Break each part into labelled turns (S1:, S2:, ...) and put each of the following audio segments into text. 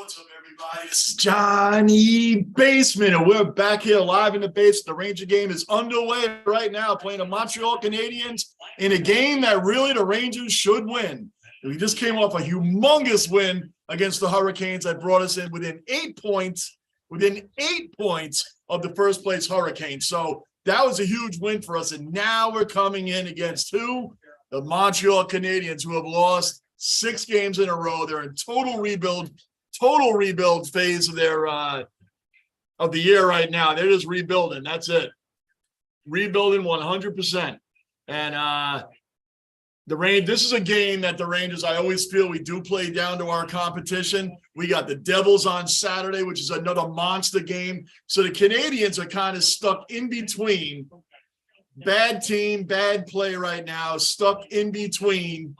S1: What's up, everybody? This is Johnny Basement, and we're back here live in the base. The Ranger game is underway right now, playing the Montreal Canadiens in a game that really the Rangers should win. We just came off a humongous win against the Hurricanes that brought us in within 8 points, of the first place Hurricanes. So that was a huge win for us, and now we're coming in against who? The Montreal Canadiens, who have lost 6 games in a row. They're in total rebuild phase of their of the year right now. They're just rebuilding. That's it. Rebuilding 100%. And this is a game that the Rangers, I always feel we do play down to our competition. We got the Devils on Saturday, which is another monster game. So the Canadiens are kind of stuck in between. Bad team, bad play right now, stuck in between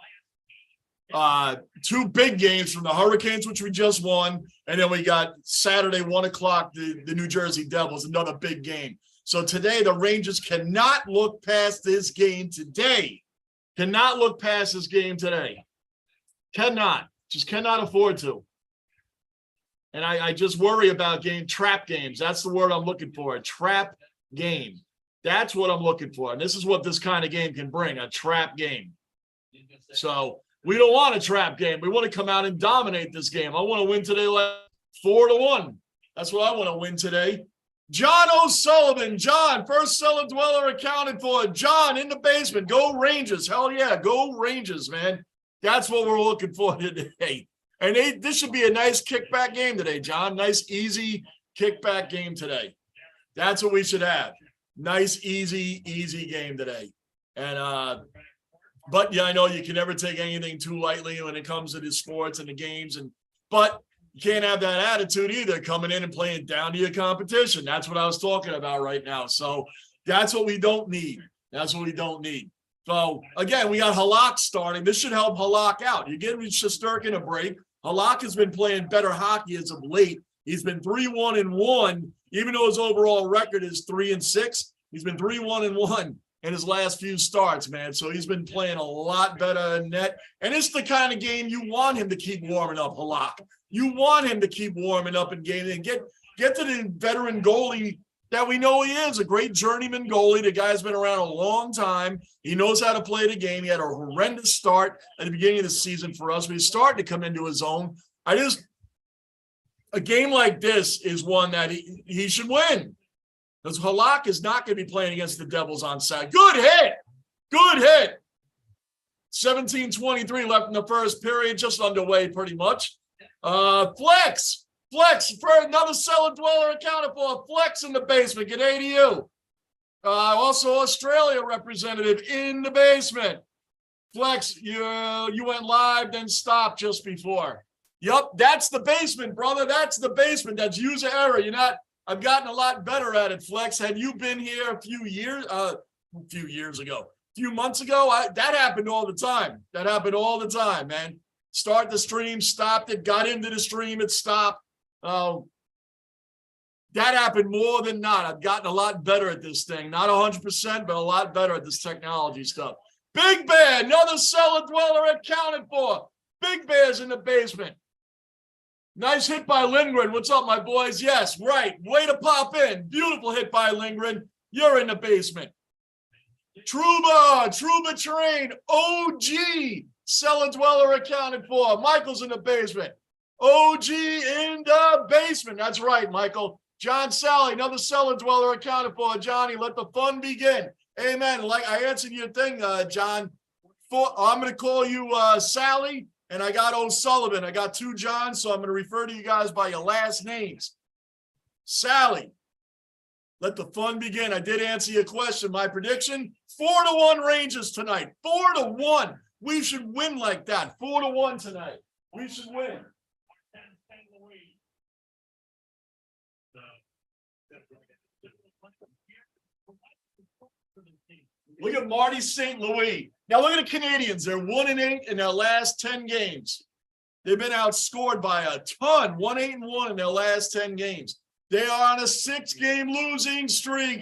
S1: 2 big games from the Hurricanes, which we just won, and then we got Saturday 1 o'clock the New Jersey Devils, another big game. So today the Rangers cannot look past this game today. Cannot afford to. And I just worry about trap games. That's the word I'm looking for, a trap game. That's what I'm looking for, and this is what this kind of game can bring, a trap game. So we don't want a trap game. We want to come out and dominate this game. I want to win today like 4-1. That's what I want to win today. John O'Sullivan. John, first cellar dweller accounted for. John in the basement. Go Rangers. Hell yeah. Go Rangers, man. That's what we're looking for today. And this should be a nice kickback game today, John. Nice, easy kickback game today. That's what we should have. Nice, easy game today. And, but yeah, I know you can never take anything too lightly when it comes to the sports and the games, but you can't have that attitude either, coming in and playing down to your competition. That's what I was talking about right now. So that's what we don't need. So again, we got Halak starting. This should help Halak out. You give Shesterkin a break. Halak has been playing better hockey as of late. He's been 3-1-1, even though his overall record is 3-6. He's been 3-1-1. In his last few starts, man. So he's been playing a lot better in net. And it's the kind of game you want him to keep warming up, Halak. You want him to keep warming up in games and get to the veteran goalie that we know he is, a great journeyman goalie. The guy's been around a long time. He knows how to play the game. He had a horrendous start at the beginning of the season for us, but he's starting to come into his own. A game like this is one that he should win. Because Halak is not going to be playing against the Devils on Saturday. Good hit. 17:23 left in the first period, just underway pretty much. Flex for another cellar dweller accounted for. Flex in the basement. Good day to you. Also Australia representative in the basement. Flex, you went live, then stopped just before. Yup, that's the basement, brother. That's the basement. That's user error. I've gotten a lot better at it, Flex. Had you been here a few months ago, that happened all the time. Man. Start the stream, stopped it, got into the stream, it stopped. That happened more than not. I've gotten a lot better at this thing. Not 100%, but a lot better at this technology stuff. Big Bear, another cellar dweller accounted for. Big Bear's in the basement. Nice hit by Lindgren. What's up, my boys? Yes, right. Way to pop in. Beautiful hit by Lindgren. You're in the basement. Trouba Train. OG. Cellar dweller accounted for. Michael's in the basement. OG in the basement. That's right, Michael. John Sally, another cellar dweller accounted for. Johnny, let the fun begin. Amen. Like I answered your thing, John. I'm going to call you Sally. And I got O'Sullivan. I got 2 Johns, so I'm going to refer to you guys by your last names. Sally, let the fun begin. I did answer your question. My prediction, 4-1 Rangers tonight. 4-1. We should win like that. 4-1 tonight. We should win. Look at Marty St. Louis. Now look at the Canadiens. They're 1-8 in their last 10 games. They've been outscored by a ton. 1-8-1 in their last 10 games. They are on a 6-game losing streak.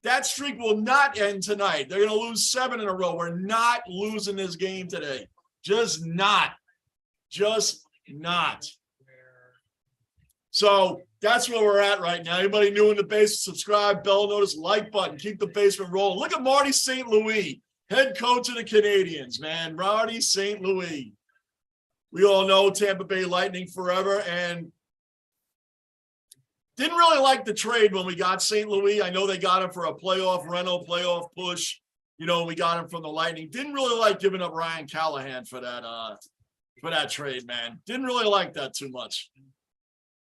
S1: That streak will not end tonight. They're going to lose 7 in a row. We're not losing this game today. Just not. Just Not. So that's where we're at right now. Anybody new in the base, subscribe, bell notice, like button, keep the basement rolling. Look at Marty St. Louis, head coach of the Canadiens, man. Marty St. Louis. We all know Tampa Bay Lightning forever, and didn't really like the trade when we got St. Louis. I know they got him for a playoff rental, playoff push. You know, we got him from the Lightning. Didn't really like giving up Ryan Callahan for that trade, man. Didn't really like that too much.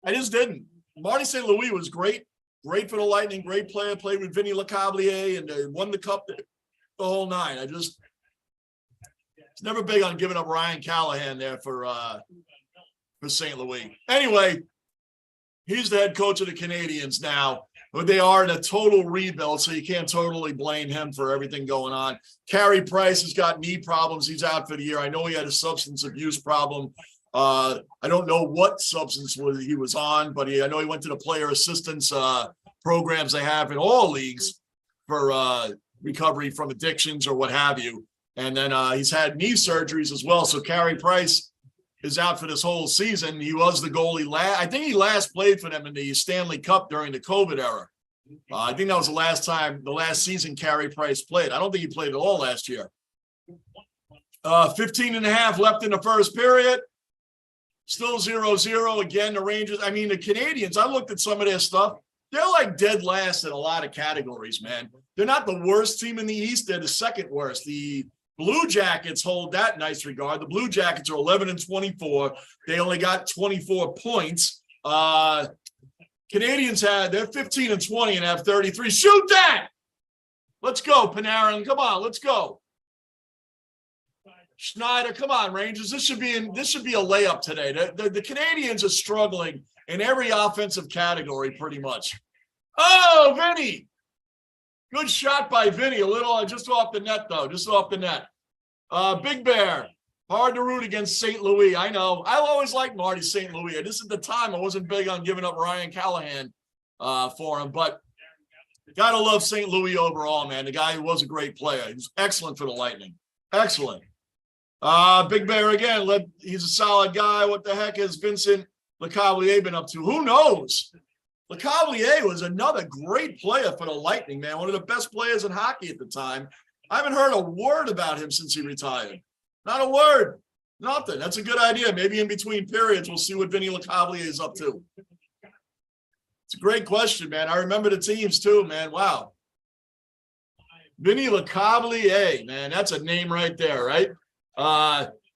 S1: I just didn't. Marty St. Louis was great. Great for the Lightning. Great player. Played with Vinny Lecavalier and won the cup the whole nine. I just was never big on giving up Ryan Callahan there for St. Louis. Anyway, he's the head coach of the Canadiens now. But they are in a total rebuild, so you can't totally blame him for everything going on. Carey Price has got knee problems. He's out for the year. I know he had a substance abuse problem. I don't know what substance he was on, but I know he went to the player assistance programs they have in all leagues for recovery from addictions or what have you. And then he's had knee surgeries as well. So Carey Price is out for this whole season. He was the goalie. I think he last played for them in the Stanley Cup during the COVID era. I think that was the last season Carey Price played. I don't think he played at all last year. 15 and a half left in the first period. Still 0-0. Again, the Rangers. I mean, the Canadiens, I looked at some of their stuff. They're like dead last in a lot of categories, man. They're not the worst team in the East. They're the second worst. The Blue Jackets hold that nice regard. The Blue Jackets are 11 and 24. They only got 24 points. Canadiens they're 15 and 20 and have 33. Shoot that! Let's go, Panarin. Come on, let's go. Schneider, come on, Rangers. This should be a layup today. The Canadiens are struggling in every offensive category, pretty much. Oh, Vinny. Good shot by Vinny. A little just off the net, though. Just off the net. Big Bear. Hard to root against St. Louis. I know. I always liked Marty St. Louis. This at the time, I wasn't big on giving up Ryan Callahan for him, but gotta love St. Louis overall, man. The guy was a great player. He was excellent for the Lightning. Excellent. Big Bear again. He's a solid guy. What the heck has Vincent Lecavalier been up to? Who knows? Lecavalier was another great player for the Lightning, man. One of the best players in hockey at the time. I haven't heard a word about him since he retired. Not a word. Nothing. That's a good idea. Maybe in between periods, we'll see what Vinny Lecavalier is up to. It's a great question, man. I remember the teams too, man. Wow. Vinny Lecavalier, man. That's a name right there, right?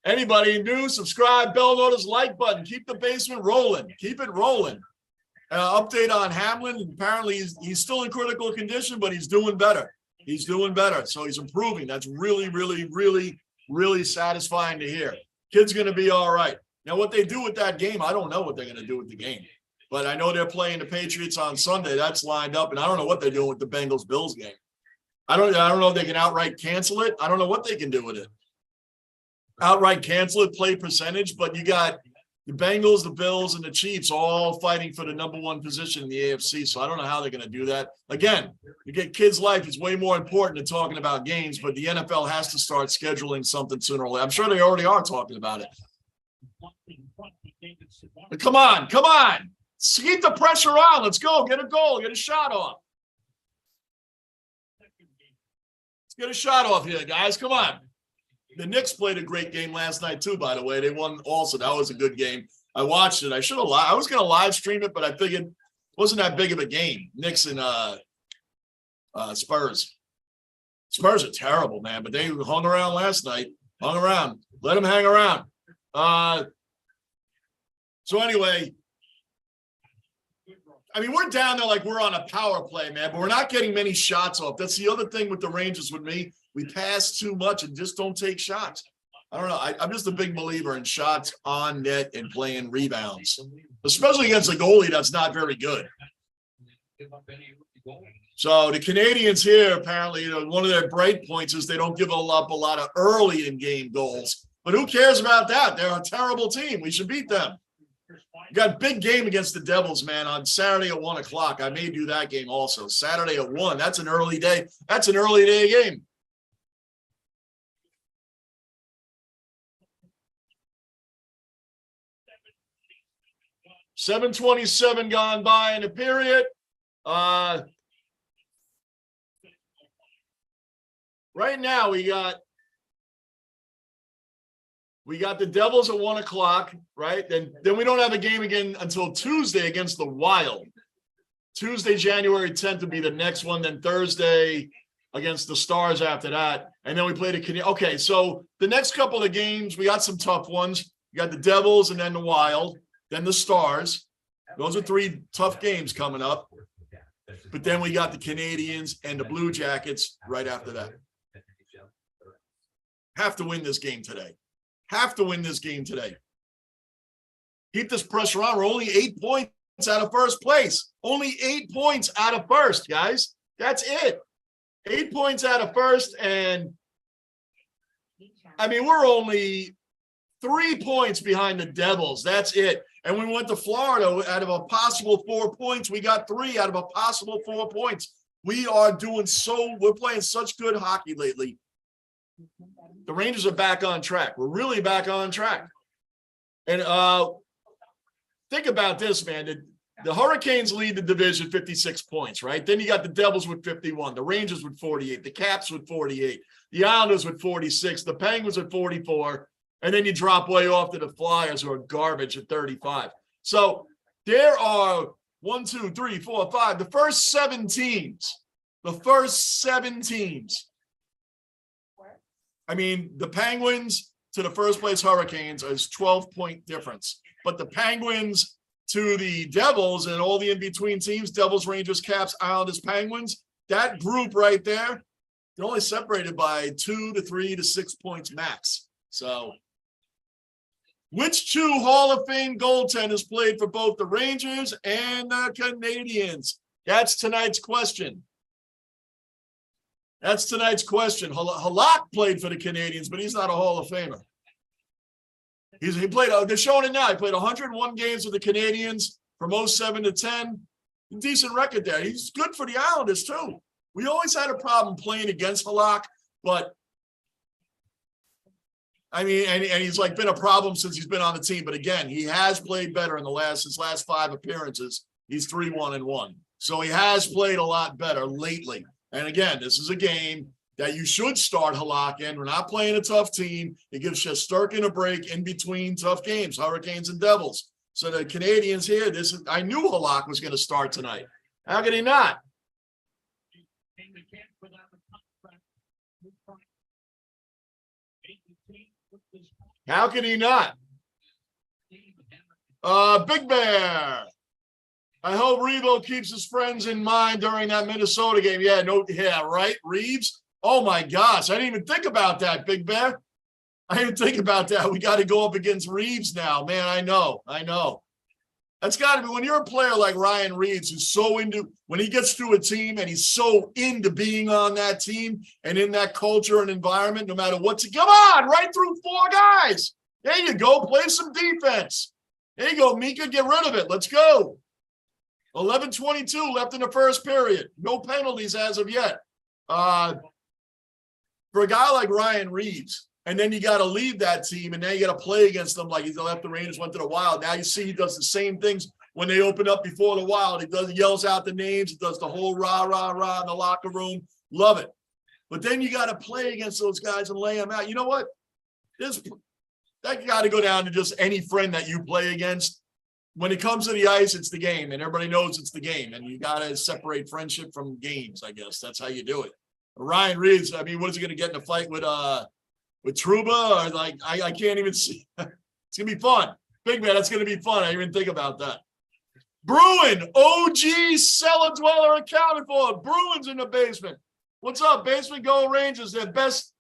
S1: Anybody new, subscribe, bell notice, like button. Keep the basement rolling. Keep it rolling. Update on Hamlin. Apparently, he's still in critical condition, but he's doing better. He's doing better. So he's improving. That's really, really, really, really satisfying to hear. Kid's going to be all right. Now, what they do with that game, I don't know what they're going to do with the game. But I know they're playing the Patriots on Sunday. That's lined up. And I don't know what they're doing with the Bengals-Bills game. I don't know if they can outright cancel it. I don't know what they can do with it. Outright cancel it, play percentage. But you got the Bengals, the Bills, and the Chiefs all fighting for the #1 position in the AFC. So I don't know how they're going to do that. Again, you get kids' life is way more important than talking about games, but the NFL has to start scheduling something sooner or later. I'm sure they already are talking about it. But come on. Keep the pressure on. Let's go. Get a goal. Get a shot off. Let's get a shot off here, guys. Come on. The Knicks played a great game last night, too, by the way. They won also. That was a good game. I watched it. I was going to live stream it, but I figured it wasn't that big of a game. Knicks and Spurs. Spurs are terrible, man, but they hung around last night. Hung around. Let them hang around. So anyway, I mean, we're down there like we're on a power play, man, but we're not getting many shots off. That's the other thing with the Rangers with me. We pass too much and just don't take shots. I don't know. I'm just a big believer in shots on net and playing rebounds, especially against a goalie that's not very good. So the Canadiens here, apparently, one of their bright points is they don't give up a lot of early in-game goals. But who cares about that? They're a terrible team. We should beat them. We got a big game against the Devils, man, on Saturday at 1 o'clock. I may do that game also. Saturday at 1. That's an early day. That's an early day game. 7:27 gone by in the period. Right now we got the Devils at 1 o'clock, right? Then we don't have a game again until Tuesday against the Wild. Tuesday, January 10th would be the next one. Then Thursday against the Stars after that. And then we play the Canadiens. Okay, so the next couple of games, we got some tough ones. You got the Devils and then the Wild, then the Stars. Those are 3 tough games coming up. But then we got the Canadiens and the Blue Jackets right after that. Have to win this game today. Have to win this game today. Keep this pressure on. We're only 8 points out of first place. Only 8 points out of first, guys. That's it. 8 points out of first. And I mean, we're only 3 points behind the Devils. That's it. And we went to Florida out of a possible 4 points. We got 3 out of a possible 4 points. We're playing such good hockey lately. The Rangers are back on track. We're really back on track. And think about this, man. The Hurricanes lead the division 56 points, right? Then you got the Devils with 51, the Rangers with 48, the Caps with 48, the Islanders with 46, the Penguins with 44, and then you drop way off to the Flyers, who are garbage at 35. So there are 1, 2, 3, 4, 5. The first 7 teams. I mean, the Penguins to the first place Hurricanes is 12-point difference. But the Penguins to the Devils and all the in-between teams, Devils, Rangers, Caps, Islanders, Penguins, that group right there, they're only separated by 2 to 3 to 6 points max. So which 2 Hall of Fame goaltenders played for both the Rangers and the Canadiens? That's tonight's question. Halak played for the Canadiens, but he's not a Hall of Famer. He played, they're showing it now. He played 101 games with the Canadiens from 07 to 10. Decent record there. He's good for the Islanders, too. We always had a problem playing against Halak, but I mean, and he's like been a problem since he's been on the team. But again, he has played better in his last 5 appearances. He's 3-1-1. So he has played a lot better lately. And again, this is a game that you should start Halak in. We're not playing a tough team. It gives Shesterkin a break in between tough games, Hurricanes and Devils. So the Canadiens here, I knew Halak was going to start tonight. How could he not? How could he not? Big Bear. I hope Revo keeps his friends in mind during that Minnesota game. Yeah, right, Reeves? Oh, my gosh. I didn't even think about that, Big Bear. I didn't think about that. We got to go up against Reeves now. Man, I know. That's got to be, when you're a player like Ryan Reeves, who's so into, when he gets to a team and he's so into being on that team and in that culture and environment, no matter what, come on, right through 4 guys. There you go. Play some defense. There you go, Mika. Get rid of it. Let's go. 11:22 left in the first period. No penalties as of yet. For a guy like Ryan Reeves, and then you got to leave that team, and now you got to play against them like he left the Rangers, went to the Wild. Now you see he does the same things when they open up before the Wild. He yells out the names. He does the whole rah, rah, rah in the locker room. Love it. But then you got to play against those guys and lay them out. You know what? That got to go down to just any friend that you play against. When it comes to the ice, it's the game, and everybody knows it's the game, and you got to separate friendship from games, I guess. That's how you do it. Ryan Reeves, I mean, what is he going to get in a fight with Trouba? Or like, I can't even see. It's going to be fun. Big man, that's going to be fun. I didn't even think about that. Bruin, OG cellar dweller accounted for. Bruins in the basement. What's up, basement? Go Rangers. Their best.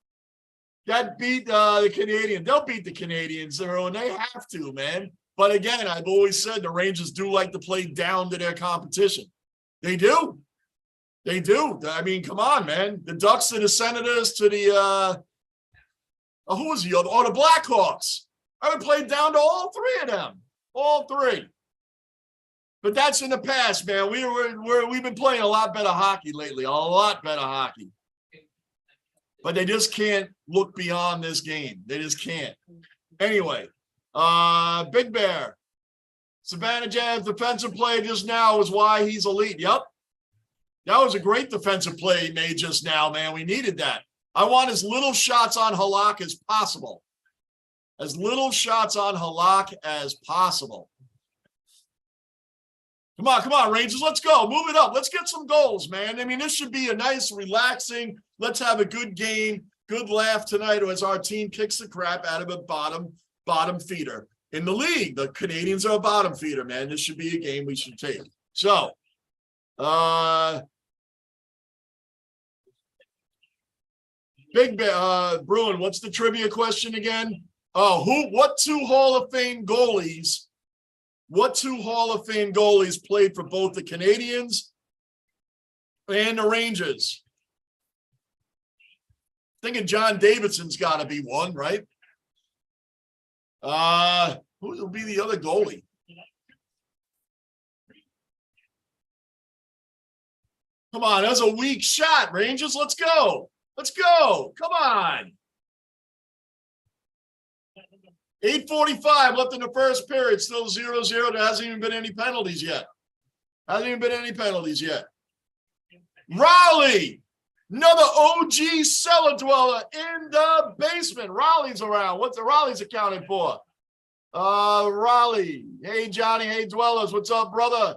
S1: That beat the Canadiens. They'll beat the Canadiens, and they have to, man. But again, I've always said the Rangers do like to play down to their competition. They do. I mean, come on, man. The Ducks to the Senators to the who was the other? Oh, the Blackhawks. I would play down to all 3 of them. All 3. But that's in the past, man. We've been playing a lot better hockey lately. A lot better hockey. But they just can't look beyond this game. They just can't. Anyway. Big Bear Savannah Jazz defensive play just now is why he's elite. Yep. That was a great defensive play he made just now, man. We needed that. I want as little shots on Halak as possible. As little shots on Halak as possible. Come on, Rangers. Let's go. Move it up. Let's get some goals, man. I mean, this should be a nice, relaxing, let's have a good game, good laugh tonight as our team kicks the crap out of a bottom feeder in the league. The Canadiens are a bottom feeder, man. This should be a game we should take. So, Big Bruin, what's the trivia question again? Oh, what two Hall of Fame goalies played for both the Canadiens and the Rangers? Thinking John Davidson's got to be one, right? Who will be the other goalie? Come on, that's a weak shot, Rangers. Let's go. Let's go. Come on. 8:45 left in the first period. Still 0-0. There hasn't even been any penalties yet. Raleigh. Another OG cellar dweller in the basement. Raleigh's around. What's the Raleigh's accounted for? Raleigh. Hey, Johnny. Hey, dwellers. What's up, brother?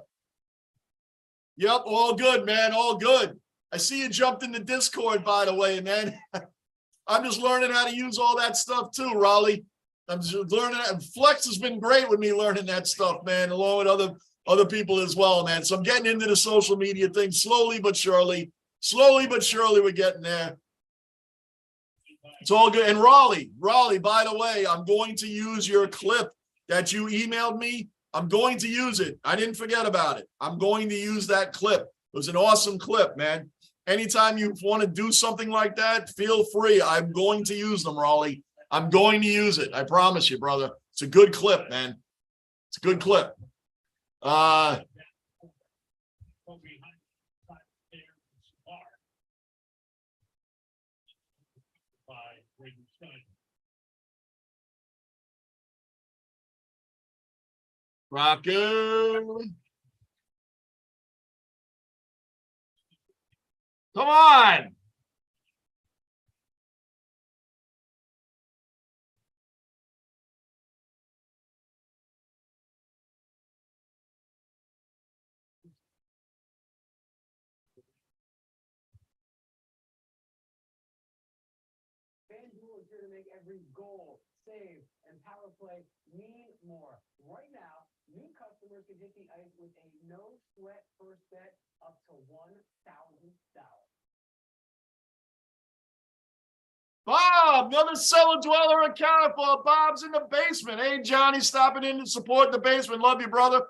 S1: Yep, all good, man. All good. I see you jumped in the Discord, by the way, man. I'm just learning how to use all that stuff too, Raleigh. I'm just learning. Flex has been great with me learning that stuff, man, along with other people as well, man. So I'm getting into the social media thing slowly but surely. Slowly but surely, we're getting there. It's all good. And Raleigh, by the way, I'm going to use your clip that you emailed me. I'm going to use it. I didn't forget about it. I'm going to use that clip. It was an awesome clip, man. Anytime you want to do something like that, feel free. I'm going to use them, Raleigh. I'm going to use it. I promise you, brother. It's a good clip, man. It's a good clip. Rockin'. Come on.
S2: FanDuel is here to make every goal, save, and power play mean more. Right now, new customers can hit the ice with a no-sweat first bet up to $1,000.
S1: Bob, another cellar dweller accounted for. Bob's in the basement. Hey, Johnny, stopping in to support the basement. Love you, brother.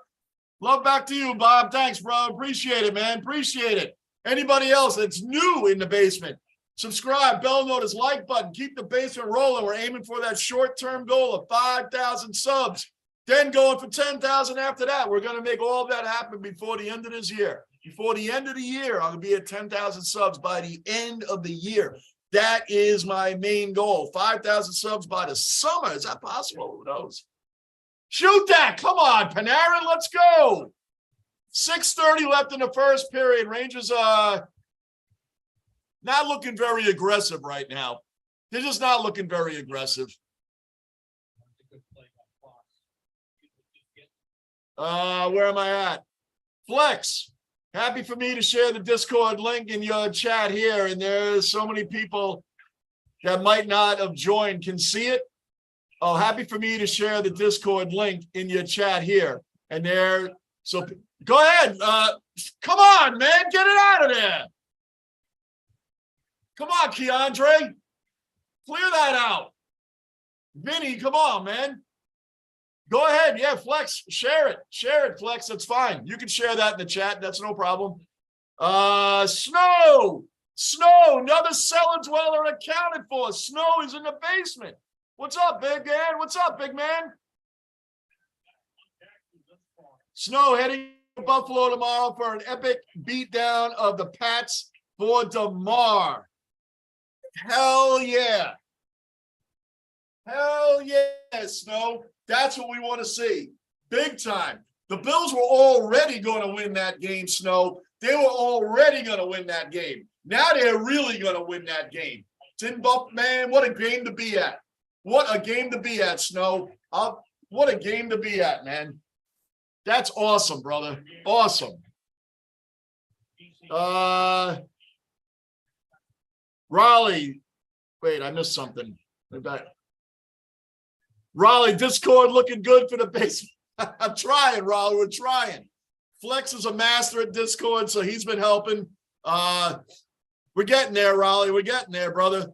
S1: Love back to you, Bob. Thanks, bro. Appreciate it, man. Appreciate it. Anybody else that's new in the basement, subscribe, bell notice, like button. Keep the basement rolling. We're aiming for that short-term goal of 5,000 subs. Then going for 10,000 after that. We're going to make all that happen before the end of this year. Before the end of the year, I'll be at 10,000 subs by the end of the year. That is my main goal. 5,000 subs by the summer. Is that possible? Who knows? Shoot that. Come on, Panarin. Let's go. 6:30 left in the first period. Rangers are not looking very aggressive right now. They're just not looking very aggressive. Where am I at? Flex. Happy for me to share the Discord link in your chat here. And there's so many people that might not have joined can see it. Oh, happy for me to share the Discord link in your chat here. And there, so go ahead. Come on, man. Get it out of there. Come on, Keandre. Clear that out. Vinny, come on, man. Go ahead. Yeah, Flex, share it. Share it, Flex. That's fine. You can share that in the chat. That's no problem. Snow, another cellar dweller accounted for. Snow is in the basement. What's up, big man? What's up, big man? Snow heading to Buffalo tomorrow for an epic beatdown of the Pats for DeMar. Hell yeah. Hell yeah, Snow. That's what we want to see. Big time. The Bills were already going to win that game, Snow. They were already going to win that game. Now they're really going to win that game. Tin Buff, man, what a game to be at. What a game to be at, Snow. What a game to be at, man. That's awesome, brother. Awesome. Raleigh. Wait, I missed something. We're back. Raleigh, Discord looking good for the basement. I'm trying, Raleigh. We're trying. Flex is a master at Discord, so he's been helping. We're getting there, Raleigh. We're getting there, brother.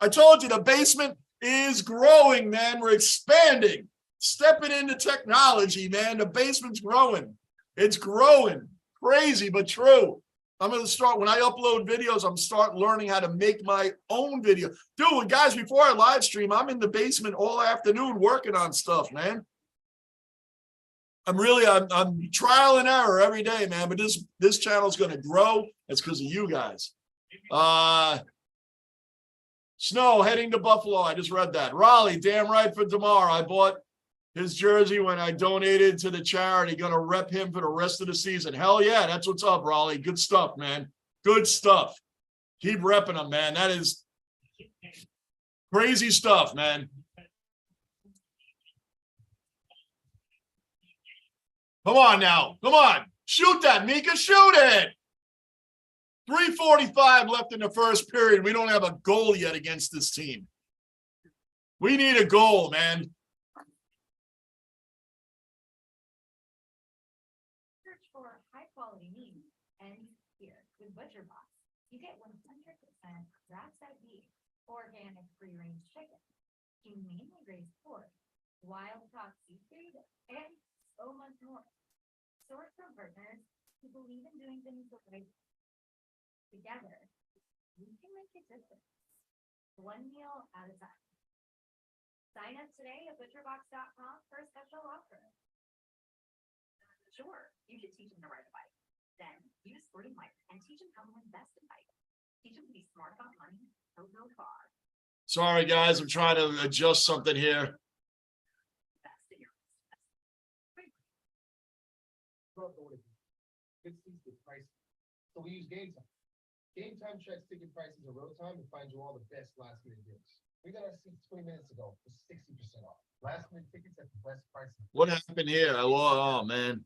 S1: I told you the basement is growing, man. We're expanding. Stepping into technology, man. The basement's growing. It's growing. Crazy, but true. I'm going to start, when I upload videos, I'm start learning how to make my own video. Dude, guys, before I live stream, I'm in the basement all afternoon working on stuff, man. I'm trial and error every day, man. But this channel is going to grow. It's because of you guys. Snow heading to Buffalo. I just read that. Raleigh, damn right for tomorrow. I bought his jersey when I donated to the charity. Going to rep him for the rest of the season. Hell yeah, that's what's up, Raleigh. Good stuff, man. Good stuff. Keep repping him, man. That is crazy stuff, man. Come on now. Come on. Shoot that, Mika. Shoot it. 3:45 left in the first period. We don't have a goal yet against this team. We need a goal, man.
S3: Search for high-quality meat and here with ButcherBox. You get 100% grass-fed beef, organic free-range chicken, humanely raised pork, wild-caught seafood, and so much more. Source from partners who believe in doing things the right way. Together, we can make a difference. One meal at a time. Sign up today at butcherbox.com for a special offer. Sure, you should teach them to ride a bike. Then use Sporting Bike and teach them how to invest in bike. Teach them to be smart about money, so no car.
S1: Sorry, guys. I'm trying to adjust something here.
S3: Invest in your
S2: Price. So we use Game Time. Game Time checks ticket prices in real time and finds you all the best last minute deals. We got our seats 20 minutes ago for 60% off. Last minute tickets at the best prices.
S1: What happened here? Oh, man.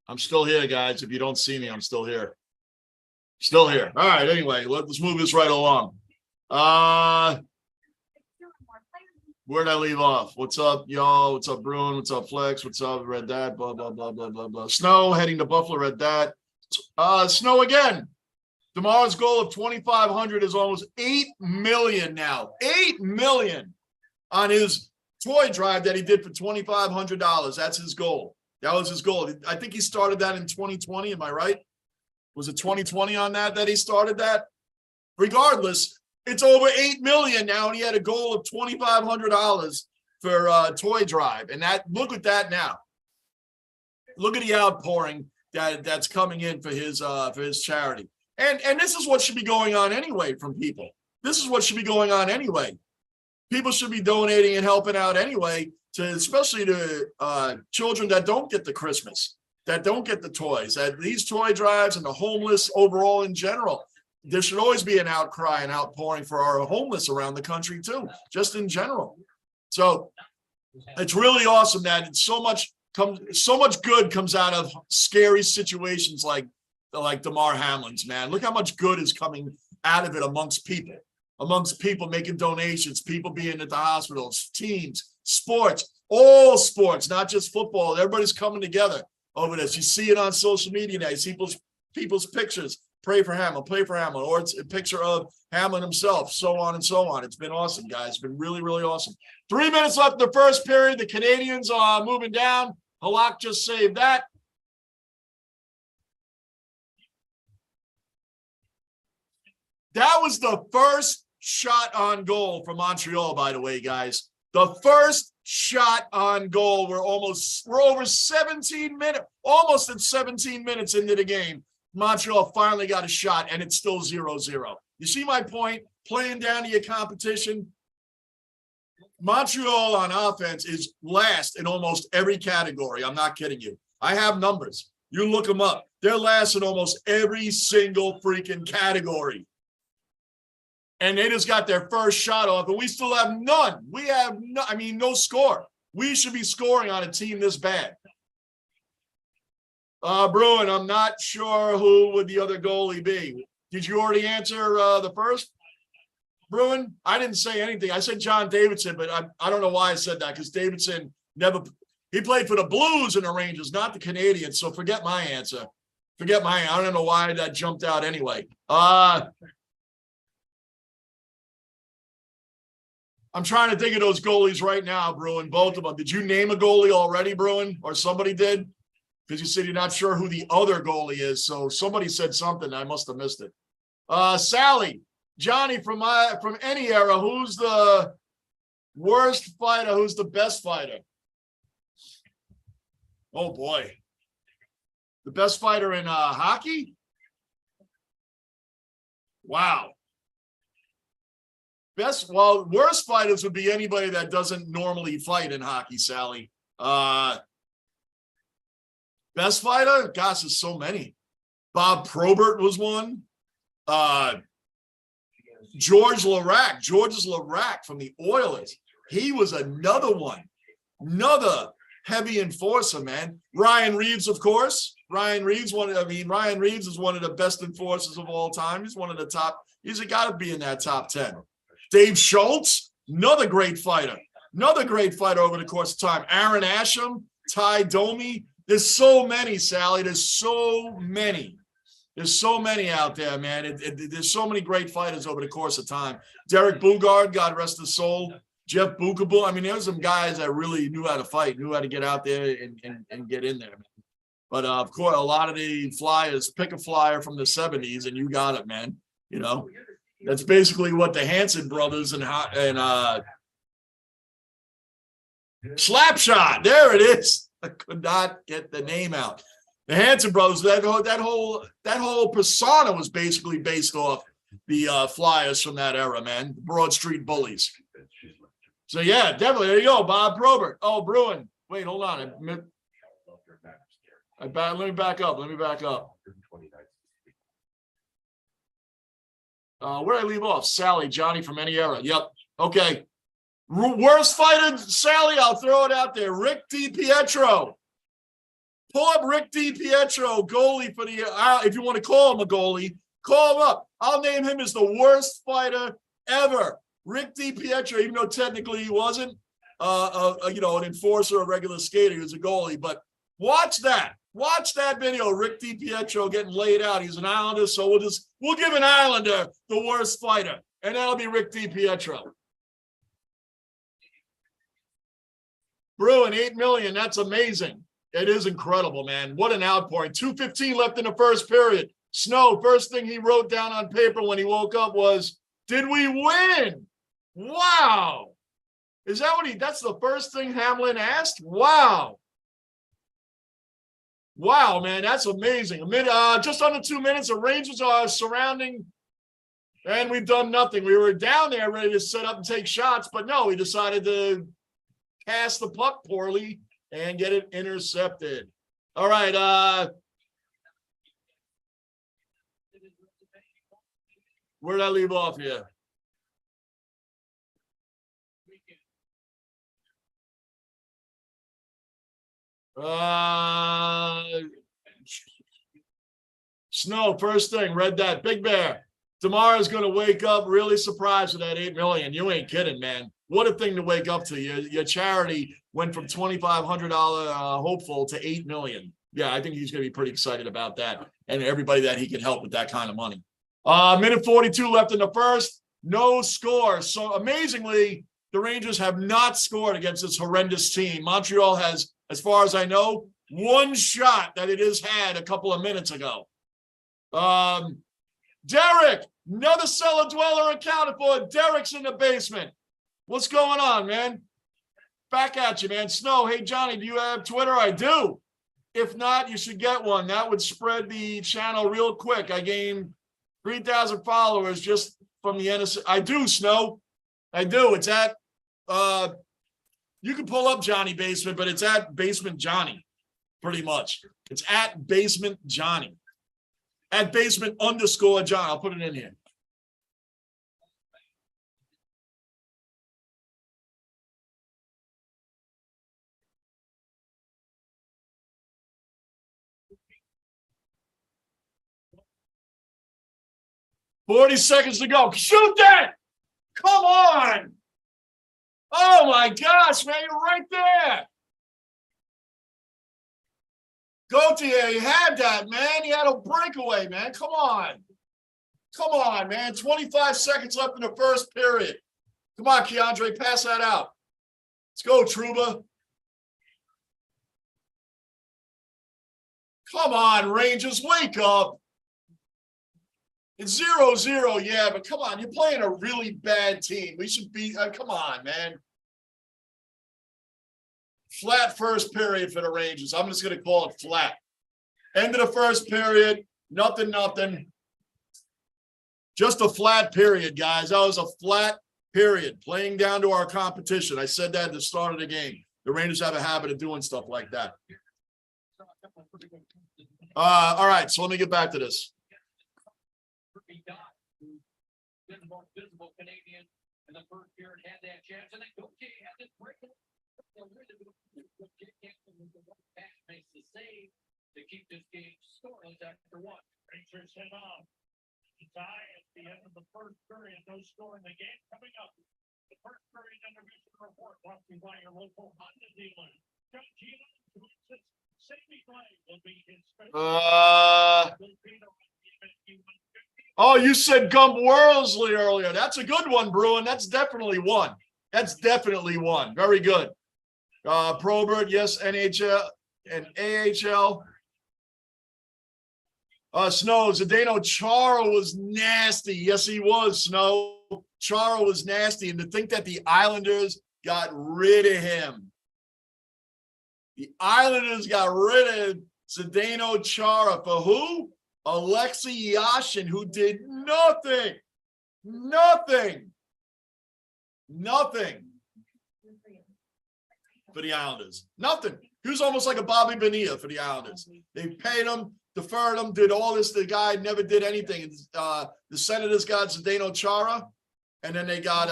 S1: I'm still here, guys. If you don't see me, I'm still here. Still here. All right. Anyway, let's move this right along. Where'd I leave off? What's up, y'all? What's up, Bruin? What's up, Flex? What's up? Read that. Blah, blah, blah, blah, blah, blah. Snow heading to Buffalo. Read that. Snow again. Tomorrow's goal of 2,500 is almost 8 million now. 8 million on his toy drive that he did for $2,500. That's his goal. That was his goal. I think he started that in 2020. Am I right? Was it 2020 on that he started that? Regardless, it's over 8 million now, and he had a goal of $2,500 for toy drive. And that, look at that now. Look at the outpouring that's coming in for his charity. And this is what should be going on anyway from people. This is what should be going on anyway. People should be donating and helping out anyway, especially to children that don't get the Christmas, that don't get the toys, that these toy drives and the homeless overall in general. There should always be an outcry and outpouring for our homeless around the country too, just in general. So it's really awesome that it's so much good comes out of scary situations like Damar Hamlin's, man. Look how much good is coming out of it amongst people making donations, people being at the hospitals, teams, sports, all sports, not just football. Everybody's coming together over this. You see it on social media now. You see people's pictures. Pray for Hamlin, or it's a picture of Hamlin himself, so on and so on. It's been awesome, guys. It's been really, really awesome. 3 minutes left in the first period. The Canadiens are moving down. Halak just saved that. That was the first shot on goal for Montreal, by the way, guys. The first shot on goal. We're over 17 minutes, almost at 17 minutes into the game. Montreal finally got a shot, and it's still 0-0. You see my point? Playing down to your competition. Montreal on offense is last in almost every category. I'm not kidding you. I have numbers. You look them up. They're last in almost every single freaking category. And they just got their first shot off, and we still have none. We have no, I mean, no score. We should be scoring on a team this bad. Bruin, I'm not sure who would the other goalie be. Did you already answer the first? Bruin, I didn't say anything. I said John Davidson, but I don't know why I said that, because Davidson he played for the Blues and the Rangers, not the Canadiens. So forget my answer. I don't know why that jumped out anyway. I'm trying to think of those goalies right now, Bruin, both of them. Did you name a goalie already, Bruin, or somebody did? Because you said you're not sure who the other goalie is. So somebody said something. I must have missed it. Sally, Johnny, from any era, who's the worst fighter? Who's the best fighter? Oh, boy. The best fighter in hockey? Wow. Worst fighters would be anybody that doesn't normally fight in hockey, Sally. Best fighter? Gosh, there's so many. Bob Probert was one. Georges Laraque from the Oilers. He was another one. Another heavy enforcer, man. Ryan Reeves, of course. Ryan Reeves is one of the best enforcers of all time. He's one of the top. He's got to be in that top 10. Dave Schultz, another great fighter. Another great fighter over the course of time. Aaron Asham, Ty Domi. There's so many, Sally. There's so many. There's so many out there, man. There's so many great fighters over the course of time. Derek Bugard, God rest his soul. Jeff Bukabu. I mean, there were some guys that really knew how to fight, knew how to get out there and get in there, man. But, of course, a lot of the flyers, pick a flyer from the 70s, and you got it, man. You know, that's basically what the Hanson brothers and Slapshot. There it is. I could not get the name out. The Hanson brothers, that whole persona was basically based off the flyers from that era, man. Broad Street Bullies. So yeah, definitely. There you go, Bob Probert. Oh, Bruin. Wait, hold on. Let me back up. Where did I leave off? Sally, Johnny from any era. Yep. Okay. Worst fighter, Sally, I'll throw it out there. Rick DiPietro. Pull up Rick DiPietro, goalie for the, if you want to call him a goalie, call him up. I'll name him as the worst fighter ever. Rick DiPietro, even though technically he wasn't, an enforcer or regular skater, he was a goalie. But watch that. Watch that video. Rick DiPietro getting laid out. He's an Islander, so we'll give an Islander the worst fighter, and that'll be Rick DiPietro. Bruin, $8 million. That's amazing. It is incredible, man. What an outpouring. 2:15 left in the first period. Snow, first thing he wrote down on paper when he woke up was, did we win? Wow. Is that that's the first thing Hamlin asked? Wow. Wow, man, that's amazing. Just under 2 minutes, the Rangers are surrounding, and we've done nothing. We were down there ready to set up and take shots, but no, we decided to pass the puck poorly and get it intercepted. All right. Where did I leave off here? Snow, first thing, read that. Big Bear. Tomorrow's going to wake up really surprised with that $8 million. You ain't kidding, man. What a thing to wake up to. Your charity went from $2,500 hopeful to $8 million. Yeah, I think he's going to be pretty excited about that, and everybody that he can help with that kind of money. Minute 42 left in the first. No score. So amazingly, the Rangers have not scored against this horrendous team. Montreal has, as far as I know, one shot that it has had a couple of minutes ago. Derek, another cellar dweller accounted for. Derek's in the basement. What's going on, man? Back at you, man. Snow, hey, Johnny, do you have Twitter? I do. If not, you should get one. That would spread the channel real quick. I gained 3,000 followers just from the NS. I do, Snow. I do. It's at, you can pull up Johnny Basement, but it's at Basement Johnny. pretty much. It's at Basement Johnny. At Basement_John. I'll put it in here. $40 seconds to go. Shoot that! Come on! Oh my gosh, man, you're right there. Gauthier, he had that, man. He had a breakaway, man. Come on. Come on, man. 25 seconds left in the first period. Come on, Keandre, pass that out. Let's go, Trouba. Come on, Rangers, wake up. It's 0-0, yeah, but come on, you're playing a really bad team. We should be, come on, man. Flat first period for the Rangers. I'm just going to call it flat. End of the first period, nothing. Just a flat period, guys. That was a flat period, playing down to our competition. I said that at the start of the game. The Rangers have a habit of doing stuff like that. All right, so let me get back to this. Visible Canadian in the first period had that chance, and then Gauthier had this breakaway. Makes the save to keep this game scoreless after one. Rangers head on. Tie at the end of the first period. No score in the game coming up. The first period intermission report brought to you by your local Honda dealer. Cmon, saving play will be his Oh, you said Gump Worsley earlier. That's a good one, Bruin. That's definitely one. That's definitely one. Very good. Probert, yes, NHL and AHL. Snow, Zdeno Chara was nasty. Yes, he was, Snow. Chara was nasty. And to think that the Islanders got rid of him. The Islanders got rid of Zdeno Chara for who? Alexei Yashin, who did nothing. For the Islanders. Nothing. He was almost like a Bobby Bonilla for the Islanders. They paid him, deferred him, did all this. The guy never did anything. The Senators got Zdeno Chara, and then they got,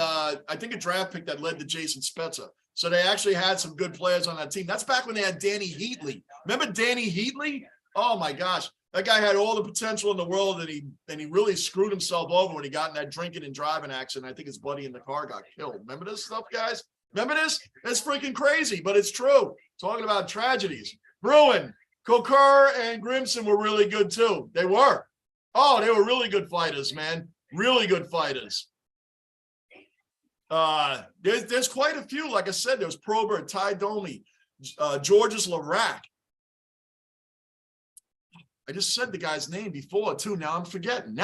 S1: I think, a draft pick that led to Jason Spezza. So they actually had some good players on that team. That's back when they had Danny Heatley. Remember Danny Heatley? Oh, my gosh. That guy had all the potential in the world, and he really screwed himself over when he got in that drinking and driving accident. I think his buddy in the car got killed. Remember this stuff, guys? Remember this? It's freaking crazy, but it's true. Talking about tragedies. Bruin, Kokar, and Grimson were really good, too. They were. Oh, they were really good fighters, man. Really good fighters. There's quite a few. Like I said, there's Probert, Ty Domi, Georges Larac. I just said the guy's name before, too. Now I'm forgetting.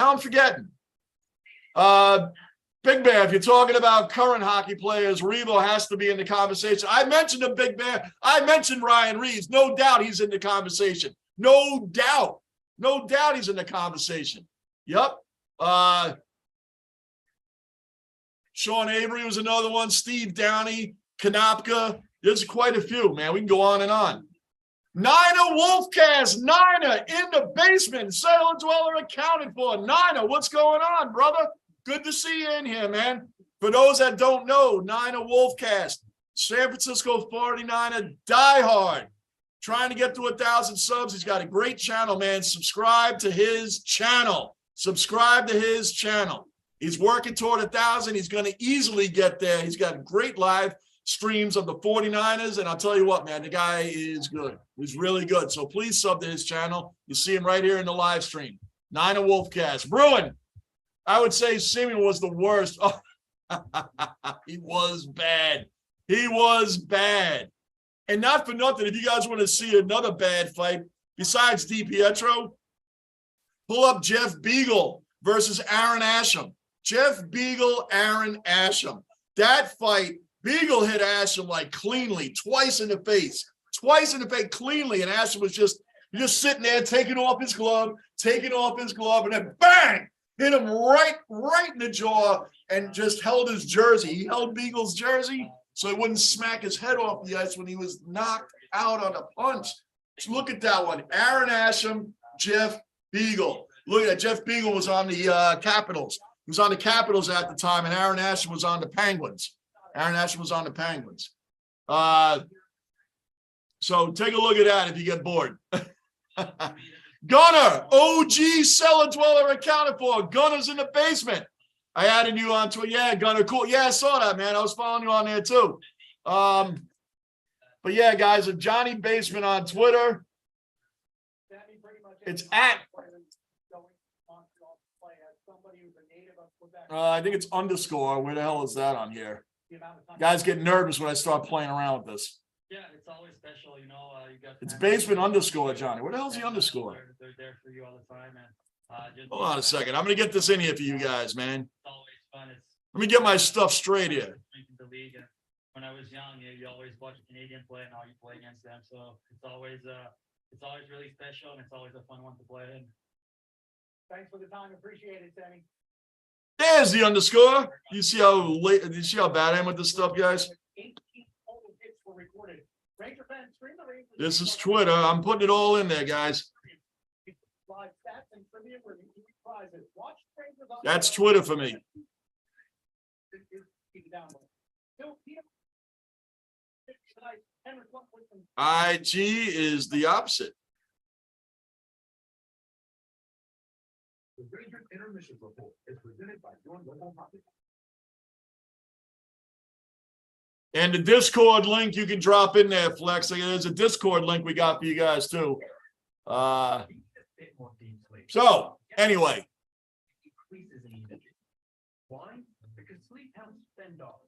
S1: Big Bear, if you're talking about current hockey players, Revo has to be in the conversation. I mentioned the Big Bear. I mentioned Ryan Reeves. No doubt he's in the conversation. No doubt he's in the conversation. Yep. Sean Avery was another one. Steve Downey, Konopka. There's quite a few, man. We can go on and on. Nina Wolfcast, Nina in the basement. Sailor Dweller accounted for. Nina, what's going on, brother? Good to see you in here, man. For those that don't know, Nina Wolfcast, San Francisco 49er diehard, trying to get to 1,000 subs. He's got a great channel, man. Subscribe to his channel. He's working toward 1,000. He's going to easily get there. He's got great live streams of the 49ers, and I'll tell you what, man, the guy is good. He's really good. So please sub to his channel. You see him right here in the live stream. Nina Wolfcast. Bruin, I would say Cmon was the worst. Oh, he was bad. And not for nothing, if you guys want to see another bad fight, besides DiPietro, pull up Jeff Beagle versus Aaron Asham. Jeff Beagle, Aaron Asham. That fight, Beagle hit Asham like cleanly, twice in the face, cleanly, and Asham was just sitting there taking off his glove, and then bang! Hit him right in the jaw and just held his jersey. He held Beagle's jersey so he wouldn't smack his head off the ice when he was knocked out on a punch. Look at that one. Aaron Asham, Jeff Beagle. Look at that. Jeff Beagle was on the Capitals. He was on the Capitals at the time, and Aaron Asham was on the Penguins. Aaron Asham was on the Penguins. So take a look at that if you get bored. Gunner, OG cellar dweller accounted for. Gunner's in the basement. I added you on Twitter. Yeah, Gunner, cool. Yeah, I saw that, man. I was following you on there too. But yeah, guys, Johnny Basement on Twitter. It's at. I think it's underscore. Where the hell is that on here? Guys get nervous when I start playing around with this.
S4: Yeah, it's always special, you know. You got
S1: it's basement underscore, Johnny. What the hell's the underscore?
S4: They're there for you all the time, and
S1: hold on a second. I'm gonna get this in here for you guys, man.
S4: It's always fun.
S1: Let me get my stuff straight here.
S4: The league, and when I was young, you always watch a Canadian play, and now you play against them. So it's always really special, and it's always a fun one to play in.
S2: Thanks for the time. Appreciate it, Sammy.
S1: There's the underscore. You see how late? You see how bad I am with this stuff, guys? This is Twitter. I'm putting it all in there, guys. That's Twitter for me. IG is the opposite.
S5: The Ranger Intermission Report is presented by your local hockey.
S1: And the Discord link you can drop in there, Flex. There's a Discord link we got for you guys too. So anyway.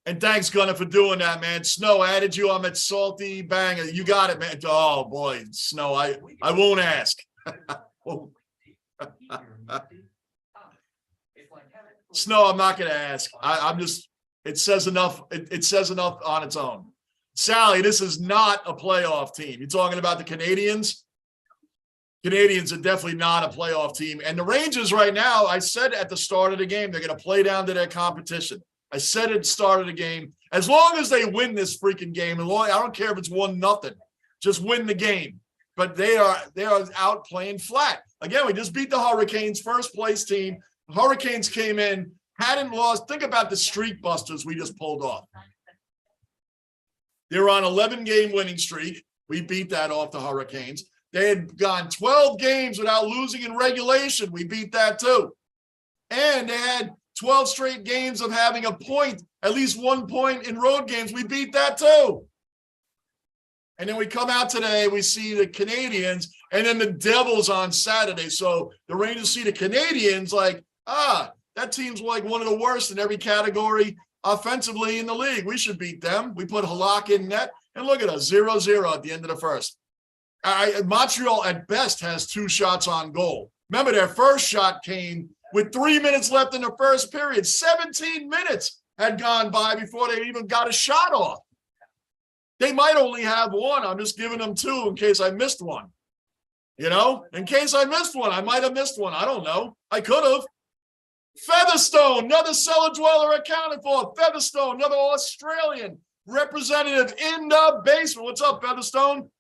S1: And thanks, Gunner, for doing that, man. Snow, I added you on that salty banger. You got it, man. Oh boy, Snow, I won't ask. Snow, I'm not gonna ask. I'm just it says enough. It says enough on its own. Sally, this is not a playoff team. You're talking about the Canadiens. Canadiens are definitely not a playoff team. And the Rangers right now, I said at the start of the game, they're going to play down to their competition. I said at the start of the game, as long as they win this freaking game, and I don't care if it's 1-0, just win the game. But they are out playing flat. Again, we just beat the Hurricanes, first place team. Hurricanes came in, hadn't lost. Think about the streak busters we just pulled off. They were on 11-game winning streak. We beat that off the Hurricanes. They had gone 12 games without losing in regulation. We beat that too. And they had 12 straight games of having a point, at least 1 point in road games. We beat that too. And then we come out today, we see the Canadiens, and then the Devils on Saturday. So the Rangers see the Canadiens like, that team's like one of the worst in every category offensively in the league. We should beat them. We put Halak in net, and look at us, 0-0 at the end of the first. Montreal at best has 2 shots on goal. Remember, their first shot came with 3 minutes left in the first period. 17 minutes had gone by before they even got a shot off. They might only have 1. I'm just giving them 2 in case I missed one. You know, in case I missed one, I might have missed one. I don't know. I could have. Featherstone, another cellar dweller accounted for. Featherstone, another Australian representative in the basement. What's up, Featherstone?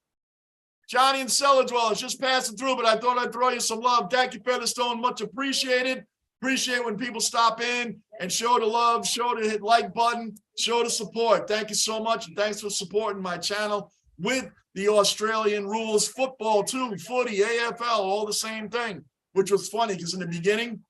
S1: Johnny and cellar dwellers just passing through, but I thought I'd throw you some love. Thank you, Featherstone. Much appreciated. Appreciate when people stop in and show the love, show the hit like button, show the support. Thank you so much, and thanks for supporting my channel with the Australian rules, football too, footy, AFL, all the same thing, which was funny because in the beginning,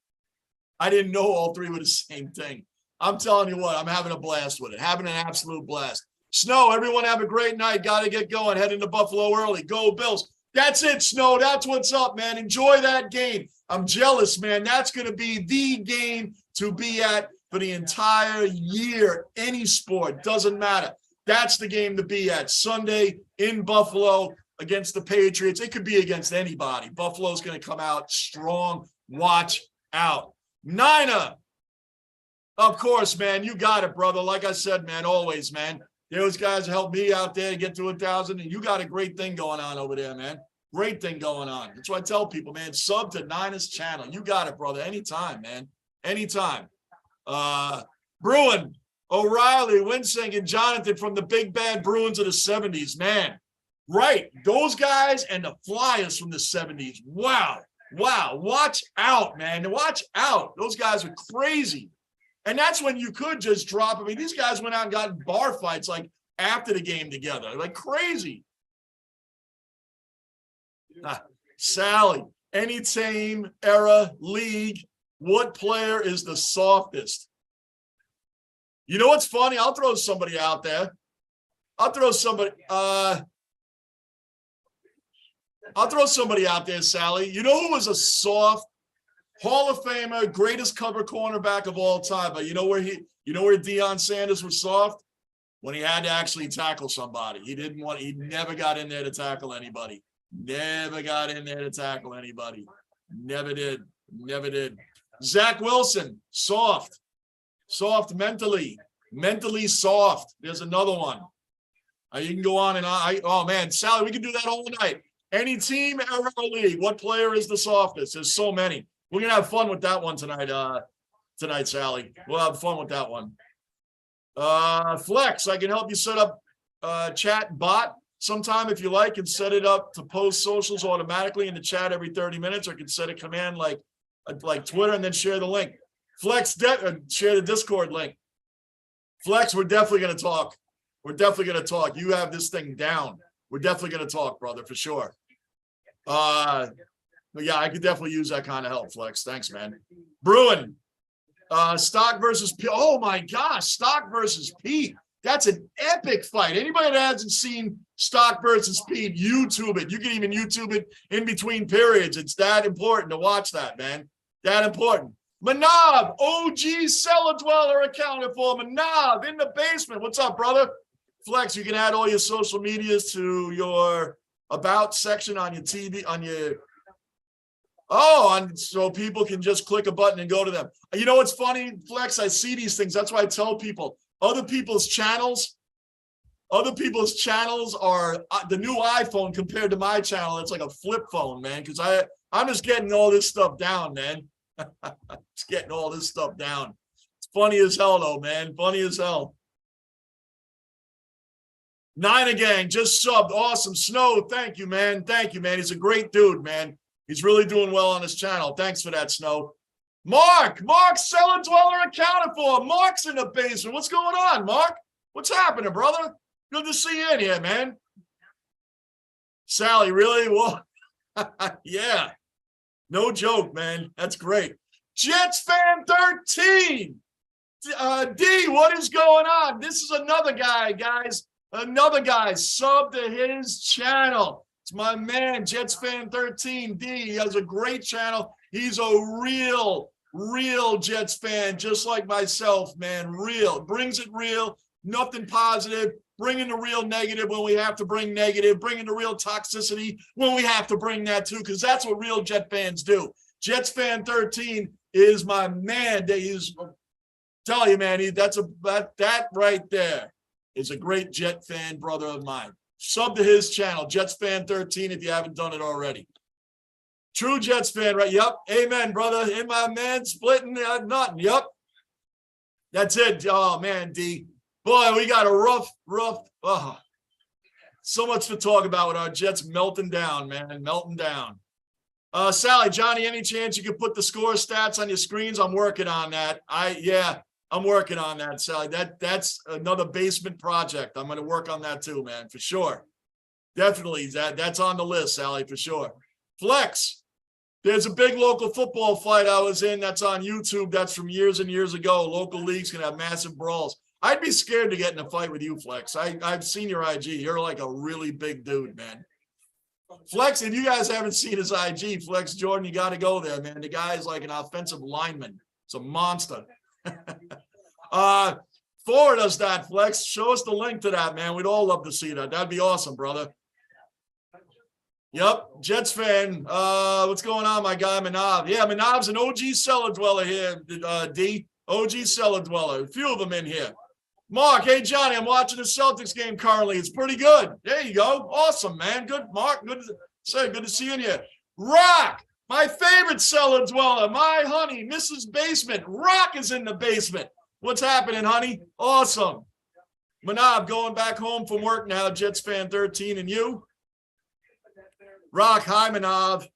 S1: I didn't know all 3 were the same thing. I'm telling you what, I'm having a blast with it, having an absolute blast. Snow, everyone have a great night. Got to get going. Heading to Buffalo early. Go Bills. That's it, Snow. That's what's up, man. Enjoy that game. I'm jealous, man. That's going to be the game to be at for the entire year. Any sport, doesn't matter. That's the game to be at. Sunday in Buffalo against the Patriots. It could be against anybody. Buffalo's going to come out strong. Watch out. Niner. Of course, man. You got it, brother. Like I said, man, always, man. Those guys helped me out there to get to 1,000, and you got a great thing going on over there, man. Great thing going on. That's what I tell people, man. Sub to Niners channel. You got it, brother. Anytime, man. Anytime. Bruin, O'Reilly, Winsing, and Jonathan from the big bad Bruins of the 70s. Man, Right. Those guys and the Flyers from the 70s. Wow. Wow. Watch out, man. Watch out. Those guys are crazy. And that's when you could just drop. I mean, these guys went out and got in bar fights like after the game together, like crazy. Sally, any team, era, league, what player is the softest? You know what's funny? I'll throw somebody out there. I'll throw somebody out there, Sally. You know who was a soft Hall of Famer, greatest cover cornerback of all time? But you know where Deion Sanders was soft? When he had to actually tackle somebody. He never got in there to tackle anybody. Never got in there to tackle anybody. Never did. Never did. Zach Wilson, soft. Soft mentally. Mentally soft. There's another one. You can go on and on. Oh, man. Sally, we can do that all night. Any team, era, or league, what player is the softest? There's so many. We're going to have fun with that one tonight, Sally. We'll have fun with that one. Flex, I can help you set up chat bot sometime if you like, and set it up to post socials automatically in the chat every 30 minutes, or can set a command like Twitter and then share the link. Flex, share the Discord link. Flex, we're definitely going to talk. We're definitely going to talk. You have this thing down. We're definitely going to talk, brother, for sure. But yeah, I could definitely use that kind of help, Flex. Thanks, man. Bruin, Stock versus Pete. Oh my gosh, Stock versus Pete. That's an epic fight. Anybody that hasn't seen Stock versus Pete, YouTube it. You can even YouTube it in between periods. It's that important to watch that, man. That important. Manav, OG cellar dweller accounted for. Manav in the basement. What's up, brother? Flex, you can add all your social medias to your about section on your TV, so people can just click a button and go to them. You know what's funny, Flex? I see these things. That's why I tell people other people's channels are the new iPhone compared to my channel. It's like a flip phone, man, because I'm just getting all this stuff down, man. Just getting all this stuff down. It's funny as hell, though, man. Funny as hell. Niner Gang just subbed. Awesome. Snow, thank you, man. Thank you, man. He's a great dude, man. He's really doing well on his channel. Thanks for that, Snow. Mark, cellar dweller accounted for. Mark's in the basement. What's going on, Mark? What's happening, brother? Good to see you in here, man. Sally, really? Well, yeah. No joke, man. That's great. Jets fan 13. D, what is going on? This is another guy, guys. Another guy sub to his channel. It's my man, Jets fan 13. D, he has a great channel. He's a real Jets fan, just like myself, man. Real. Brings it real. Nothing positive. Bringing the real negative when we have to bring negative. Bringing the real toxicity when we have to bring that too, because that's what real Jet fans do. Jets fan 13 is my man. Tell you, man, that right there is a great Jet fan brother of mine. Sub to his channel, Jets fan 13, if you haven't done it already. True Jets fan, right? Yep. Amen, brother. In my man, splitting nothing. Yep. That's it. Oh, man, D. Boy, we got a rough. So much to talk about with our Jets melting down, man. Melting down. Sally, Johnny, any chance you could put the score stats on your screens? I'm working on that. I'm working on that, Sally. That's another basement project. I'm going to work on that too, man, for sure. Definitely. That's on the list, Sally, for sure. Flex. There's a big local football fight I was in that's on YouTube. That's from years and years ago. Local leagues can have massive brawls. I'd be scared to get in a fight with you, Flex. I've seen your IG. You're like a really big dude, man. Flex, if you guys haven't seen his IG, Flex Jordan, you got to go there, man. The guy is like an offensive lineman. It's a monster. Forward us that, Flex. Show us the link to that, man. We'd all love to see that. That'd be awesome, brother. Yep, Jets fan. What's going on, my guy, Manav? Yeah, Manav's an OG cellar dweller here, D. OG cellar dweller. A few of them in here. Mark, hey, Johnny, I'm watching the Celtics game currently. It's pretty good. There you go. Awesome, man. Good, Mark. Good to see you in here. Rock, my favorite cellar dweller, my honey, Mrs. Basement. Rock is in the basement. What's happening, honey? Awesome. Manav, going back home from work now, Jets fan 13, and you? Rock Hymanov.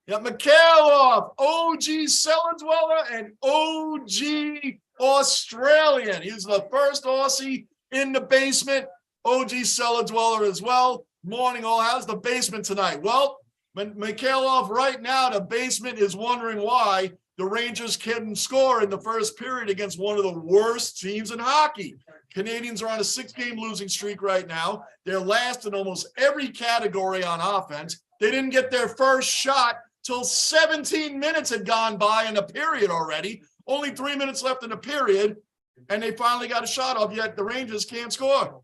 S1: Yeah, Mikhailov, OG Cellar Dweller, and OG Australian. He's the first Aussie in the basement. OG Cellar Dweller as well. Morning all. How's the basement tonight? Well, Mikhailov, right now, the basement is wondering why the Rangers couldn't score in the first period against one of the worst teams in hockey. Canadiens are on a 6-game losing streak right now. They're last in almost every category on offense. They didn't get their first shot till 17 minutes had gone by in the period already. Only 3 minutes left in the period, and they finally got a shot off, yet the Rangers can't score.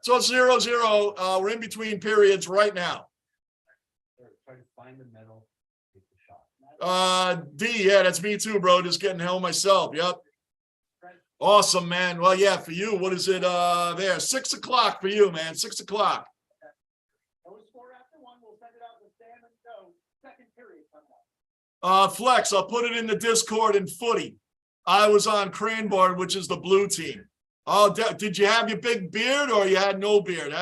S1: So it's 0-0. We're in between periods right now.
S2: Try to find the middle, take the shot.
S1: D, yeah, that's me too, bro. Just getting hell myself. Yep. Awesome, man. Well, yeah, for you, what is it there? 6 o'clock for you, man. 6 o'clock.
S2: No score after one. We'll send it out to Sam and Joe. Second period coming up.
S1: Flex, I'll put it in the Discord in footy. I was on Cranbourne, which is the blue team. Oh, did you have your big beard or you had no beard?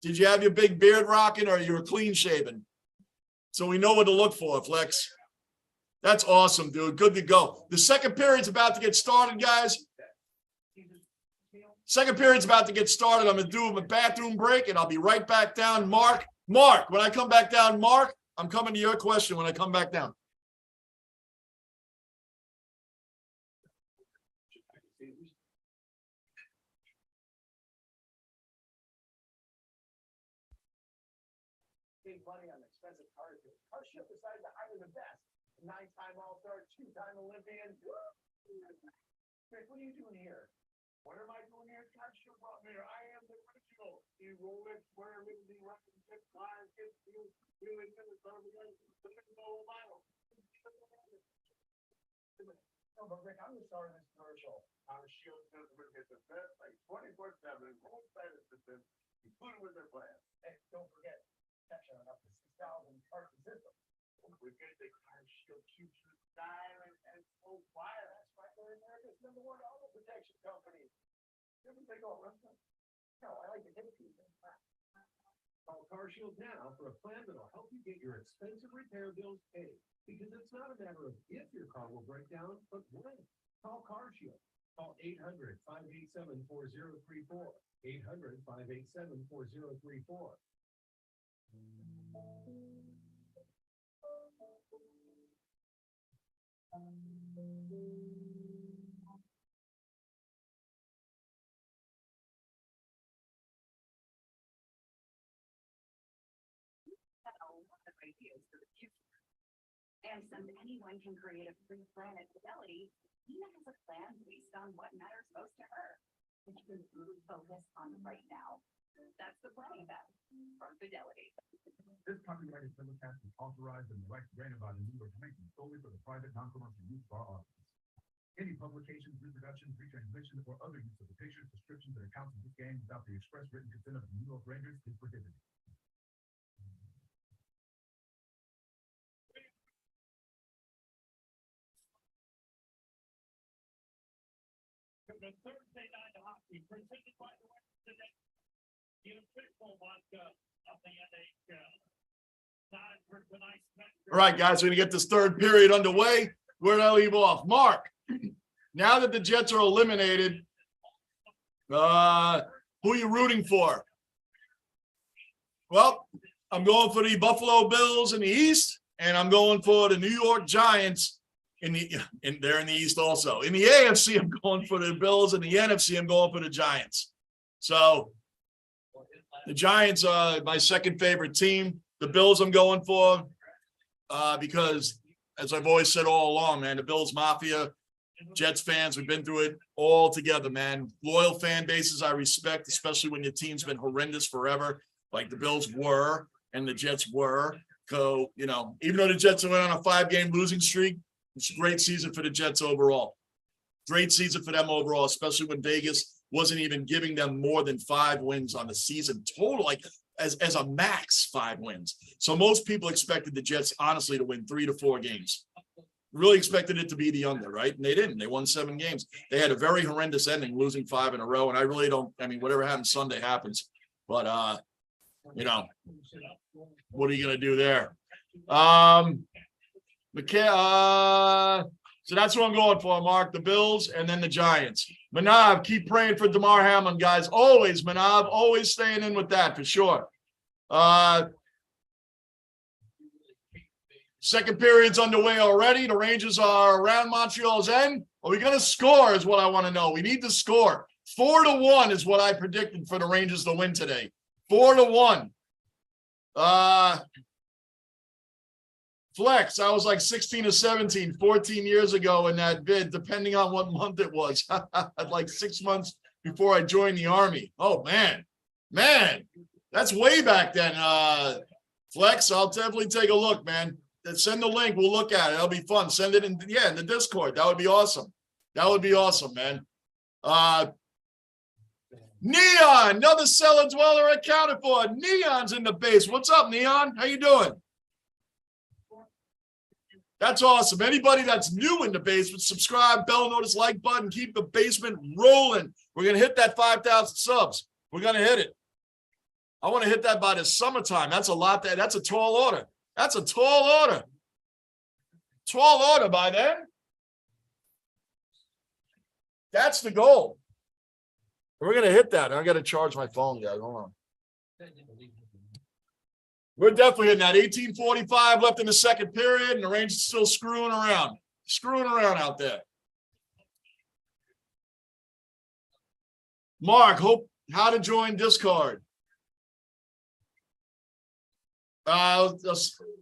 S1: Did you have your big beard rocking or you were clean shaven? So we know what to look for, Flex. That's awesome, dude. Good to go. The second period's about to get started, guys. Second period's about to get started. I'm going to do a bathroom break, and I'll be right back down. Mark, when I come back down, Mark, I'm coming to your question when I come back down.
S2: Big money on expensive cars. Car Shield decided to hire the best. 9-time All-Star, 2-time Olympian. Chris, what are you doing here? What am I doing here? Car Shield brought me here. I am the original. You Rolex, wear Liberty, weapon, tip, flyers, gift, deals, really good as the original model. No, but Rick, I'm the star of this commercial. Car Shield customers get the best, like 24/7, roadside assistance, including with their plan. Hey, don't forget. Section on up to 6,000 parts and systems. We get the Car Shield keeps you silent and so quiet. That's why they're America's #1 auto protection company. You ever think all restaurant? No, I like to hit people. Call Car Shield now for a plan that'll help you get your expensive repair bills paid. Because it's not a matter of if your car will break down, but when. Call Car Shield. Call 800-587-4034. 800-587-4034.
S6: Ideas for the future. And since anyone can create a free plan at Fidelity, Nina has a plan based on what matters most to her, which is focus on right now. That's the planning bet from Fidelity.
S5: This copyrighted telecast is authorized and the rights granted by the New York Banking solely for the private non-commercial use of our office. Any publications, reproductions, retranslation, or other use of the pictures, descriptions, and accounts of this game without the express written consent of the New York Rangers is prohibited.
S4: The Thursday night hockey presented by the Wednesday. The official vodka of the NHL. Time for tonight's match.
S1: All right, guys, we're going to get this third period underway. Where did I leave off? Mark, now that the Jets are eliminated, who are you rooting for? Well, I'm going for the Buffalo Bills in the East, and I'm going for the New York Giants they're in the East also. In the AFC, I'm going for the Bills. In the NFC, I'm going for the Giants. So the Giants are my second favorite team. The Bills I'm going for because, as I've always said all along, man, the Bills Mafia, Jets fans, we've been through it all together, man. Loyal fan bases I respect, especially when your team's been horrendous forever, like the Bills were and the Jets were. So, you know, even though the Jets went on a 5-game losing streak, it's a great season for the Jets overall. Great season for them overall, especially when Vegas wasn't even giving them more than 5 wins on the season total, like as a max 5 wins. So most people expected the Jets, honestly, to win 3 to 4 games. Really expected it to be the under, right? And they didn't. They won 7 games. They had a very horrendous ending, losing 5 in a row. And I really don't, I mean, whatever happens Sunday happens. But you know, what are you gonna do there? So that's what I'm going for, Mark. The Bills and then the Giants. Manav, keep praying for DeMar Hamlin, guys. Always, Manav, always staying in with that for sure. Second period's underway already. The Rangers are around Montreal's end. Are we going to score is what I want to know. We need to score. 4-1 is what I predicted for the Rangers to win today. 4-1. Flex, I was like 16 or 17, 14 years ago in that bid, depending on what month it was. Like 6 months before I joined the Army. Oh, man. That's way back then. Flex, I'll definitely take a look, man. Send the link. We'll look at it. It'll be fun. Send it in the Discord. That would be awesome. That would be awesome, man. Neon, another cellar dweller accounted for. Neon's in the base. What's up, Neon? How you doing? That's awesome. Anybody that's new in the basement, subscribe, bell notice, like button, keep the basement rolling. We're going to hit that 5,000 subs. We're going to hit it. I want to hit that by the summertime. That's a lot. That's a tall order. That's a tall order. Tall order by then. That's the goal. We're going to hit that. I got to charge my phone, guys. Hold on. We're definitely in that 18:45 left in the second period, and the Rangers still screwing around out there. Mark, how to join Discord. Hold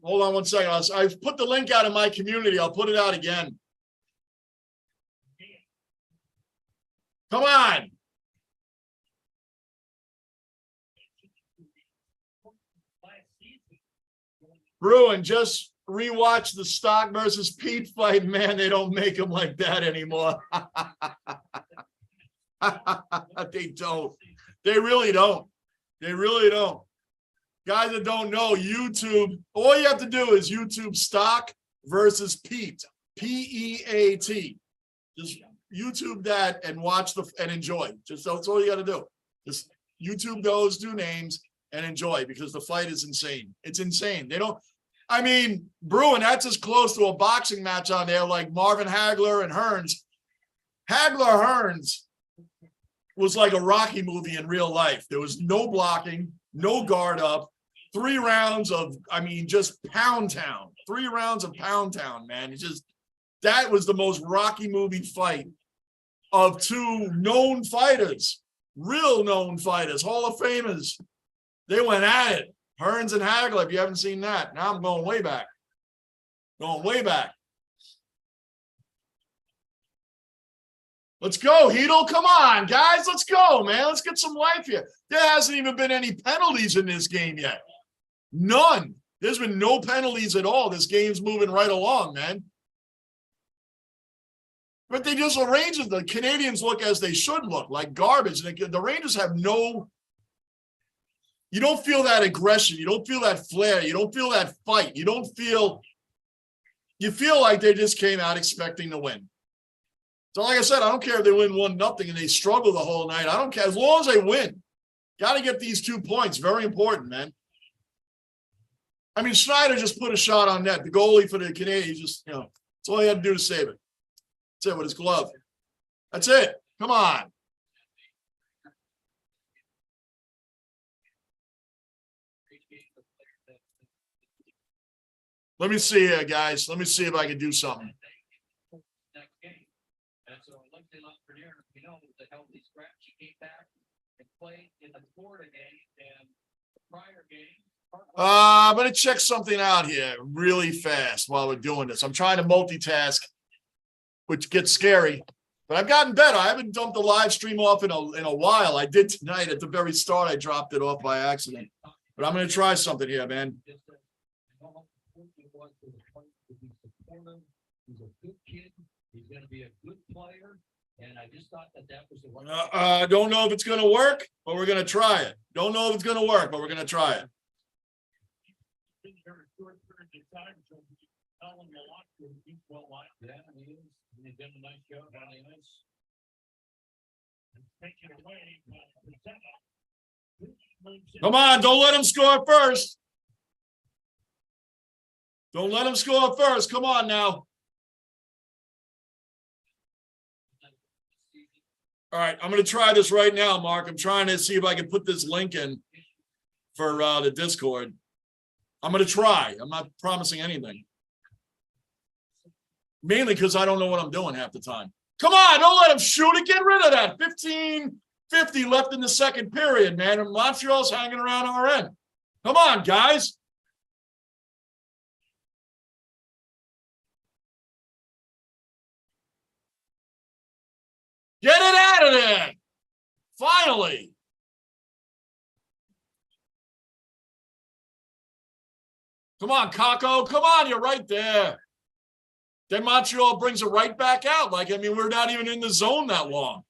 S1: on one second. I've put the link out in my community. I'll put it out again. Come on. Bruin, just rewatch the Stock versus Pete fight. Man, they don't make them like that anymore. They don't. They really don't. They really don't. Guys that don't know, YouTube, all you have to do is YouTube Stock versus Pete. P-E-A-T. Just YouTube that and watch and enjoy. Just that's all you got to do. Just YouTube those two names and enjoy, because the fight is insane. It's insane. They don't. I mean, Bruin, that's as close to a boxing match on there like Marvin Hagler and Hearns. Hagler-Hearns was like a Rocky movie in real life. There was no blocking, no guard up, 3 rounds of, I mean, just pound town. 3 rounds of pound town, man. That was the most Rocky movie fight of 2 known fighters, real known fighters, Hall of Famers. They went at it. Hearns and Hagler, if you haven't seen that. Now I'm going way back. Going way back. Let's go, Heedle. Come on, guys. Let's go, man. Let's get some life here. There hasn't even been any penalties in this game yet. None. There's been no penalties at all. This game's moving right along, man. But they just arrange it. The Canadiens look as they should look, like garbage. The Rangers have no... You don't feel that aggression. You don't feel that flair. You don't feel that fight. You feel like they just came out expecting to win. So like I said, I don't care if they win 1-0 and they struggle the whole night. I don't care. As long as they win, got to get these 2 points. Very important, man. I mean, Schneider just put a shot on net. The goalie for the Canadiens just, that's all he had to do to save it. That's it with his glove. That's it. Come on. Let me see here, guys. Let me see if I can do something.
S4: Next game. And so Lindsay Lafreniere, the healthy scratch, she came back and played in the Florida game and the prior game.
S1: I'm going to check something out here really fast while we're doing this. I'm trying to multitask, which gets scary, but I've gotten better. I haven't dumped the live stream off in a while. I did tonight at the very start. I dropped it off by accident, but I'm going to try something here, man.
S4: He's a good kid. He's going to be a good player. And I just thought that was the one.
S1: Don't know if it's going to work, but we're going to try it. Don't know if it's going to work, but we're going to try it.
S4: Yeah, he is. He's done a nice job on the ice.
S2: Taken away.
S1: Come on, don't let him score first. Don't let him score first. Come on now. All right, I'm going to try this right now, Mark. I'm trying to see if I can put this link in for the Discord. I'm going to try. I'm not promising anything. Mainly because I don't know what I'm doing half the time. Come on, don't let him shoot it. Get rid of that. 15:50 left in the second period, man. And Montreal's hanging around our end. Come on, guys. Get it out of there. Finally. Come on, Kako. Come on, you're right there. Then Montreal brings it right back out. Like, I mean, we're not even in the zone that long.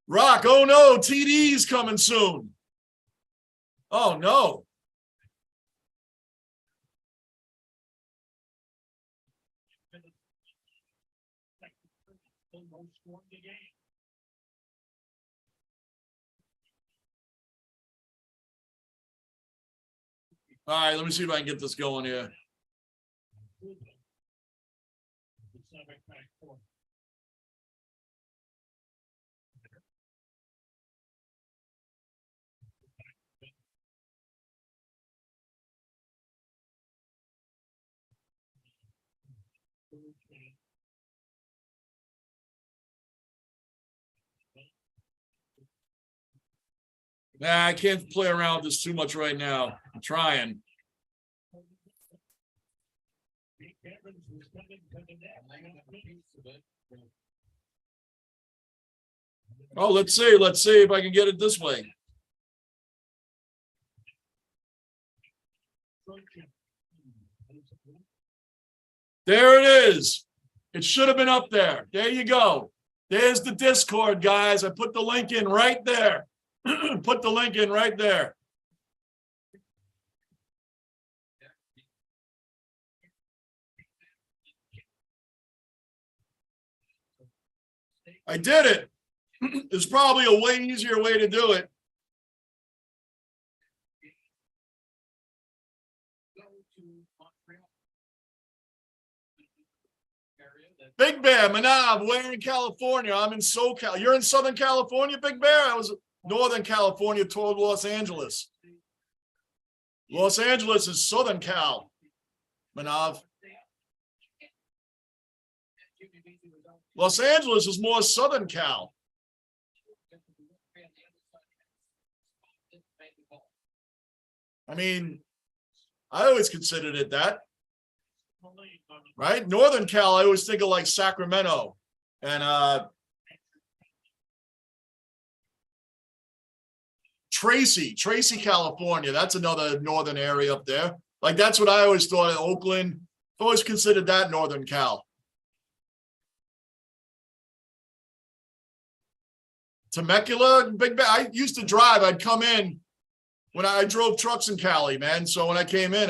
S1: Rock, oh no, TD's coming soon. Oh no. All right, let me see if I can get this going here. Nah, I can't play around with this too much right now. I'm trying. Oh, let's see if I can get it this way. There it is. It should have been up there. There you go. There's the Discord, guys. I put the link in right there. Put the link in right there. I did it. There's probably a way easier way to do it. Big Bear, Manav, we're in California. I'm in SoCal. You're in Southern California, Big Bear? I was Northern California toward Los Angeles. Los Angeles is Southern Cal, Manav. Los Angeles is more Southern Cal. I mean, I always considered it that. Right? Northern Cal, I always think of like Sacramento and Tracy, California. That's another northern area up there. Like that's what I always thought of Oakland. I've always considered that Northern Cal. Temecula, Big Bear. I used to drive. I'd come in when I drove trucks in Cali, man. So when I came in.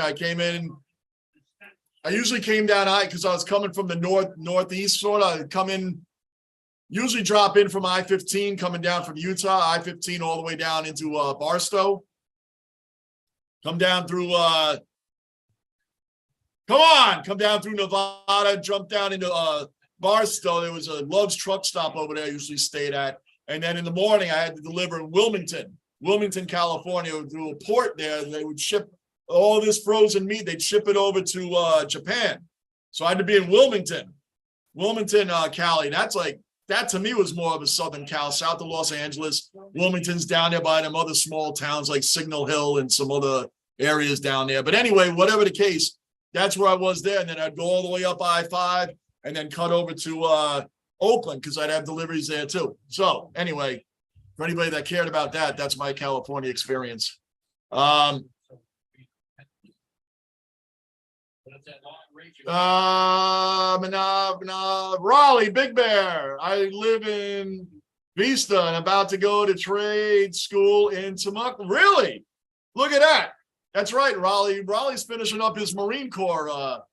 S1: I usually came down because I was coming from the northeast sort of. I'd come in, usually drop in from I-15 coming down from Utah, I-15 all the way down into Barstow. Come down through come down through Nevada, jump down into Barstow. There was a Love's truck stop over there I usually stayed at. And then in the morning I had to deliver in Wilmington, California, through a port there. They would ship all this frozen meat. They'd ship it over to Japan. So I had to be in Wilmington, Cali. That to me was more of a Southern Cal, south of Los Angeles. Wilmington's down there by them other small towns like Signal Hill and some other areas down there. But anyway, whatever the case, that's where I was there. And then I'd go all the way up I-5 and then cut over to Oakland because I'd have deliveries there too. So anyway, for anybody that cared about that, that's my California experience. Raleigh, Big Bear. I live in Vista and about to go to trade school in Temecula. Really? Look at that. That's right, Raleigh. Raleigh's finishing up his Marine Corps.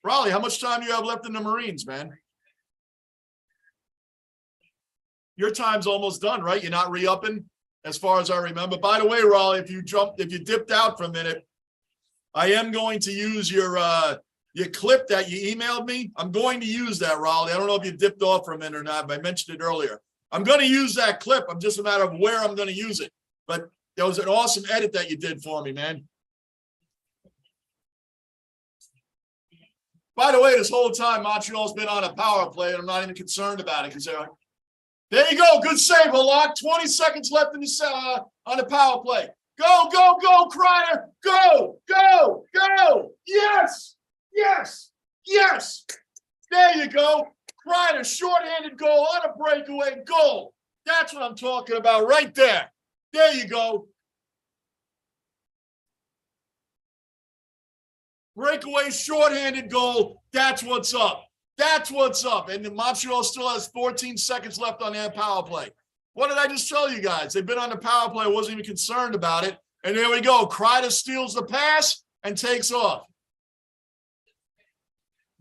S1: Raleigh, how much time do you have left in the Marines, man? Your time's almost done, right? You're not re-upping, as far as I remember. By the way, Raleigh, if you dipped out for a minute, I am going to use your clip that you emailed me. I'm going to use that, Raleigh. I don't know if you dipped off for a minute or not, but I mentioned it earlier. I'm going to use that clip. I'm just a matter of where I'm going to use it. But there was an awesome edit that you did for me, man. By the way, this whole time, Montreal's been on a power play, and I'm not even concerned about it because there you go. Good save, Halak. 20 seconds left in the on the power play. Go, go, go, Kreider. Go, go, go. Yes, yes, yes. There you go. Kreider, shorthanded goal on a breakaway goal. That's what I'm talking about right there. There you go. Breakaway, shorthanded goal. That's what's up. That's what's up. And the Montreal still has 14 seconds left on their power play. What did I just tell you guys? They've been on the power play. I wasn't even concerned about it. And there we go. Kreider steals the pass and takes off.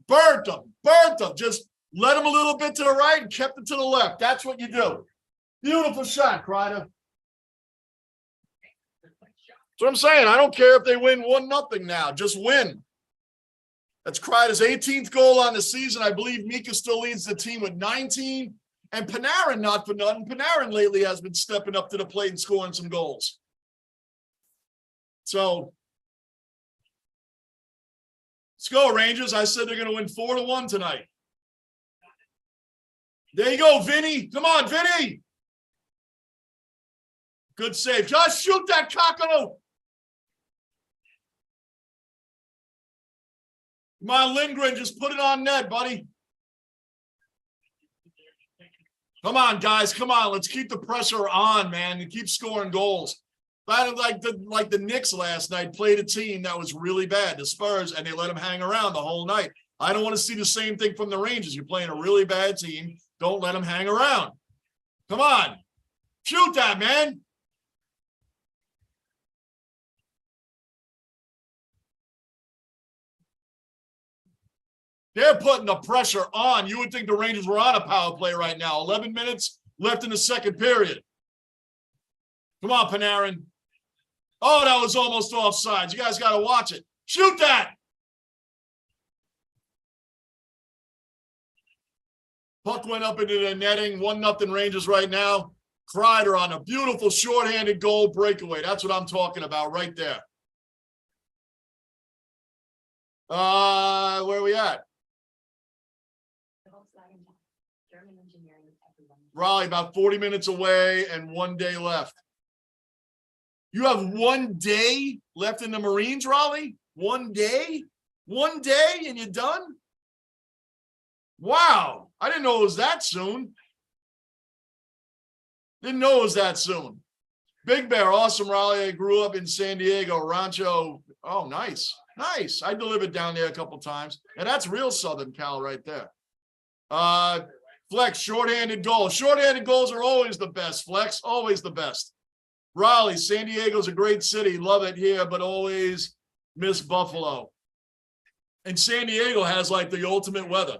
S1: Burnt them. Burnt them. Just let him a little bit to the right and kept it to the left. That's what you do. Beautiful shot, Kreider. That's what I'm saying. I don't care if they win 1-0 now. Just win. That's Kreider's 18th goal on the season. I believe Mika still leads the team with 19. And Panarin, not for nothing, Panarin lately has been stepping up to the plate and scoring some goals. So, let's go, Rangers. I said they're going to win 4-1 tonight. There you go, Vinny. Come on, Vinny. Good save. Just shoot that Kakko. Come on, Lindgren. Just put it on net, buddy. Come on, guys. Come on. Let's keep the pressure on, man, and keep scoring goals. Like the Knicks last night played a team that was really bad, the Spurs, and they let them hang around the whole night. I don't want to see the same thing from the Rangers. You're playing a really bad team. Don't let them hang around. Come on. Shoot that, man. They're putting the pressure on. You would think the Rangers were on a power play right now. 11 minutes left in the second period. Come on, Panarin. Oh, that was almost offsides. You guys got to watch it. Shoot that. Puck went up into the netting. 1-0 Rangers right now. Kreider on a beautiful shorthanded goal breakaway. That's what I'm talking about right there. Where are we at? Raleigh, about 40 minutes away and 1 day left. You have 1 day left in the Marines, Raleigh? 1 day? 1 day and you're done? Wow. I didn't know it was that soon. Didn't know it was that soon. Big Bear, awesome, Raleigh. I grew up in San Diego, Rancho. Oh, nice. Nice. I delivered down there a couple times. And that's real Southern Cal right there. Flex, shorthanded goal. Shorthanded goals are always the best, Flex. Always the best. Raleigh, San Diego's a great city. Love it here, but always miss Buffalo. And San Diego has like the ultimate weather.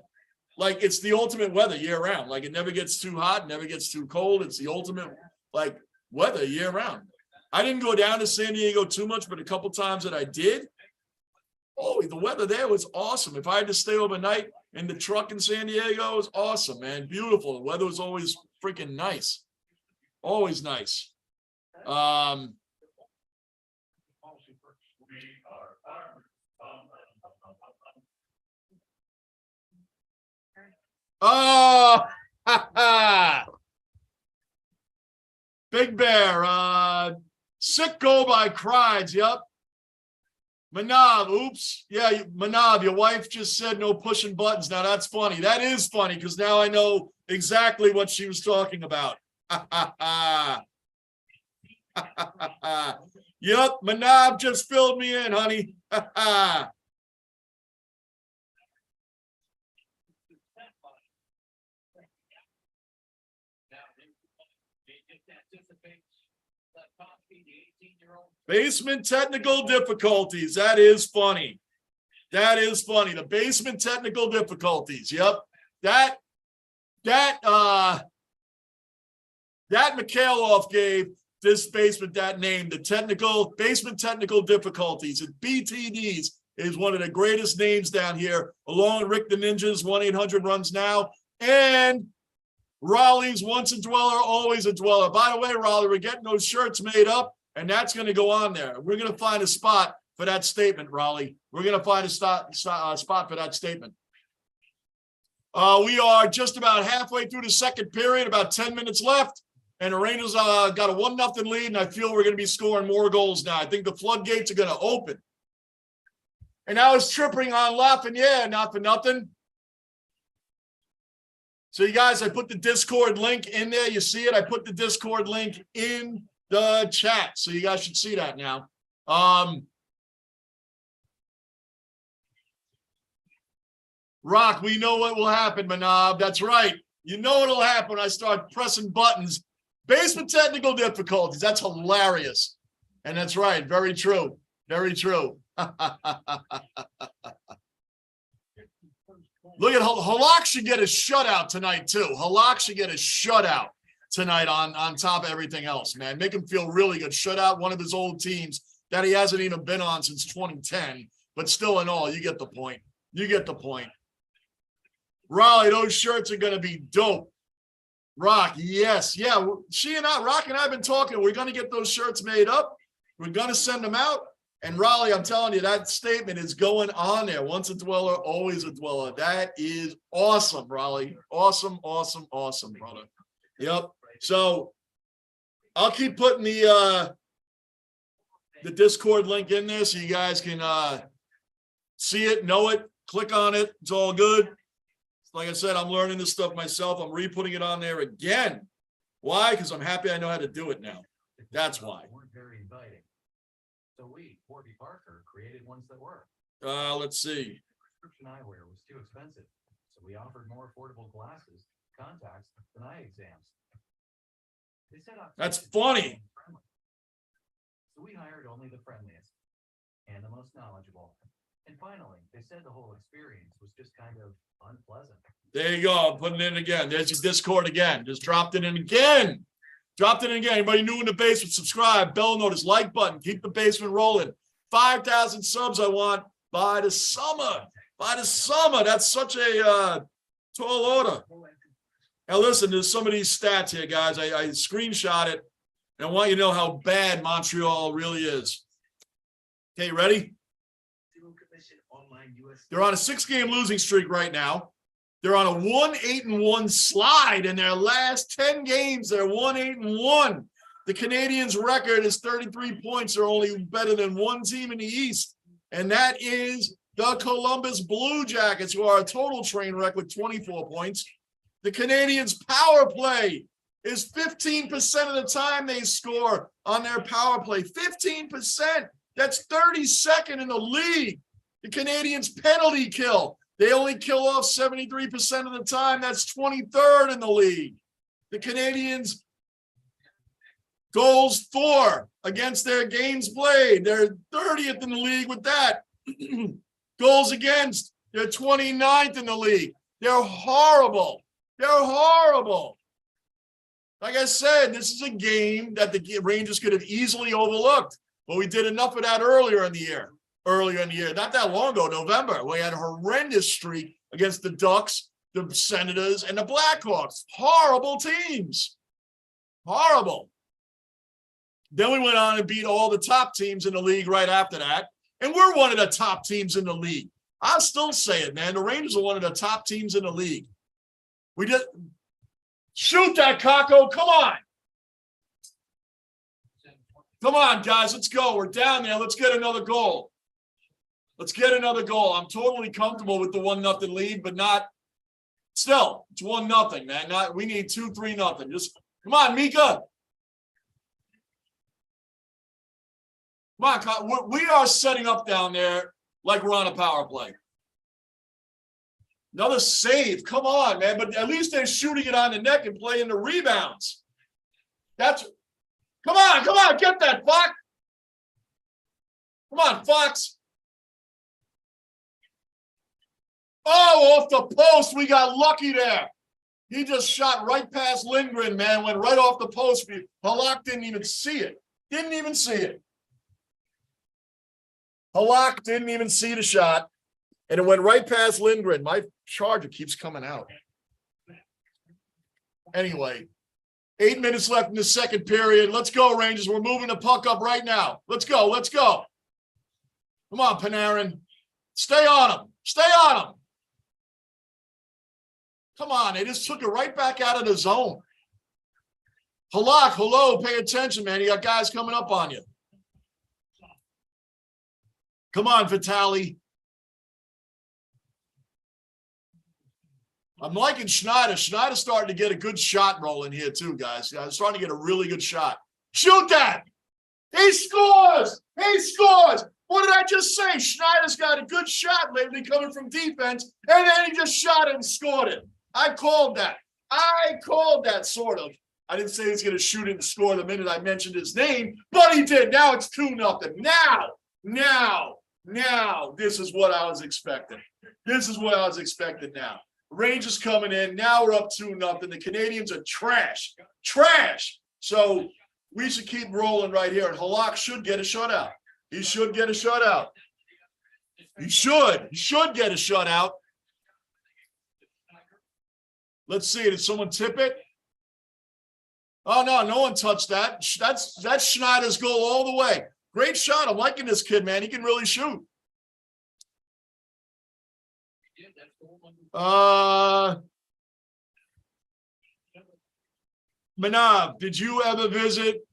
S1: Like it's the ultimate weather year round. Like it never gets too hot, never gets too cold. It's the ultimate like weather year round. I didn't go down to San Diego too much, but a couple times that I did, oh, the weather there was awesome. If I had to stay overnight in the truck in San Diego, it was awesome, man. Beautiful. The weather was always freaking nice. Always nice. Oh, Big Bear, sick goal by Kreider. Yep. Manav, oops. Yeah, Manav, your wife just said no pushing buttons. Now that's funny. That is funny because now I know exactly what she was talking about. Yep, Manav just filled me in, honey. Basement technical difficulties. That is funny. That is funny. The basement technical difficulties. Yep. That That Mikhailov gave this basement that name, the basement technical difficulties. And BTDs is one of the greatest names down here, along with Rick the Ninja's 1-800 runs now. And Raleigh's once a dweller, always a dweller. By the way, Raleigh, we're getting those shirts made up, and that's going to go on there. We're going to find a spot for that statement, Raleigh. We're going to find a spot for that statement. We are just about halfway through the second period, about 10 minutes left, and the Rangers got a 1-0 lead, and I feel we're going to be scoring more goals now. I think the floodgates are going to open. And I was tripping on Lafreniere, not for nothing. So you guys, I put the Discord link in there. You see it? I put the Discord link in the chat. So you guys should see that now. Rock, we know what will happen, Manab. That's right. You know what'll happen when I start pressing buttons. Basement technical difficulties. That's hilarious. And that's right. Very true. Very true. Look at Halak should get a shutout tonight, too. Halak should get a shutout tonight on top of everything else, man. Make him feel really good. Shut out one of his old teams that he hasn't even been on since 2010. But still in all, you get the point. You get the point. Raleigh, those shirts are going to be dope. Rock, yes. Yeah, Rock and I have been talking. We're going to get those shirts made up. We're going to send them out. And Raleigh, I'm telling you, that statement is going on there. Once a dweller, always a dweller. That is awesome, Raleigh. Awesome, awesome, awesome, brother. Yep. So I'll keep putting the Discord link in there so you guys can see it, know it, click on it. It's all good. Like I said, I'm learning this stuff myself. I'm re-putting it on there again. Why? Because I'm happy I know how to do it now. That's why.
S7: Weren't very inviting. So we, Warby Parker, created ones that were.
S1: Let's see.
S7: Prescription eyewear was too expensive, so we offered more affordable glasses, contacts, and eye exams. They set up.
S1: That's funny.
S7: So we hired only the friendliest and the most knowledgeable. And finally, they said the whole experience was just kind of unpleasant.
S1: There you go. I'm putting it in again. There's your Discord again. Just dropped it in again. Dropped it in again. Anybody new in the basement, subscribe, bell notice, like button. Keep the basement rolling. 5,000 subs I want by the summer. By the summer. That's such a tall order. Now listen, there's some of these stats here, guys. I screenshot it. And I want you to know how bad Montreal really is. Okay, ready? They're on a 6-game losing streak right now. They're on a 1-8-1 slide in their last 10 games. They're 1-8-1. The Canadiens' record is 33 points. They're only better than one team in the East, and that is the Columbus Blue Jackets, who are a total train wreck with 24 points. The Canadiens' power play is 15% of the time they score on their power play. 15%. That's 32nd in the league. The Canadiens' penalty kill. They only kill off 73% of the time. That's 23rd in the league. The Canadiens' goals for against their games played. They're 30th in the league with that. Goals against. They're 29th in the league. They're horrible. They're horrible. Like I said, this is a game that the Rangers could have easily overlooked. But we did enough of that earlier in the year. Not that long ago, November, we had a horrendous streak against the Ducks, the Senators, and the Blackhawks. Horrible teams. Horrible. Then we went on and beat all the top teams in the league right after that. And we're one of the top teams in the league. I'll still say it, man. The Rangers are one of the top teams in the league. We did. Shoot that, Kako. Come on. Come on, guys. Let's go. We're down there. Let's get another goal. Let's get another goal. I'm totally comfortable with the 1-0 lead, but not still. It's 1-0, man. We need 2-3-0. Just come on, Mika. Come on, we are setting up down there like we're on a power play. Another save. Come on, man. But at least they're shooting it on the neck and playing the rebounds. Come on. Get that, Fox. Come on, Fox. Oh, off the post. We got lucky there. He just shot right past Lindgren, man, went right off the post. Halak didn't even see it. Didn't even see it. Halak didn't even see the shot, and it went right past Lindgren. My charger keeps coming out. Anyway, 8 minutes left in the second period. Let's go, Rangers. We're moving the puck up right now. Let's go. Let's go. Come on, Panarin. Stay on him. Stay on him. Come on. They just took it right back out of the zone. Halak, hello. Pay attention, man. You got guys coming up on you. Come on, Vitali. I'm liking Schneider. Schneider's starting to get a good shot rolling here too, guys. I'm starting to get a really good shot. Shoot that! He scores! He scores! What did I just say? Schneider's got a good shot lately coming from defense, and then he just shot it and scored it. I called that. I called that, sort of. I didn't say he's going to shoot it and score the minute I mentioned his name, but he did. Now it's 2-0. Now, this is what I was expecting. This is what I was expecting now. Rangers coming in. Now we're up 2-0. The Canadiens are trash. Trash. So we should keep rolling right here. And Halak should get a shutout. He should get a shutout. He should. He should get a shutout. Let's see. Did someone tip it? Oh, no one touched that. That's Schneider's goal all the way. Great shot. I'm liking this kid, man. He can really shoot. Manav, did you ever visit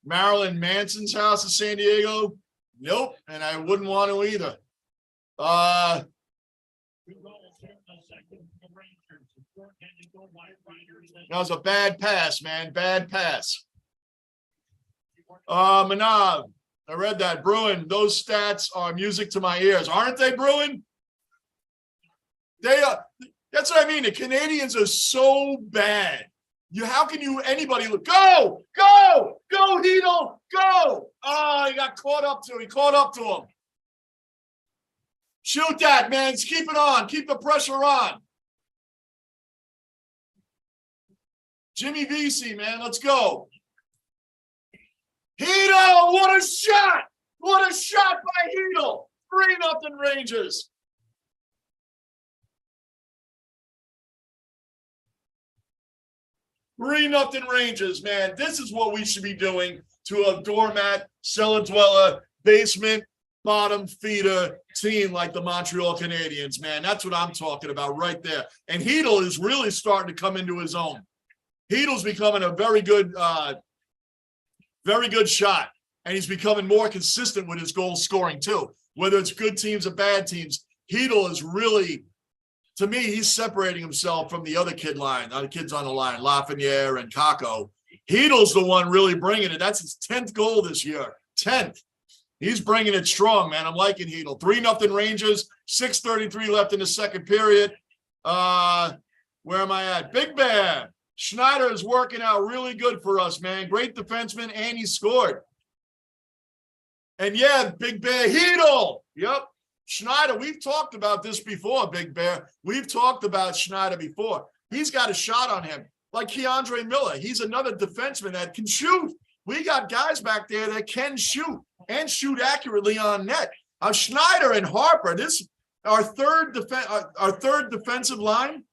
S1: Marilyn Manson's house in San Diego? Nope, and I wouldn't want to either. That was a bad pass, man. Bad pass. Manav, I read that. Bruin, those stats are music to my ears. Aren't they, Bruin? They are. That's what I mean. The Canadiens are so bad. How can anybody look? Go, Hedel, go. Oh, he got caught up to him. He caught up to him. Shoot that, man. Just keep it on. Keep the pressure on. Jimmy Vesey, man. Let's go. Hedel, what a shot! What a shot by Hedel! 3-0 Rangers. Three nothing Rangers, man. This is what we should be doing to a doormat, cellar dweller, basement, bottom feeder team like the Montreal Canadiens, man. That's what I'm talking about right there. And Hedel is really starting to come into his own. Hedel's becoming a very good shot, and he's becoming more consistent with his goal scoring too. Whether it's good teams or bad teams, Hedel is really, to me, he's separating himself from the other kids on the line, Lafreniere and Kakko. Hedel's the one really bringing it. That's his 10th goal this year. 10th. He's bringing it strong, man. I'm liking Hedel. 3-0 Rangers. 6:33 left in the second period. Where am I at? Big Bear. Schneider is working out really good for us, man. Great defenseman, and he scored. And yeah, Big Bear, Hedel. Yep. Schneider, we've talked about this before, Big Bear. We've talked about Schneider before. He's got a shot on him, like Keandre Miller. He's another defenseman that can shoot. We got guys back there that can shoot and shoot accurately on net. Schneider and Harper, our third defensive line.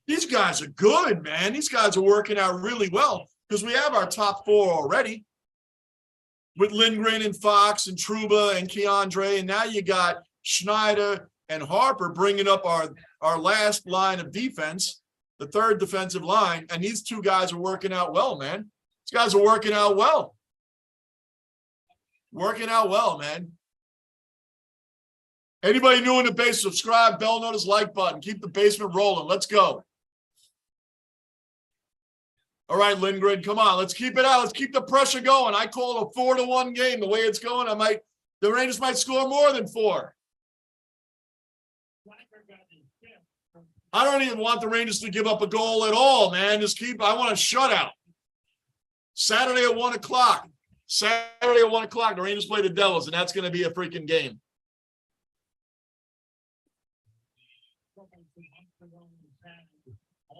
S1: These guys are good, man. These guys are working out really well because we have our top four already with Lindgren and Fox and Trouba and Keandre. And now you got Schneider and Harper bringing up our last line of defense, the third defensive line. And these two guys are working out well, man. These guys are working out well. Working out well, man. Anybody new in the base, subscribe, bell notice, like button. Keep the basement rolling. Let's go. All right, Lindgren, come on. Let's keep it out. Let's keep the pressure going. I call it a 4-1 game. The way it's going, the Rangers might score more than 4. I don't even want the Rangers to give up a goal at all, man. I want a shutout. Saturday at 1 o'clock. Saturday at 1 o'clock, the Rangers play the Devils, and that's going to be a freaking game.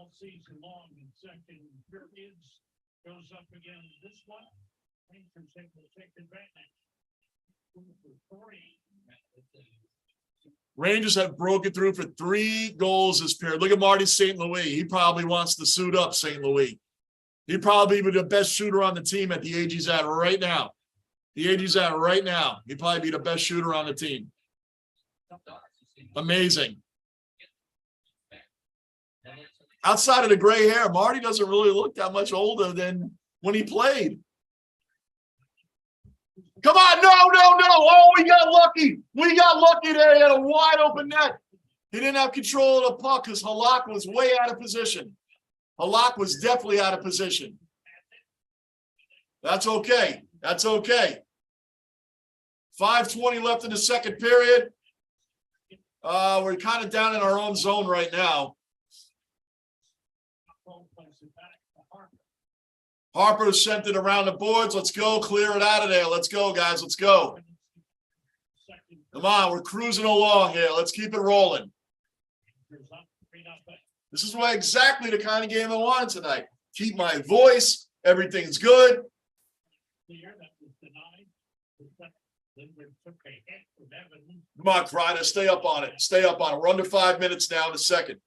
S4: all season long in second periods. Goes up again this one. Rangers able to take advantage. 2 for 3.
S1: Rangers have broken through for 3 goals this period. Look at Marty St. Louis. He probably wants to suit up, St. Louis. He probably be the best shooter on the team at the age he's at right now. The age he's at right now. He'd probably be the best shooter on the team. Amazing. Outside of the gray hair, Marty doesn't really look that much older than when he played. Come on, no. Oh, we got lucky. We got lucky there. He had a wide open net. He didn't have control of the puck because Halak was way out of position. Halak was definitely out of position. That's okay. That's okay. 5:20 left in the second period. We're kind of down in our own zone right now. Harper sent it around the boards. Let's go. Clear it out of there. Let's go, guys. Let's go. Come on. We're cruising along here. Let's keep it rolling. This is what exactly the kind of game I wanted tonight. Keep my voice. Everything's good. Come on, Kreider. Stay up on it. Stay up on it. We're under 5 minutes now in the second.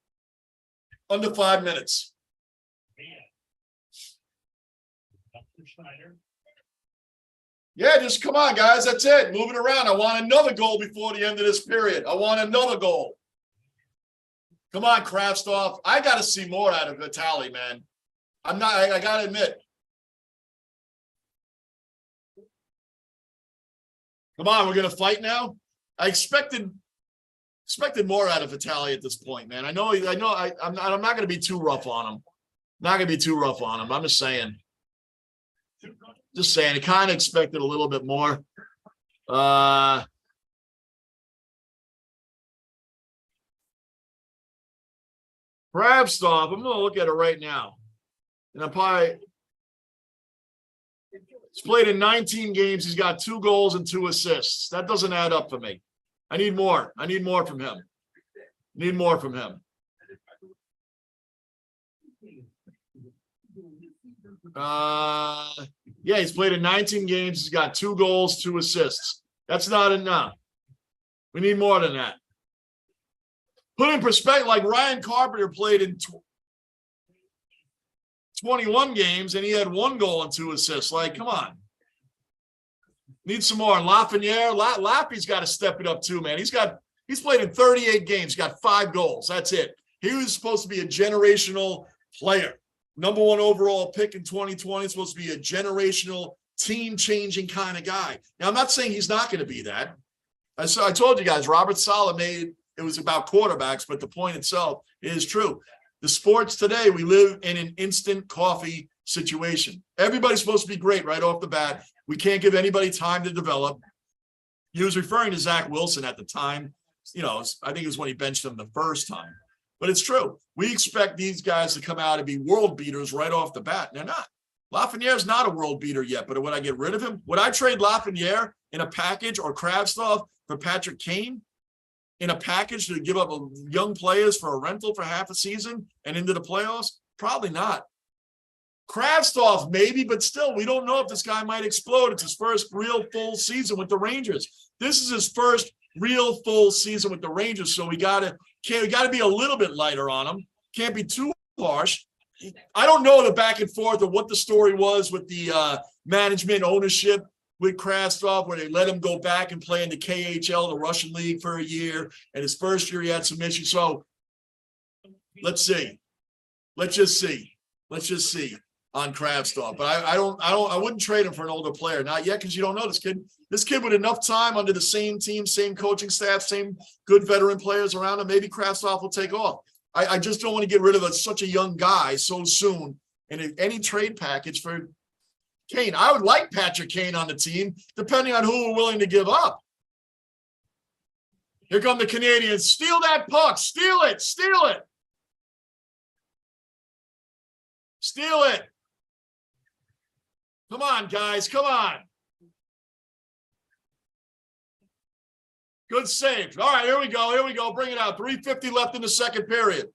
S1: Under 5 minutes. Yeah, just come on, guys. That's it. Moving around. I want another goal before the end of this period. I want another goal. Come on, Kraftstoff. I got to see more out of Vitali, man. I got to admit. Come on, we're going to fight now. I expected more out of Vitali at this point, man. I'm not going to be too rough on him. Not going to be too rough on him. I'm just saying. Just saying, I kind of expected a little bit more. Kraftstoff, I'm going to look at it right now. And he's played in 19 games. He's got 2 goals and 2 assists. That doesn't add up for me. I need more. I need more from him. Need more from him. Yeah, he's played in 19 games. He's got 2 goals, 2 assists. That's not enough. We need more than that. Put in perspective, like Ryan Carpenter played in 21 games and he had 1 goal and 2 assists. Like, come on. Need some more. And Lafreniere, Lappy's got to step it up too, man. He's played in 38 games, got 5 goals. That's it. He was supposed to be a generational player. Number 1 overall pick in 2020, supposed to be a generational, team-changing kind of guy. Now, I'm not saying he's not going to be that. I told you guys, Robert Saleh made it was about quarterbacks, but the point itself is true. The sports today, we live in an instant coffee situation. Everybody's supposed to be great right off the bat. We can't give anybody time to develop. He was referring to Zach Wilson at the time. You know, I think it was when he benched him the first time. But it's true. We expect these guys to come out and be world beaters right off the bat. They're not. Lafreniere's not a world beater yet, but would I get rid of him? Would I trade Lafreniere in a package or Kraftstoff for Patrick Kane in a package to give up young players for a rental for half a season and into the playoffs? Probably not. Kraftstoff maybe, but still, we don't know if this guy might explode. It's his first real full season with the Rangers. This is his first real full season with the Rangers, so we got to be a little bit lighter on him. Can't be too harsh. I don't know the back and forth of what the story was with the management ownership with Kraftstoff, where they let him go back and play in the KHL, the Russian league, for a year. And his first year, he had some issues. So let's see. Let's just see on Kraftstoff. But I wouldn't trade him for an older player. Not yet, because you don't know this kid. This kid with enough time under the same team, same coaching staff, same good veteran players around him, maybe Kraftstoff will take off. I just don't want to get rid of such a young guy so soon in any trade package for Kane. I would like Patrick Kane on the team, depending on who we're willing to give up. Here come the Canadiens. Steal that puck. Steal it. Steal it. Steal it. Come on, guys. Come on. Good save. All right, here we go. Here we go. Bring it out. 3:50 left in the second period.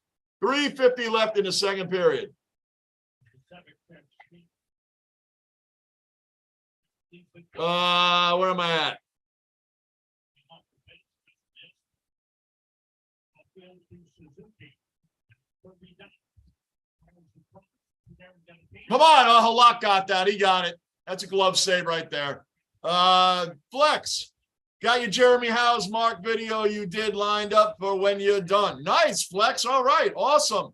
S1: 3:50 left in the second period. Where am I at? Come on, Halak got that. He got it. That's a glove save right there. Flex. Got your Jeremy Howe's Mark video you did lined up for when you're done. Nice, Flex. All right. Awesome.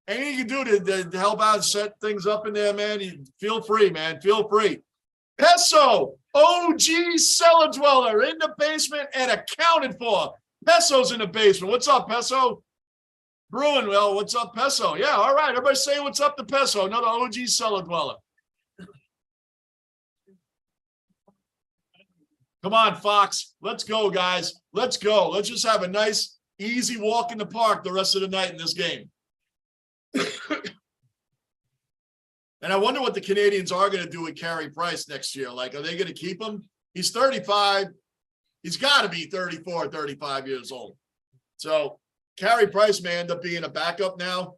S1: Anything you can do to help out and set things up in there, man, you feel free, man. Feel free. Peso, OG cellar dweller in the basement and accounted for. Peso's in the basement. What's up, Peso? Bruin, well, what's up, Peso? Yeah, all right. Everybody say what's up to Peso, another OG cellar dweller. Come on, Fox. Let's go, guys. Let's go. Let's just have a nice, easy walk in the park the rest of the night in this game. And I wonder what the Canadiens are going to do with Carey Price next year. Like, are they going to keep him? He's 35. He's got to be 34, 35 years old. So Carey Price may end up being a backup now.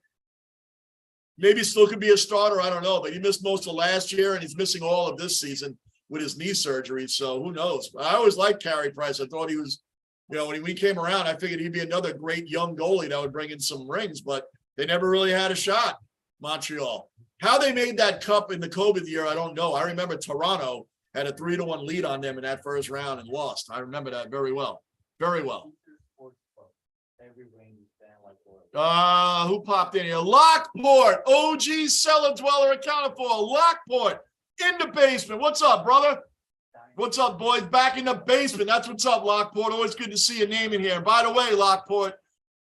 S1: Maybe still could be a starter. I don't know. But he missed most of last year, and he's missing all of this season with his knee surgery. So who knows? I always liked Carey Price. I thought he was, you know, when he came around, I figured he'd be another great young goalie that would bring in some rings. But they never really had a shot, Montreal. How they made that cup in the COVID year, I don't know. I remember Toronto had a 3-1 lead on them in that first round and lost. I remember that very well. Very well. Who popped in here? Lockport, OG cellar dweller accounted for. Lockport in the basement. What's up, brother? What's up, boys? Back in the basement. That's what's up, Lockport. Always good to see your name in here. And by the way, Lockport,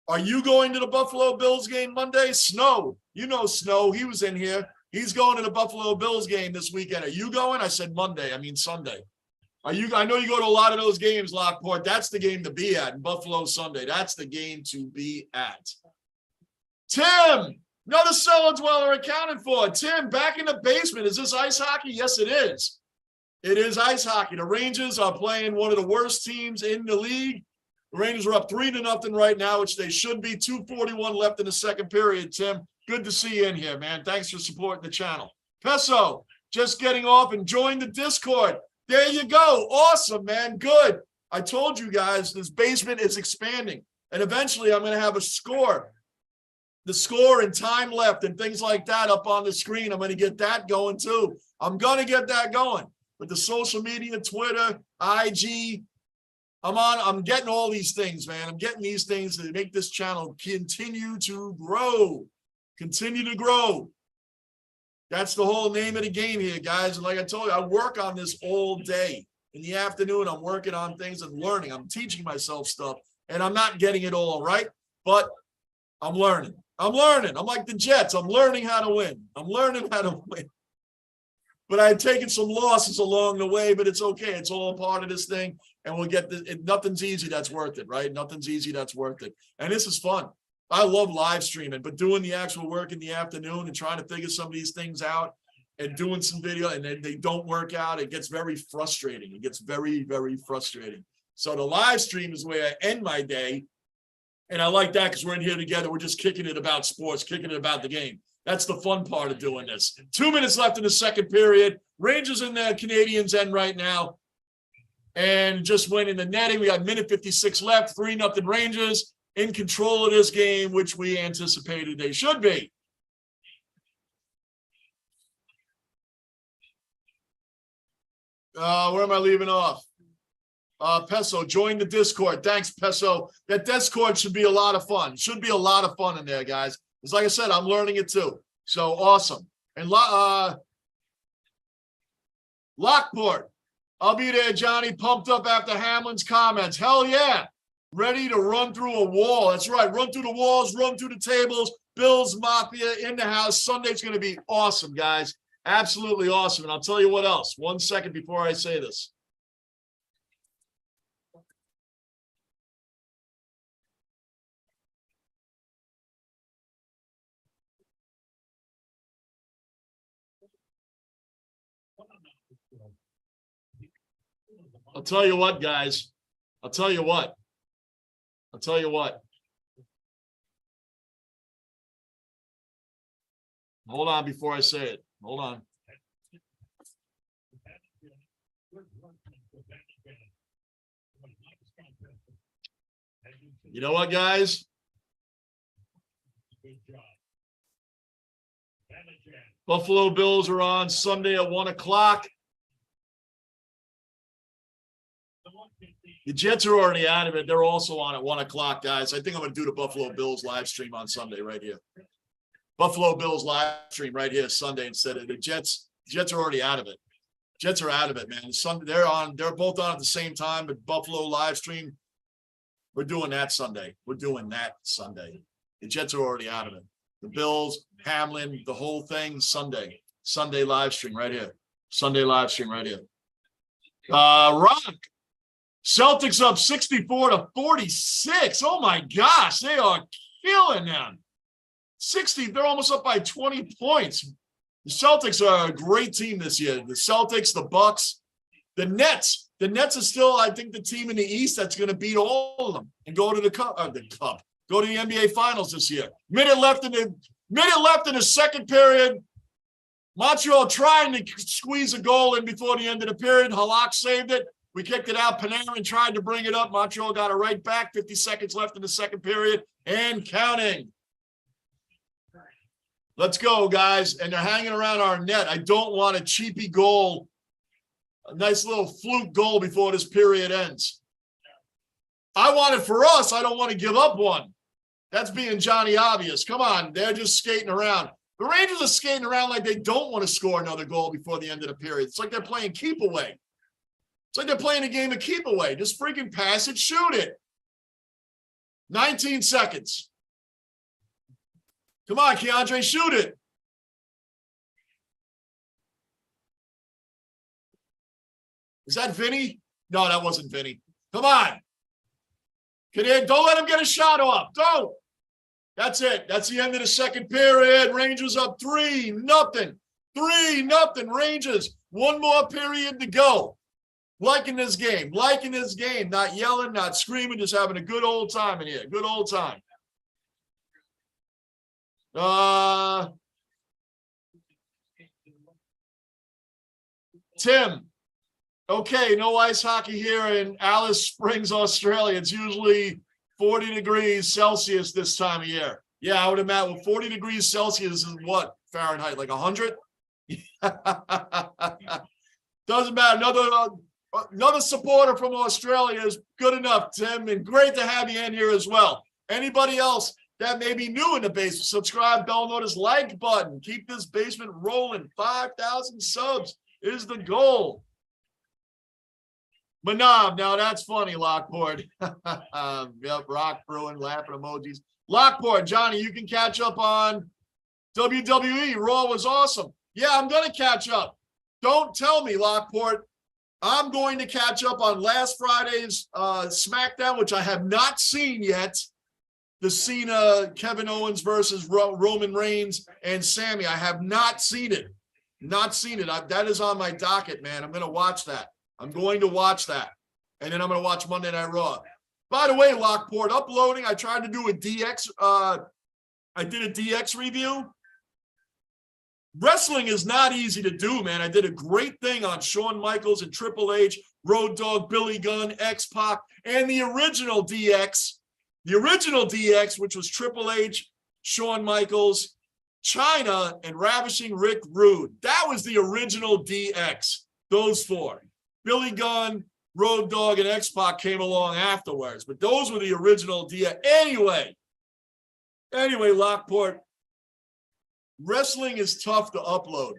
S1: are you going to the Buffalo Bills game Monday? Snow. You know Snow. He was in here. He's going to the Buffalo Bills game this weekend. Are you going? I said Monday. I mean Sunday. Are you? I know you go to a lot of those games, Lockport. That's the game to be at. In Buffalo Sunday. That's the game to be at. Tim, another cellar dweller accounted for. Tim, back in the basement. Is this ice hockey? Yes, it is. It is ice hockey. The Rangers are playing one of the worst teams in the league. The Rangers are up 3-0 right now, which they should be. 2:41 left in the second period, Tim. Good to see you in here, man. Thanks for supporting the channel. Peso, just getting off and join the Discord. There you go. Awesome, man. Good. I told you guys this basement is expanding. And eventually I'm going to have a score. The score and time left and things like that up on the screen. I'm going to get that going too. I'm going to get that going. With the social media, Twitter, IG, I'm getting all these things, man. I'm getting these things to make this channel continue to grow. Continue to grow. That's the whole name of the game here, guys. And like I told you, I work on this all day. In the afternoon, I'm working on things and learning. I'm teaching myself stuff, and I'm not getting it all right, but I'm learning. I'm learning. I'm like the Jets. I'm learning how to win. I'm learning how to win. But I've taken some losses along the way, but it's okay. It's all part of this thing. And we'll get this. Nothing's easy that's worth it, right? Nothing's easy that's worth it. And this is fun. I love live streaming, but doing the actual work in the afternoon and trying to figure some of these things out and doing some video and then they don't work out, it gets very frustrating. It gets very, very frustrating. So the live stream is where I end my day. And I like that because we're in here together. We're just kicking it about sports, kicking it about the game. That's the fun part of doing this. 2 minutes left in the second period. Rangers in the Canadiens end right now. And just went in the netting. We got 1:56 left, 3-0 Rangers in control of this game, which we anticipated they should be. Where am I leaving off? Peso, join the Discord. Thanks, Peso. That Discord should be a lot of fun. Should be a lot of fun in there, guys. It's like I said, I'm learning it too. So awesome. And Lockport, I'll be there, Johnny. Pumped up after Hamlin's comments. Hell yeah. Ready to run through a wall. That's right. Run through the walls, run through the tables. Bills Mafia in the house. Sunday's going to be awesome, guys. Absolutely awesome. And I'll tell you what else. 1 second before I say this. I'll tell you what, guys. I'll tell you what. Hold on before I say it. Hold on. You know what, guys? Buffalo Bills are on Sunday at 1 o'clock. The Jets are already out of it. They're also on at 1 o'clock, guys. I think I'm going to do the Buffalo Bills live stream on Sunday right here. Buffalo Bills live stream right here Sunday instead of the Jets. Jets are already out of it. Jets are out of it, man. Sunday, they're both on at the same time, but Buffalo live stream. We're doing that Sunday. We're doing that Sunday. The Jets are already out of it. The Bills, Hamlin, the whole thing, Sunday. Sunday live stream right here. Sunday live stream right here. Rock. Celtics up 64-46. Oh my gosh, they are killing them. 60, they're almost up by 20 points. The Celtics are a great team this year. The Celtics, the Bucks, the Nets. The Nets are still, I think, the team in the East that's going to beat all of them and go to the cup. Go to the NBA Finals this year. Minute left in the second period. Montreal trying to squeeze a goal in before the end of the period. Halak saved it. We kicked it out. Panarin tried to bring it up. Montreal got it right back. 50 seconds left in the second period and counting. Let's go, guys. And they're hanging around our net. I don't want a cheapy goal, a nice little fluke goal before this period ends. I want it for us. I don't want to give up one. That's being Johnny Obvious. Come on. They're just skating around. The Rangers are skating around like they don't want to score another goal before the end of the period. It's like they're playing keep away. It's like they're playing a game of keep away. Just freaking pass it, shoot it. 19 seconds. Come on, Keandre, shoot it. Is that Vinny? No, that wasn't Vinny. Come on. Don't let him get a shot off. Don't. That's it. That's the end of the second period. Rangers up 3-0. 3-0 Rangers. One more period to go. Liking this game. Not yelling, not screaming, just having a good old time in here. Good old time. Tim. Okay, no ice hockey here in Alice Springs, Australia. It's usually 40 degrees Celsius this time of year. Yeah, I would imagine 40 degrees Celsius is what? Fahrenheit, like 100? Doesn't matter. Another supporter from Australia is good enough, Tim, and great to have you in here as well. Anybody else that may be new in the basement, subscribe, bell notice, like button. Keep this basement rolling. 5,000 subs is the goal. Manob, now that's funny, Lockport. Yep, Rock Bruin, laughing emojis. Lockport, Johnny, you can catch up on WWE. Raw was awesome. Yeah, I'm going to catch up. Don't tell me, Lockport. I'm going to catch up on last Friday's SmackDown, which I have not seen yet. The Cena, Kevin Owens versus Roman Reigns and Sammy. I have not seen it. Not seen it. That is on my docket, man. I'm going to watch that. I'm going to watch that. And then I'm going to watch Monday Night Raw. By the way, Lockport, uploading. I tried to do a DX. I did a DX review. Wrestling is not easy to do, man. I did a great thing on Shawn Michaels and Triple H, Road Dogg, Billy Gunn, X-Pac, and the original DX. The original DX, which was Triple H, Shawn Michaels, Chyna, and Ravishing Rick Rude. That was the original DX. Those four. Billy Gunn, Road Dogg, and X-Pac came along afterwards. But those were the original DX. Anyway, Lockport. Wrestling is tough to upload.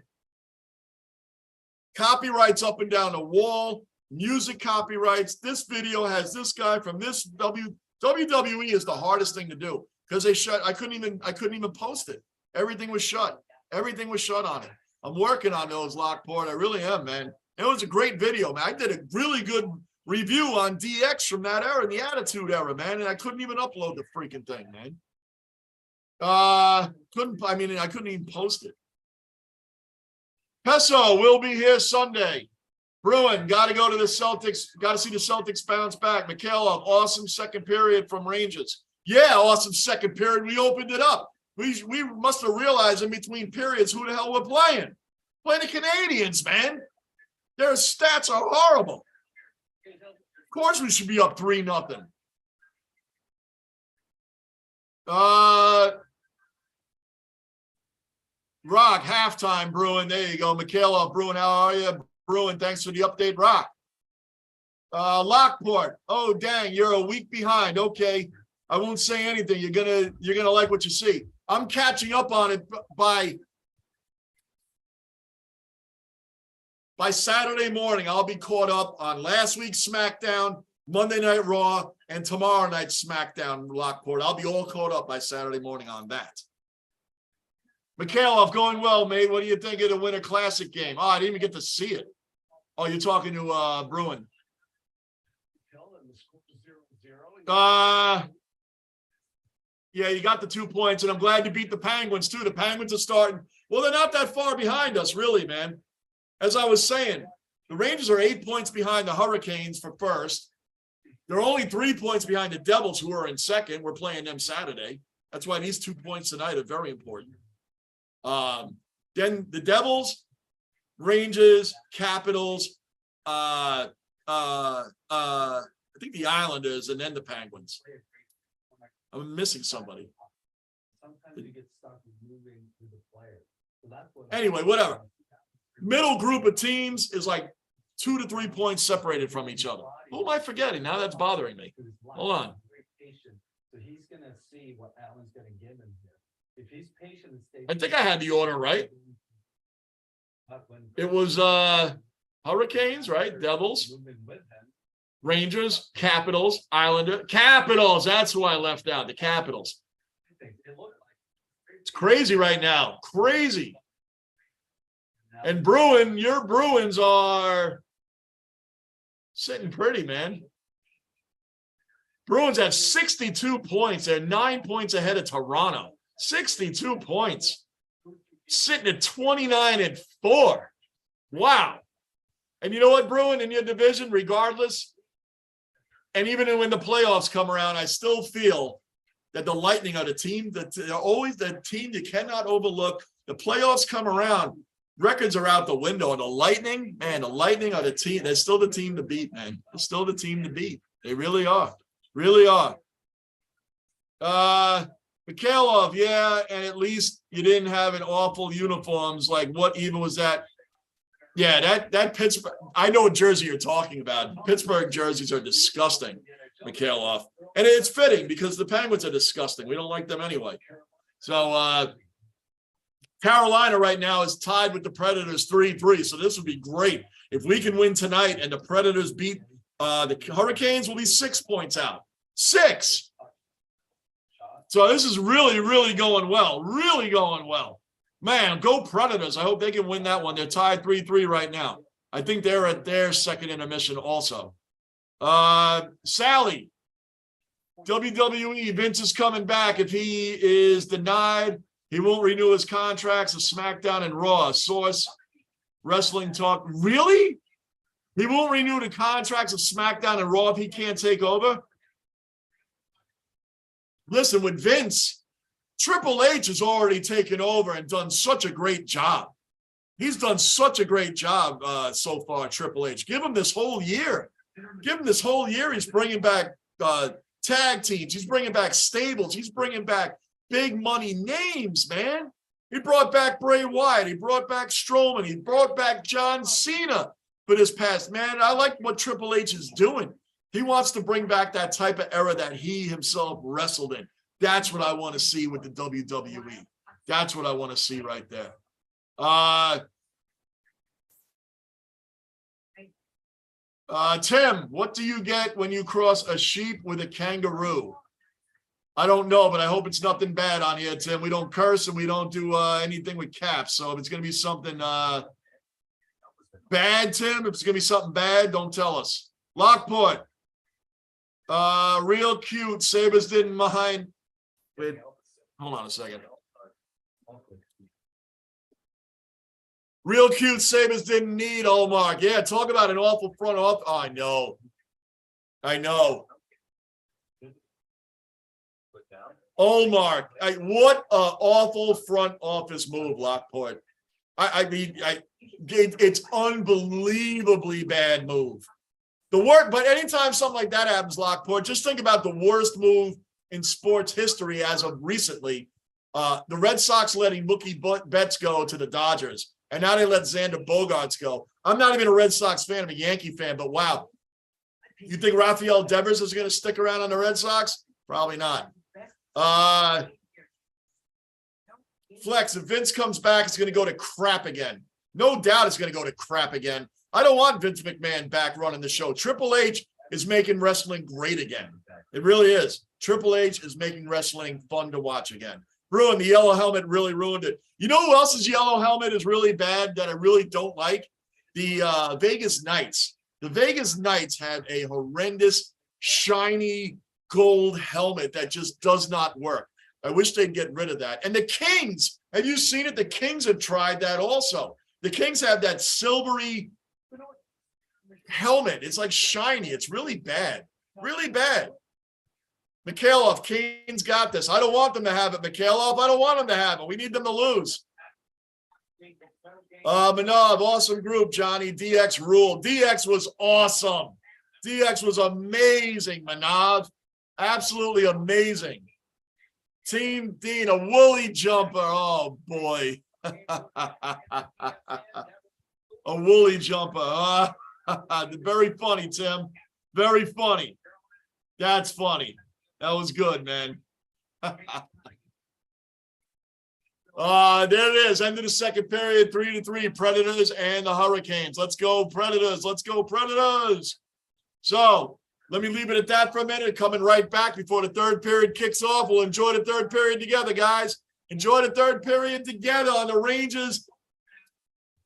S1: Copyrights up and down the wall. Music copyrights. This video has this guy from this WWE is the hardest thing to do because they shut. I couldn't even post it. Everything was shut. Everything was shut on it. I'm working on those, Lockport. I really am, man. It was a great video, man. I did a really good review on DX from that era, the Attitude Era, man, and I couldn't even upload the freaking thing, man. I couldn't even post it. Peso will be here Sunday. Bruin, got to go to the Celtics. Got to see the Celtics bounce back. Michaela, awesome second period from Rangers. Yeah, awesome second period. We opened it up. We must have realized in between periods who the hell we're playing. Playing the Canadiens, man. Their stats are horrible. Of course we should be up 3-0. Rock, halftime, Bruin. There you go. Michaela, Bruin, how are you? Bruin, thanks for the update, Rock. Lockport. Oh, dang, you're a week behind. Okay. I won't say anything. You're gonna like what you see. I'm catching up on it by Saturday morning. I'll be caught up on last week's SmackDown, Monday Night Raw, and tomorrow night's SmackDown, Lockport. I'll be all caught up by Saturday morning on that. Mikhailov, going well, mate. What do you think of the Winter Classic game? Oh, I didn't even get to see it. Oh, you're talking to Bruin. Yeah, you got the 2 points, and I'm glad you beat the Penguins, too. The Penguins are starting. Well, they're not that far behind us, really, man. As I was saying, the Rangers are 8 points behind the Hurricanes for first. They're only 3 points behind the Devils, who are in second. We're playing them Saturday. That's why these 2 points tonight are very important. Then the Devils, Rangers, Capitals, I think the Islanders, and then the Penguins. I'm missing somebody.
S2: Sometimes you get stuck moving to the player. So that's what
S1: Anyway, whatever. Middle group of teams is like 2 to 3 points separated from each other. Who am I forgetting? Now that's bothering me. Hold on.
S2: So he's gonna see what Allen's gonna give him here. If he's patient and stays.
S1: I think I had the order right.
S2: But when-
S1: It was Hurricanes, right? Devils,
S2: Moving with him,
S1: Rangers, Capitals, Islander, Capitals. That's who I left out. The Capitals.
S2: I think it looked like.
S1: It's crazy right now. Crazy. And Bruin, your Bruins are sitting pretty, man. Bruins have 62 points. They're 9 points ahead of Toronto. 62 points. Sitting at 29-4. Wow. And you know what, Bruin, in your division, regardless, and even when the playoffs come around, I still feel that the Lightning are the team that they're always the team you cannot overlook. The playoffs come around, records are out the window, and the Lightning, man, the Lightning are the team. They're still the team to beat, man. They're still the team to beat. They really are. Really are. Mikhailov, yeah, and at least you didn't have an awful uniforms. Like, what even was that? Yeah, that Pittsburgh, I know what jersey you're talking about. Pittsburgh jerseys are disgusting, Mikhailov. And it's fitting because the Penguins are disgusting. We don't like them anyway. So Carolina right now is tied with the Predators 3-3. So this would be great. If we can win tonight and the Predators beat the Hurricanes, will be 6 points out. 6. So this is really, really going well. Really going well. Man, go Predators. I hope they can win that one. They're tied 3-3 right now. I think they're at their second intermission also. Sally, WWE, Vince is coming back. If he is denied, he won't renew his contracts of SmackDown and Raw. Source, Wrestling Talk. Really? He won't renew the contracts of SmackDown and Raw if he can't take over? Listen, with Vince, Triple H has already taken over and done such a great job. He's done such a great job so far, Triple H. Give him this whole year. Give him this whole year. He's bringing back tag teams. He's bringing back stables. He's bringing back big money names, man. He brought back Bray Wyatt. He brought back Strowman. He brought back John Cena for this past. Man, I like what Triple H is doing. He wants to bring back that type of era that he himself wrestled in. That's what I want to see with the WWE. That's what I want to see right there. Tim, what do you get when you cross a sheep with a kangaroo? I don't know, but I hope it's nothing bad on here, Tim. We don't curse and we don't do anything with caps. So if it's going to be something bad, Tim, if it's going to be something bad, don't tell us. Lockport. Real cute. Sabres didn't mind. Wait, hold on a second. Real cute. Sabres didn't need Omar. Yeah, talk about an awful front off. Oh, I know. Omar, what a awful front office move, Lockport. It's unbelievably bad move. But anytime something like that happens, Lockport, just think about the worst move in sports history as of recently. The Red Sox letting Mookie Betts go to the Dodgers, and now they let Xander Bogaerts go. I'm not even a Red Sox fan, I'm a Yankee fan, but wow. You think Rafael Devers is going to stick around on the Red Sox? Probably not. Flex, if Vince comes back, it's going to go to crap again. No doubt it's going to go to crap again. I don't want Vince McMahon back running the show. Triple H is making wrestling great again. It really is. Triple H is making wrestling fun to watch again. Ruined the yellow helmet, really ruined it. You know who else's yellow helmet is really bad that I really don't like? The Vegas Knights. The Vegas Knights had a horrendous, shiny gold helmet that just does not work. I wish they'd get rid of that. And the Kings, have you seen it? The Kings have tried that also. The Kings have that silvery helmet. It's like shiny. It's really bad. Really bad. Mikhailov, Kane's got this. I don't want them to have it, Mikhailov. I don't want them to have it. We need them to lose. Manav, awesome group, Johnny. DX ruled. DX was awesome. DX was amazing, Manav. Absolutely amazing. Team Dean, a woolly jumper. Oh, boy. A woolly jumper. Very funny, Tim. Very funny. That's funny. That was good, man. There it is. End of the second period, 3-3. Predators and the Hurricanes. Let's go, Predators. Let's go, Predators. So let me leave it at that for a minute. Coming right back before the third period kicks off. We'll enjoy the third period together, guys. Enjoy the third period together on the Rangers.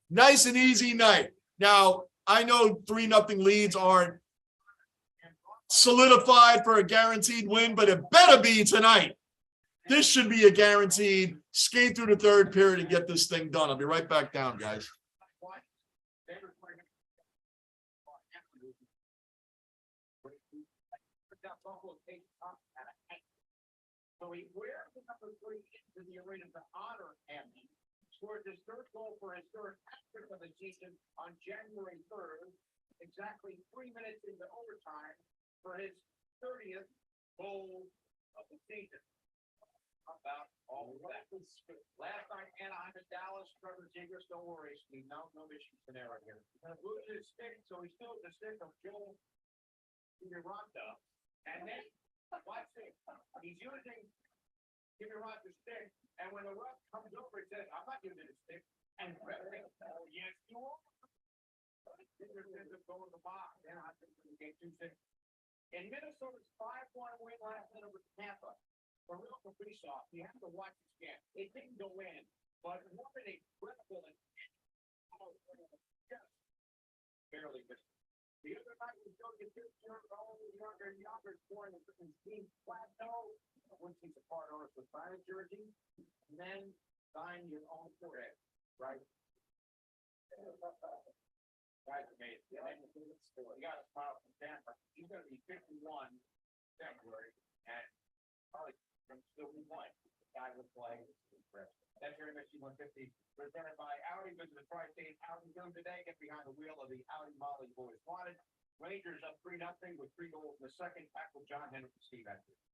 S1: Nice and easy night. Now, I know 3-0 leads aren't solidified for a guaranteed win, but it better be tonight. This should be a guaranteed skate through the third period and get this thing done. I'll be right back down, guys.
S4: So he wears the number 3 into the arena to honor him. Scored his third goal for his third hat-trick of the season on January 3rd, exactly 3 minutes into overtime for his 30th goal of the season. How about all of that? Last night, Anaheim and Dallas, Trevor Zegras, no worries. No issues in there here. He's going to lose his stick, so he's still the stick of Joel Kiviranta. And then, watch this. He's using Kiviranta's stick, and when the ref comes over, he says, I'm not using his stick. And the ref says, oh, yes, you are. Zegras ends up going to the box. And I think we get 2-6. In Minnesota's 5-1 win last night over Tampa, for real for face-off, you have to watch this game. It didn't go in, but what an incredible and just barely missed. The other night was going to get younger and younger, scoring in Team Plateau. Once he's a part owner with Byron jersey, and then sign your own forehead, right? That's amazing. You got a smile from Tampa. He's going to be 51 February, and probably still be one. The guy will play. That's your MSG 150, presented by Audi. Visit the Tri-State Audi Zone today. Get behind the wheel of the Audi Molly Boys Wanted. Rangers up 3-0 with 3 goals in the second. Tackle John Henry and Steve Andrews.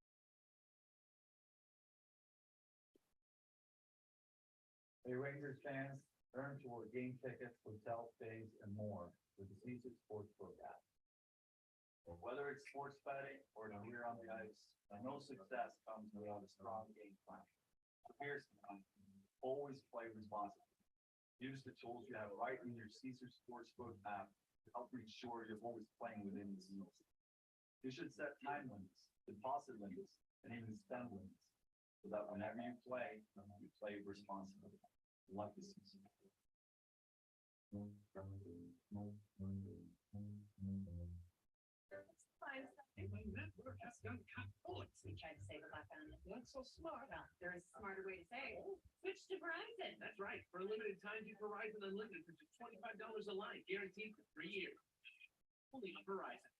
S7: Hey, Rangers fans, earn toward game tickets, hotel stays, and more with the Caesars Sportsbook app. Whether it's sports betting or a career on the ice, no success comes without a strong game plan. So here's the thing. Always play responsibly. Use the tools you have right in your Caesars Sportsbook app to help ensure you're always playing within the rules. You should set time limits, deposit limits, and even spend limits, so that whenever you play responsibly. Like the season.
S6: We tried to save a buck on it. That's so smart. Well, there is a smarter way to say it. Switch to Verizon.
S4: That's right. For a limited time, get Verizon Unlimited for just $25 a line, guaranteed for 3 years. Only on Verizon.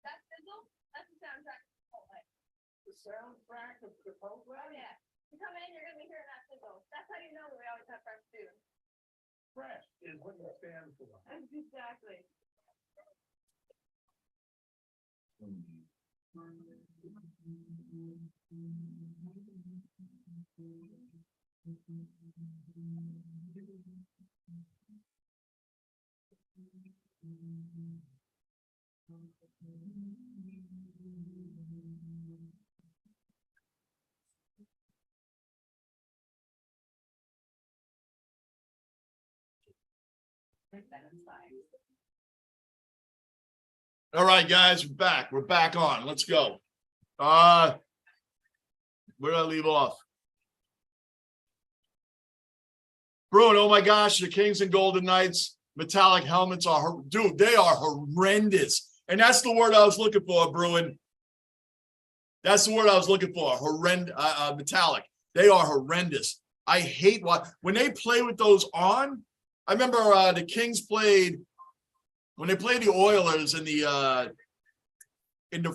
S6: That sizzle, that's the soundtrack. Oh, like.
S4: the soundtrack of the program?
S6: Oh, yeah. You come in, you're gonna be hearing that sizzle. That's how you know we always have fresh food.
S4: Fresh is what you stand for.
S6: Exactly.
S1: All right, guys, we're back. We're back on. Let's go. Where did I leave off? Bruin, oh my gosh, the Kings and Golden Knights metallic helmets are, dude, they are horrendous. And that's the word I was looking for, Bruin. That's the word I was looking for. Metallic. They are horrendous. I hate when they play with those on. I remember the Kings played when they played the Oilers in the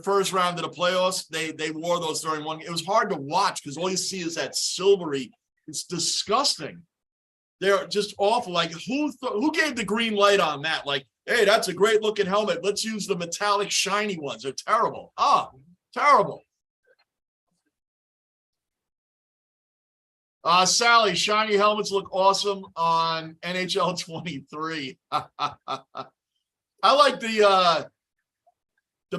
S1: first round of the playoffs. They wore those during one. It was hard to watch because all you see is that silvery. It's disgusting. They're just awful. Like who gave the green light on that? Like, hey, that's a great looking helmet. Let's use the metallic shiny ones. They're terrible. Terrible. Sally, shiny helmets look awesome on NHL 23. I like the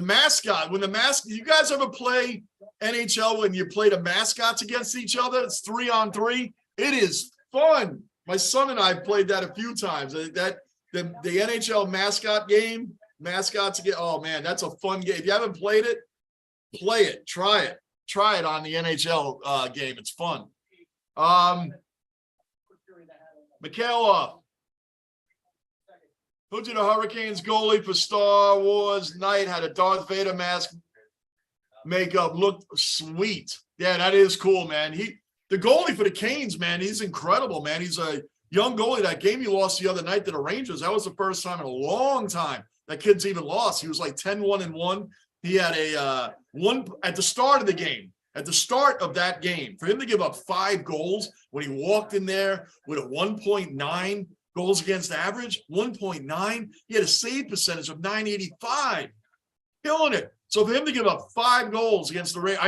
S1: mascot. When the mascot, you guys ever play NHL when you play the mascots against each other? It's 3-on-3. It is fun. My son and I played that a few times. The NHL mascot game, mascots again. Oh man, that's a fun game. If you haven't played it, play it. Try it. Try it on the NHL game. It's fun. Mikhailov. Who did the Hurricanes goalie for Star Wars Night? Had a Darth Vader mask makeup. Looked sweet. Yeah, that is cool, man. The goalie for the Canes, man, he's incredible, man. He's a young goalie. That game he lost the other night to the Rangers, that was the first time in a long time that kid's even lost. He was like 10-1-1. He had a one at the start of the game. At the start of that game, for him to give up 5 goals when he walked in there with a 1.9 goals against average, 1.9, he had a save percentage of .985, killing it. So for him to give up 5 goals against the Rangers,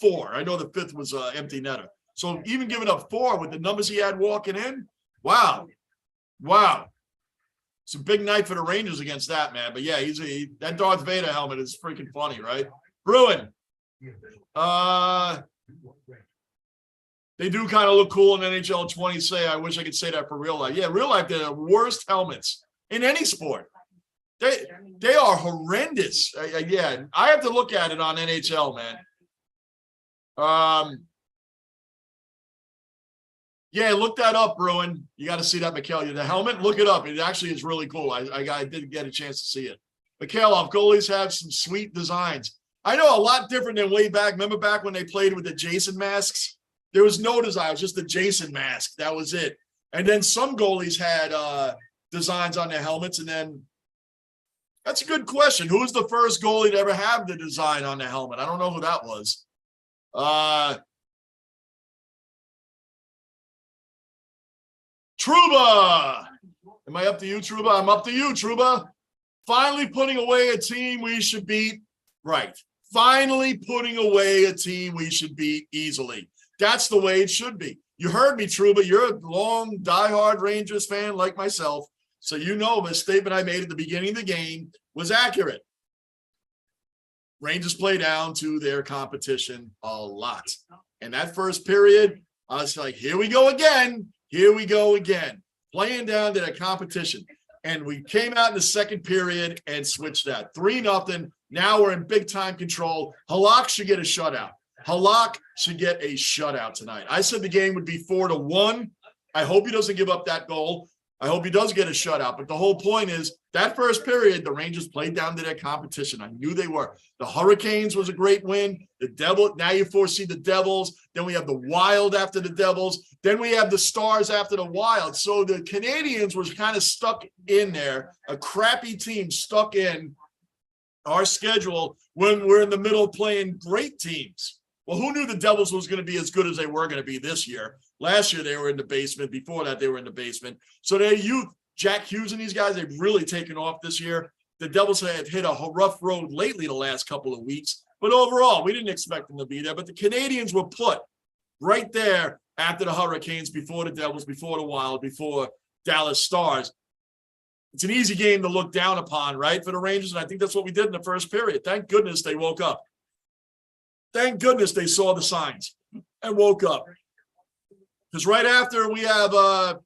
S1: 4. I know the 5th was empty netter. So even giving up 4 with the numbers he had walking in, wow. It's a big night for the Rangers against that, man. But yeah, that Darth Vader helmet is freaking funny, right? Bruin. They do kind of look cool in NHL 20. I wish I could say that for real life. Yeah, real life, they're the worst helmets in any sport. They are horrendous. Yeah, I have to look at it on NHL, man. Yeah, look that up, Bruin. You got to see that, Mikhail. The helmet, look it up. It actually is really cool. I did get a chance to see it. Mikhailov, goalies have some sweet designs. I know a lot different than way back. Remember back when they played with the Jason masks? There was no design. It was just the Jason mask. That was it. And then some goalies had designs on their helmets. And then that's a good question. Who was the first goalie to ever have the design on the helmet? I don't know who that was. Trouba. Am I up to you, Trouba? I'm up to you, Trouba. Finally putting away a team we should beat. Right. Finally putting away a team we should beat easily. That's the way it should be. You heard me, Trouba. You're a long, diehard Rangers fan like myself. So you know the statement I made at the beginning of the game was accurate. Rangers play down to their competition a lot. And that first period, I was like, here we go again. Here we go again. Playing down to their competition. And we came out in the second period and switched that. 3-0. Now we're in big-time control. Halak should get a shutout. Halak should get a shutout tonight. I said the game would be 4-1. I hope he doesn't give up that goal. I hope he does get a shutout. But the whole point is that first period, the Rangers played down to their competition. I knew they were. The Hurricanes was a great win. The Devil, now you foresee the Devils. Then we have the Wild after the Devils. Then we have the Stars after the Wild. So the Canadiens was kind of stuck in there, a crappy team stuck in our schedule when we're in the middle playing great teams. Well, who knew the Devils was going to be as good as they were going to be this year? Last year, they were in the basement. Before that, they were in the basement. So their youth, Jack Hughes and these guys, they've really taken off this year. The Devils have hit a rough road lately the last couple of weeks. But overall, we didn't expect them to be there. But the Canadiens were put right there after the Hurricanes, before the Devils, before the Wild, before Dallas Stars. It's an easy game to look down upon, right, for the Rangers, and I think that's what we did in the first period. Thank goodness they woke up. Thank goodness they saw the signs and woke up. Because right after we have the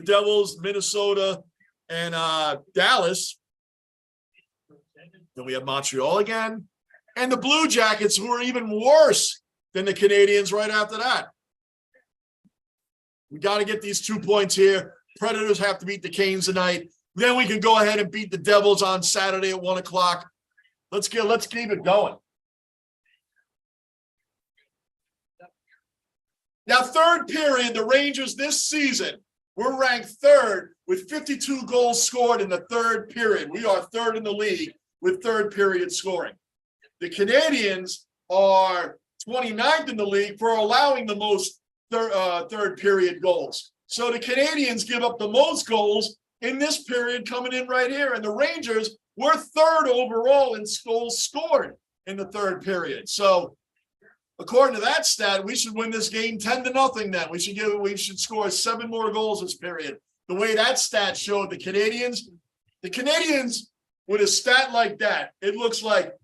S1: Devils, Minnesota, and Dallas, then we have Montreal again, and the Blue Jackets, who are even worse than the Canadiens right after that. We got to get these 2 points here. Predators have to beat the Canes tonight. Then we can go ahead and beat the Devils on Saturday at 1 o'clock. Let's keep it going. Now, third period, the Rangers this season, we're ranked third with 52 goals scored in the third period. We are third in the league with third period scoring. The Canadiens are 29th in the league for allowing the most third period goals. So the Canadiens give up the most goals in this period coming in right here. And the Rangers were third overall in goals scored in the third period. So according to that stat, we should win this game 10-0 then. We should score 7 more goals this period. The way that stat showed the Canadiens with a stat like that, it looks like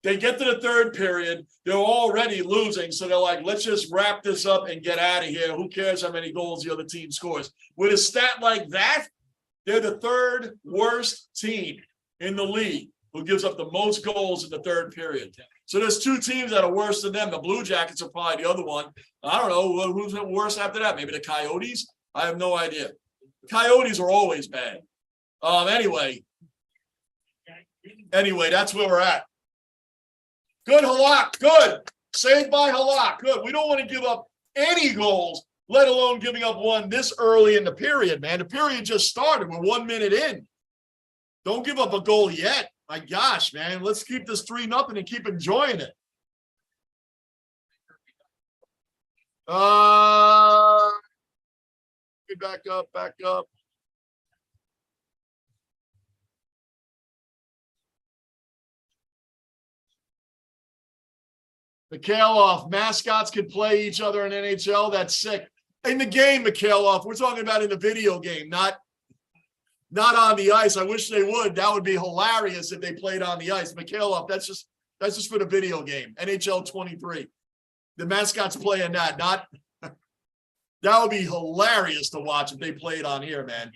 S1: they get to the third period, they're already losing, so they're like, let's just wrap this up and get out of here. Who cares how many goals the other team scores? With a stat like that, they're the third worst team in the league who gives up the most goals in the third period. So there's 2 teams that are worse than them. The Blue Jackets are probably the other one. I don't know who's worse after that. Maybe the Coyotes? I have no idea. The Coyotes are always bad. Anyway, that's where we're at. Good, Halak. Good. Saved by Halak. Good. We don't want to give up any goals, let alone giving up one this early in the period, man. The period just started. We're 1 minute in. Don't give up a goal yet. My gosh, man. Let's keep this 3-0 and keep enjoying it. Back up. Mikhailov, mascots can play each other in NHL. That's sick. In the game, Mikhailov, we're talking about in the video game, not on the ice. I wish they would. That would be hilarious if they played on the ice. Mikhailov, that's just for the video game. NHL 23. The mascots play in that. That would be hilarious to watch if they played on here, man.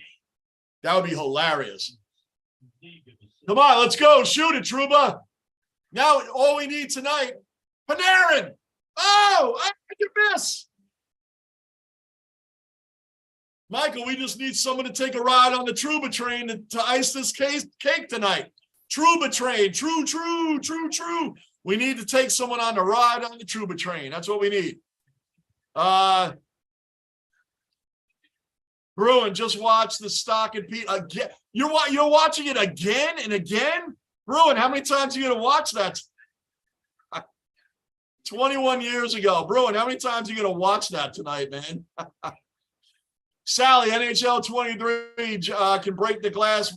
S1: That would be hilarious. Come on, let's go. Shoot it, Trouba. Now, all we need tonight, Panarin. Oh, I can miss. Michael, we just need someone to take a ride on the Trouba train to ice this cake tonight. Trouba train. True. We need to take someone on the ride on the Trouba train. That's what we need. Bruin, just watch the Stock and Pete again. You're watching it again and again? Bruin, how many times are you going to watch that? 21 years ago. Bruin, how many times are you going to watch that tonight, man? Sally, NHL 23 can break the glass.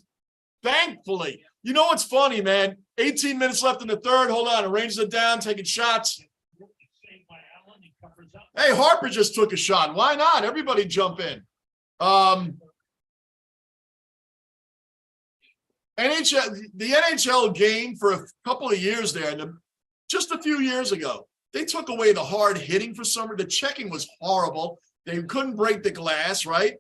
S1: Thankfully. You know what's funny, man? 18 minutes left in the third. Hold on. The Rangers are down, taking shots. Hey, Harper just took a shot. Why not? Everybody jump in. The NHL game for a couple of years there, just a few years ago, they took away the hard hitting for some. The checking was horrible. They couldn't break the glass, right?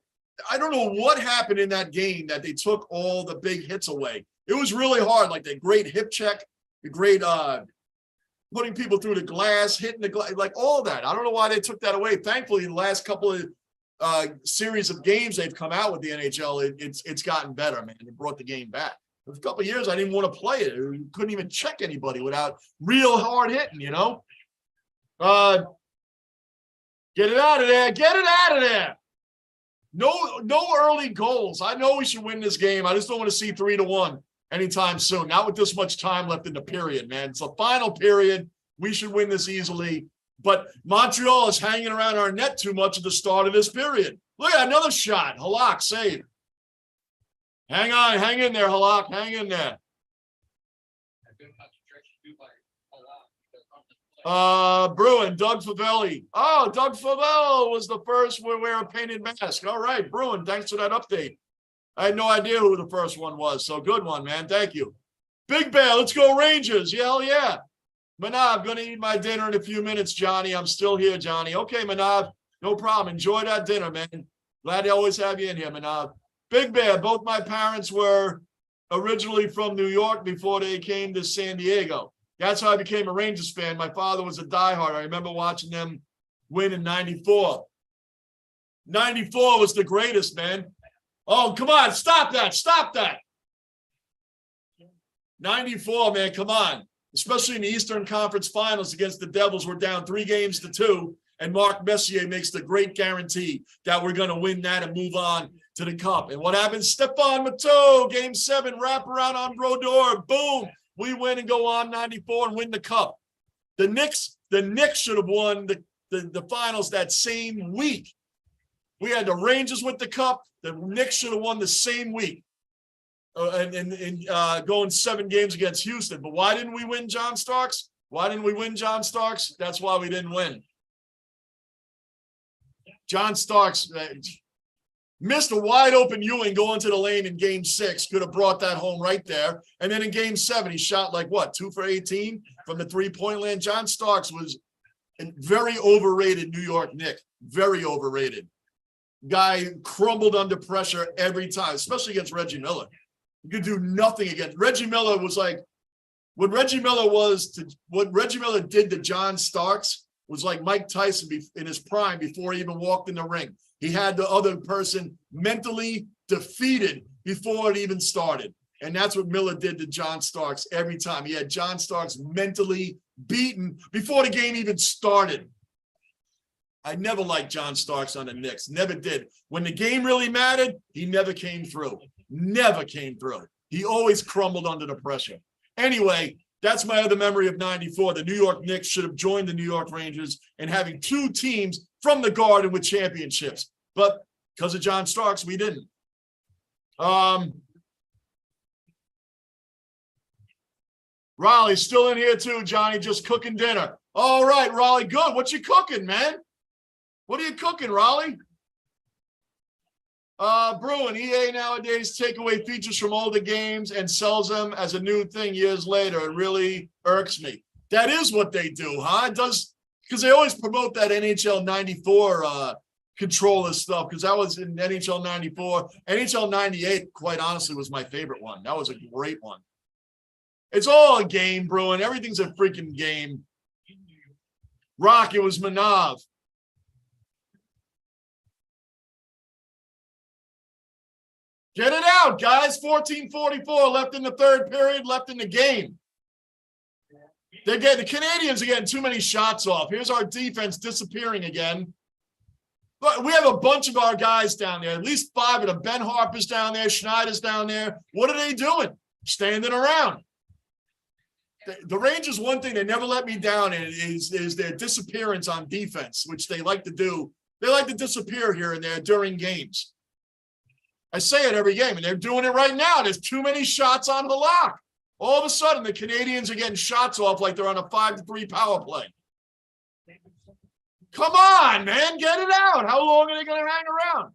S1: I don't know what happened in that game that they took all the big hits away. It was really hard, like the great hip check, the great putting people through the glass, hitting the glass, like all that. I don't know why they took that away. Thankfully, the last couple of series of games they've come out with the NHL, it's gotten better, man. It brought the game back. For a couple of years, I didn't want to play it. You couldn't even check anybody without real hard hitting, you know? Get it out of there. Get it out of there. No early goals. I know we should win this game. I just don't want to see 3-1. anytime soon. Not with this much time left in the period, man. It's the final period. We should win this easily. But Montreal is hanging around our net too much at the start of this period. Look at another shot. Halak, save. Hang on, hang in there, Halak. Hang in there. Bruin, Doug Favelli. Oh, Doug Favell was the first to wear a painted mask. All right, Bruin, thanks for that update. I had no idea who the first one was. So good one, man. Thank you. Big Bear, let's go Rangers. Yeah, hell yeah. Manav, I'm going to eat my dinner in a few minutes, Johnny. I'm still here, Johnny. Okay, Manav, no problem. Enjoy that dinner, man. Glad to always have you in here, Manav. Big Bear, both my parents were originally from New York before they came to San Diego. That's how I became a Rangers fan. My father was a diehard. I remember watching them win in 94. 94 was the greatest, man. Oh, come on. Stop that. Stop that. 94, man. Come on. Especially in the Eastern Conference Finals against the Devils. We're down 3-2, and Mark Messier makes the great guarantee that we're going to win that and move on to the Cup. And what happens? Stephane Matteau, Game 7, wraparound on Brodeur. Boom. We win and go on 94 and win the Cup. The Knicks should have won the finals that same week. We had the Rangers with the Cup. The Knicks should have won the same week. And going 7 games against Houston. But why didn't we win, John Starks? Why didn't we win, John Starks? That's why we didn't win. John Starks missed a wide open Ewing going to the lane in Game 6. Could have brought that home right there. And then in Game 7, he shot like what, 2 for 18 from the three-point land. John Starks was a very overrated New York Knick. Very overrated. Guy crumbled under pressure every time, especially against Reggie Miller. You could do nothing against Reggie Miller. Was like what Reggie Miller did to John Starks was like Mike Tyson in his prime before he even walked in the ring. He had the other person mentally defeated before it even started. And that's what Miller did to John Starks every time. He had John Starks mentally beaten before the game even started. I never liked John Starks on the Knicks. Never did. When the game really mattered, he never came through. Never came through. He always crumbled under the pressure. Anyway, that's my other memory of 94. The New York Knicks should have joined the New York Rangers and having 2 teams from the Garden with championships. But because of John Starks, we didn't. Raleigh's still in here too, Johnny, just cooking dinner. All right, Raleigh, good. What you cooking, man? What are you cooking, Raleigh? Bruin, EA nowadays take away features from older games and sells them as a new thing years later. It really irks me. That is what they do, huh? It does, because they always promote that NHL 94 controller stuff, because that was in NHL 94. NHL 98, quite honestly, was my favorite one. That was a great one. It's all a game, Bruin. Everything's a freaking game. Rock, it was Manav. Get it out, guys. 14:44 left in the third period, left in the game. The Canadiens are getting too many shots off. Here's our defense disappearing again. But we have a bunch of our guys down there, at least 5 of them. Ben Harper's down there, Schneider's down there. What are they doing? Standing around. The Rangers, one thing they never let me down in is their disappearance on defense, which they like to do. They like to disappear here and there during games. I say it every game, and they're doing it right now. There's too many shots on the lock. All of a sudden, the Canadiens are getting shots off like they're on a 5-3 power play. Come on, man, get it out. How long are they going to hang around?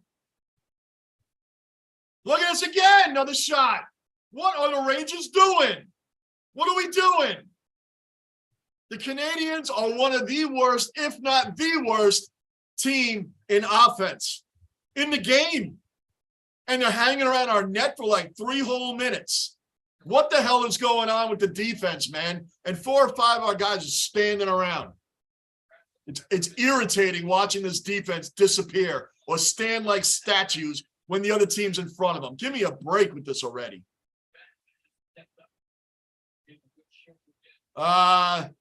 S1: Look at us again, another shot. What are the Rangers doing? What are we doing? The Canadiens are one of the worst, if not the worst, team in offense in the game. And they're hanging around our net for like 3 whole minutes. What the hell is going on with the defense, man? And 4 or 5 of our guys are standing around. It's irritating watching this defense disappear or stand like statues when the other team's in front of them. Give me a break with this already. Manav,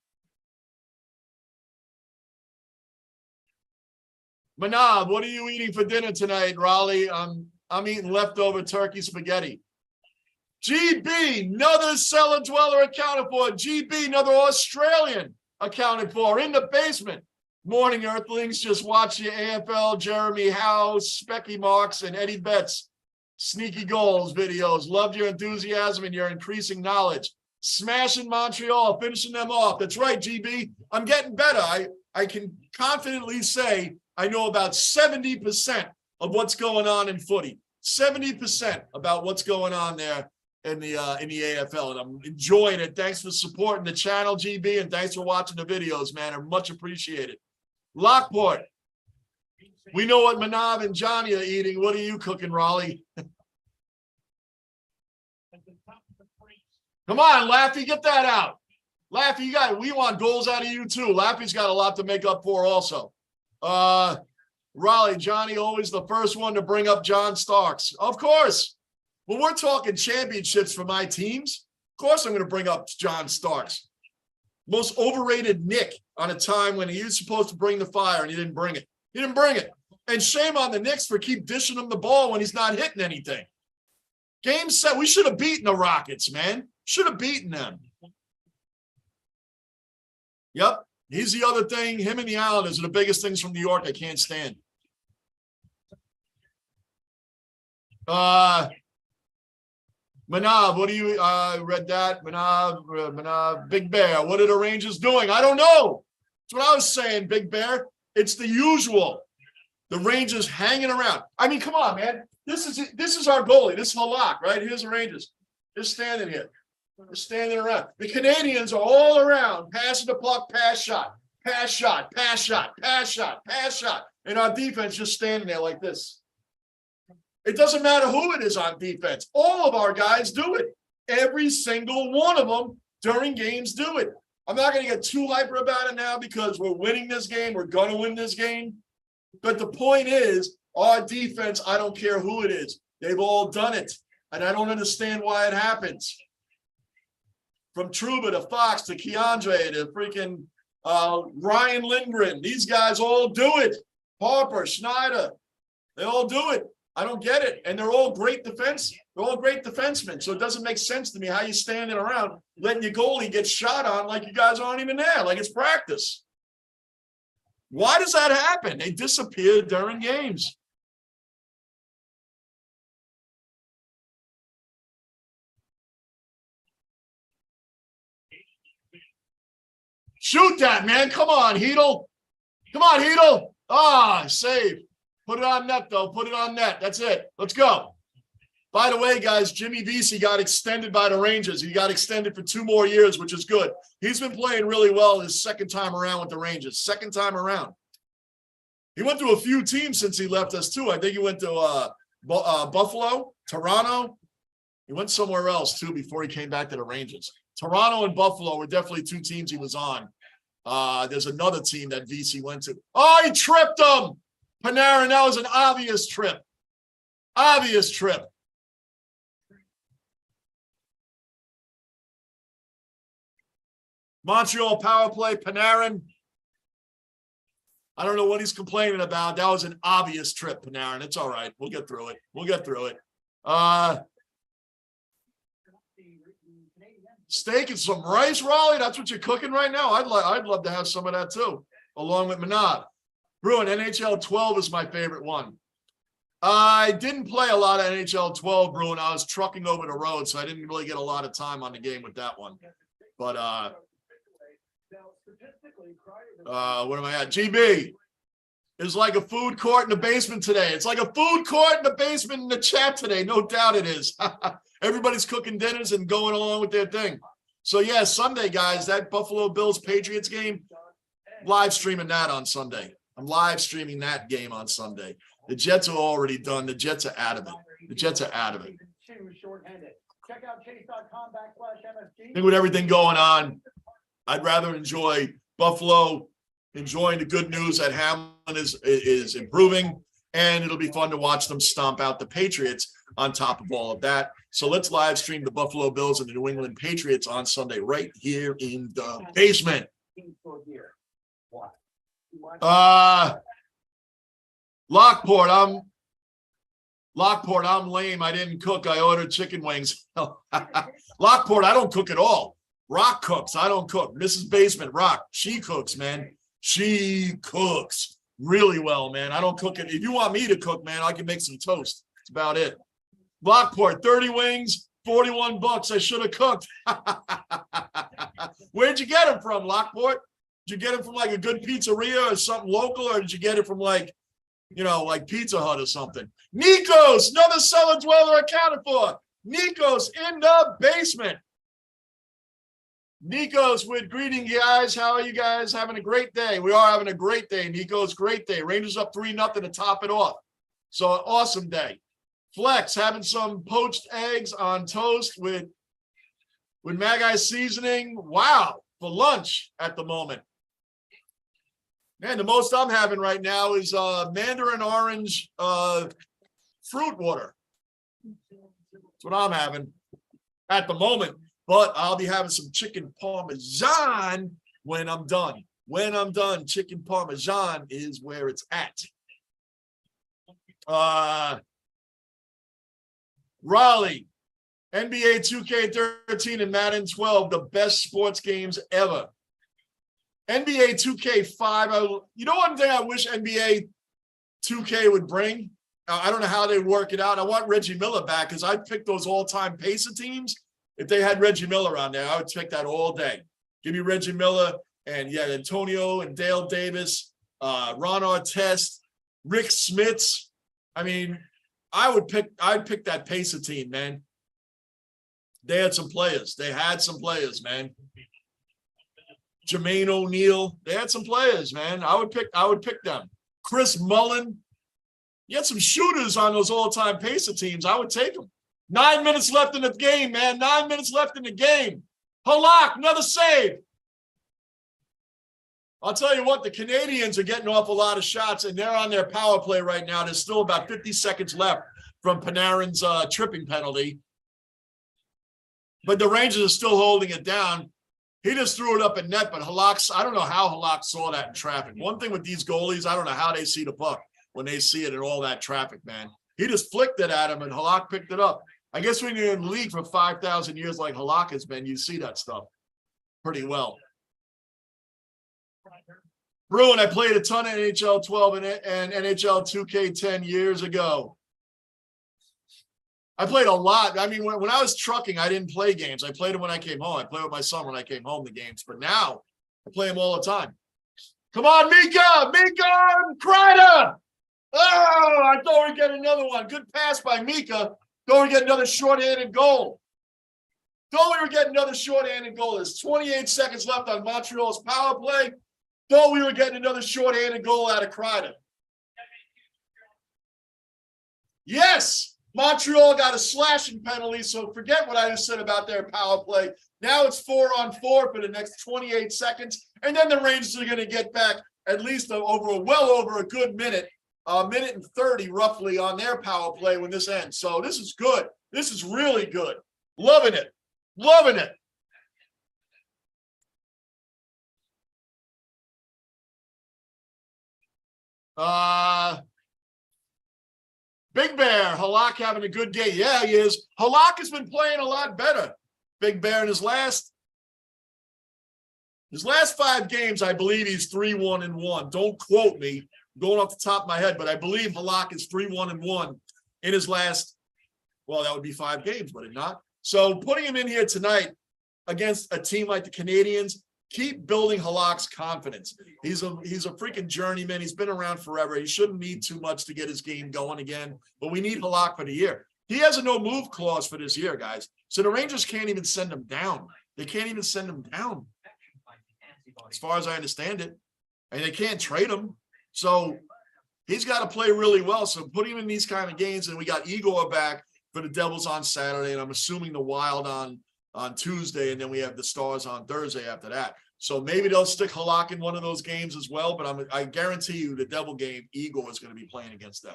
S1: what are you eating for dinner tonight, Raleigh? I'm eating leftover turkey spaghetti. GB, another cellar dweller accounted for. GB, another Australian accounted for in the basement. Morning, Earthlings. Just watch your AFL, Jeremy House, Specky Marks, and Eddie Betts sneaky goals videos. Loved your enthusiasm and your increasing knowledge. Smashing Montreal, finishing them off. That's right, GB. I'm getting better. I can confidently say I know about 70% of what's going on in footy. 70% about what's going on there in the AFL, and I'm enjoying it. Thanks for supporting the channel, GB, and thanks for watching the videos, man. I'm much appreciated. Lockport, we know what Manav and Johnny are eating. What are you cooking, Raleigh? Come on, Laffy, get that out. Laffy, we want goals out of you too. Laffy's got a lot to make up for also. Raleigh, Johnny, always the first one to bring up John Starks. Of course. When we're talking championships for my teams, of course I'm going to bring up John Starks. Most overrated Nick on a time when he was supposed to bring the fire and he didn't bring it. He didn't bring it. And shame on the Knicks for keep dishing him the ball when he's not hitting anything. Game set. We should have beaten the Rockets, man. Should have beaten them. Yep. He's the other thing. Him and the Islanders are the biggest things from New York I can't stand. Manav, what do you read that? Manav, Big Bear, what are the Rangers doing? I don't know. That's what I was saying, Big Bear. It's the usual. The Rangers hanging around. I mean, come on, man. This is our goalie. This is Halak, right? Here's the Rangers. Just standing here. Just standing around. The Canadiens are all around, passing the puck, pass shot, pass shot, pass shot, pass shot, pass shot. And our defense just standing there like this. It doesn't matter who it is on defense. All of our guys do it. Every single one of them during games do it. I'm not going to get too hyper about it now because we're winning this game. We're going to win this game. But the point is, our defense, I don't care who it is. They've all done it. And I don't understand why it happens. From Trouba to Fox to Keandre to freaking Ryan Lindgren. These guys all do it. Harper, Schneider. They all do it. I don't get it. And they're all great defense. They're all great defensemen. So it doesn't make sense to me how you standing around letting your goalie get shot on like you guys aren't even there, like it's practice. Why does that happen? They disappear during games. Shoot that, man. Come on, Heedle. Come on, Heedle. Ah, save. Put it on net, though. Put it on net. That's it. Let's go. By the way, guys, Jimmy Vesey got extended by the Rangers. He got extended for 2 more years, which is good. He's been playing really well his second time around with the Rangers. Second time around. He went to a few teams since he left us, too. I think he went to Buffalo, Toronto. He went somewhere else, too, before he came back to the Rangers. Toronto and Buffalo were definitely 2 teams he was on. There's another team that Vesey went to. Oh, he tripped him. Panarin, that was an obvious trip. Obvious trip. Montreal power play, Panarin. I don't know what he's complaining about. That was an obvious trip, Panarin. It's all right. We'll get through it. We'll get through it. Steak and some rice, Raleigh. That's what you're cooking right now. I'd love to have some of that too, along with Manav. Bruin, NHL 12 is my favorite one. I didn't play a lot of NHL 12, Bruin. I was trucking over the road, so I didn't really get a lot of time on the game with that one. But what am I at? GB is like a food court in the basement today. It's like a food court in the basement in the chat today. No doubt it is. Everybody's cooking dinners and going along with their thing. So, yeah, Sunday, guys, that Buffalo Bills-Patriots game, live streaming that on Sunday. I'm live streaming that game on Sunday. The Jets are already done. The Jets are out of it. The Jets are out of it. I think with everything going on, I'd rather enjoy Buffalo, enjoying the good news that Hamlin is improving, and it'll be fun to watch them stomp out the Patriots on top of all of that. So let's live stream the Buffalo Bills and the New England Patriots on Sunday right here in the basement. Lockport, Lockport, I'm lame. I didn't cook. I ordered chicken wings. Lockport, I don't cook at all. Rock cooks. I don't cook. Mrs. Basement, Rock, she cooks, man. She cooks really well, man. I don't cook it. If you want me to cook, man, I can make some toast. That's about it. Lockport, 30 wings, $41. I should have cooked. Where'd you get them from, Lockport? Did you get it from like a good pizzeria or something local, or did you get it from like, you know, like Pizza Hut or something? Nikos, another cellar dweller accounted for. Nikos in the basement. Nikos with greeting, guys. How are you guys? Having a great day. We are having a great day. Nikos, great day. Rangers up 3-0 to top it off. So awesome day. Flex having some poached eggs on toast with Magi seasoning. Wow, for lunch at the moment. Man, the most I'm having right now is mandarin orange fruit water. That's what I'm having at the moment. But I'll be having some chicken parmesan when I'm done. When I'm done, chicken parmesan is where it's at. Raleigh, NBA 2K13 and Madden 12, the best sports games ever. NBA 2K5, you know one thing I wish NBA 2K would bring? I don't know how they work it out. I want Reggie Miller back because I'd pick those all-time Pacer teams. If they had Reggie Miller on there, I would pick that all day. Give me Reggie Miller and, yeah, Antonio and Dale Davis, Ron Artest, Rick Smits. I mean, I'd pick that Pacer team, man. They had some players. They had some players, man. Jermaine O'Neal. They had some players, man. I would pick them. Chris Mullen. You had some shooters on those all-time Pacer teams. I would take them. 9 minutes left in the game, man. 9 minutes left in the game. Halak, another save. I'll tell you what, the Canadiens are getting off a lot of shots, and they're on their power play right now. There's still about 50 seconds left from Panarin's tripping penalty. But the Rangers are still holding it down. He just threw it up at net, but Halak, I don't know how Halak saw that in traffic. One thing with these goalies, I don't know how they see the puck when they see it in all that traffic, man. He just flicked it at him, and Halak picked it up. I guess when you're in the league for 5,000 years like Halak has been, you see that stuff pretty well. Bruin, I played a ton of NHL 12 and NHL 2K 10 years ago. I played a lot. I mean, when I was trucking, I didn't play games. I played them when I came home. I played with my son when I came home, the games. But now, I play them all the time. Come on, Mika! Mika and Kreider! Oh, I thought we'd get another one. Good pass by Mika. Thought we'd get another short-handed goal. Thought we were getting another short-handed goal. There's 28 seconds left on Montreal's power play. Thought we were getting another short-handed goal out of Kreider. Yes! Montreal got a slashing penalty, so forget what I just said about their power play. Now it's 4-on-4 for the next 28 seconds, and then the Rangers are going to get back at least well over a good minute, a minute and 30 roughly on their power play when this ends. So this is good. This is really good. Loving it. Loving it. Big Bear, Halak having a good day. Yeah, he is. Halak has been playing a lot better. Big Bear in his last 5 games, I believe he's 3-1-1. Don't quote me. I'm going off the top of my head, but I believe Halak is 3-1-1 in his last, well, that would be 5 games, would it not? So putting him in here tonight against a team like the Canadiens, keep building Halak's confidence. He's a freaking journeyman. He's been around forever. He shouldn't need too much to get his game going again, but we need Halak for the year. He has a no-move clause for this year, guys. So the Rangers can't even send him down. They can't even send him down, as far as I understand it. And they can't trade him. So he's got to play really well. So put him in these kind of games, and we got Igor back for the Devils on Saturday, and I'm assuming the Wild on Tuesday, and then we have the Stars on Thursday after that. So maybe they'll stick Halak in one of those games as well, but I guarantee you the Devil game, Igor is going to be playing against them.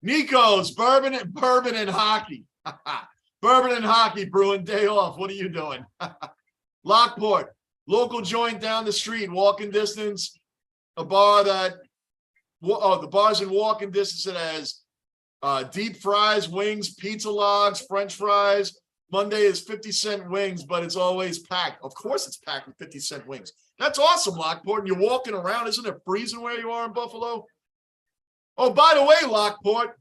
S1: Nico's bourbon and hockey. Bourbon and hockey, Bruin, day off. What are you doing? Lockport. Local joint down the street, walking distance. A bar that, the bar's in walking distance. It has deep fries, wings, pizza logs, French fries. Monday is 50-cent wings, but it's always packed. Of course it's packed with 50-cent wings. That's awesome, Lockport. And you're walking around. Isn't it freezing where you are in Buffalo? Oh, by the way, Lockport,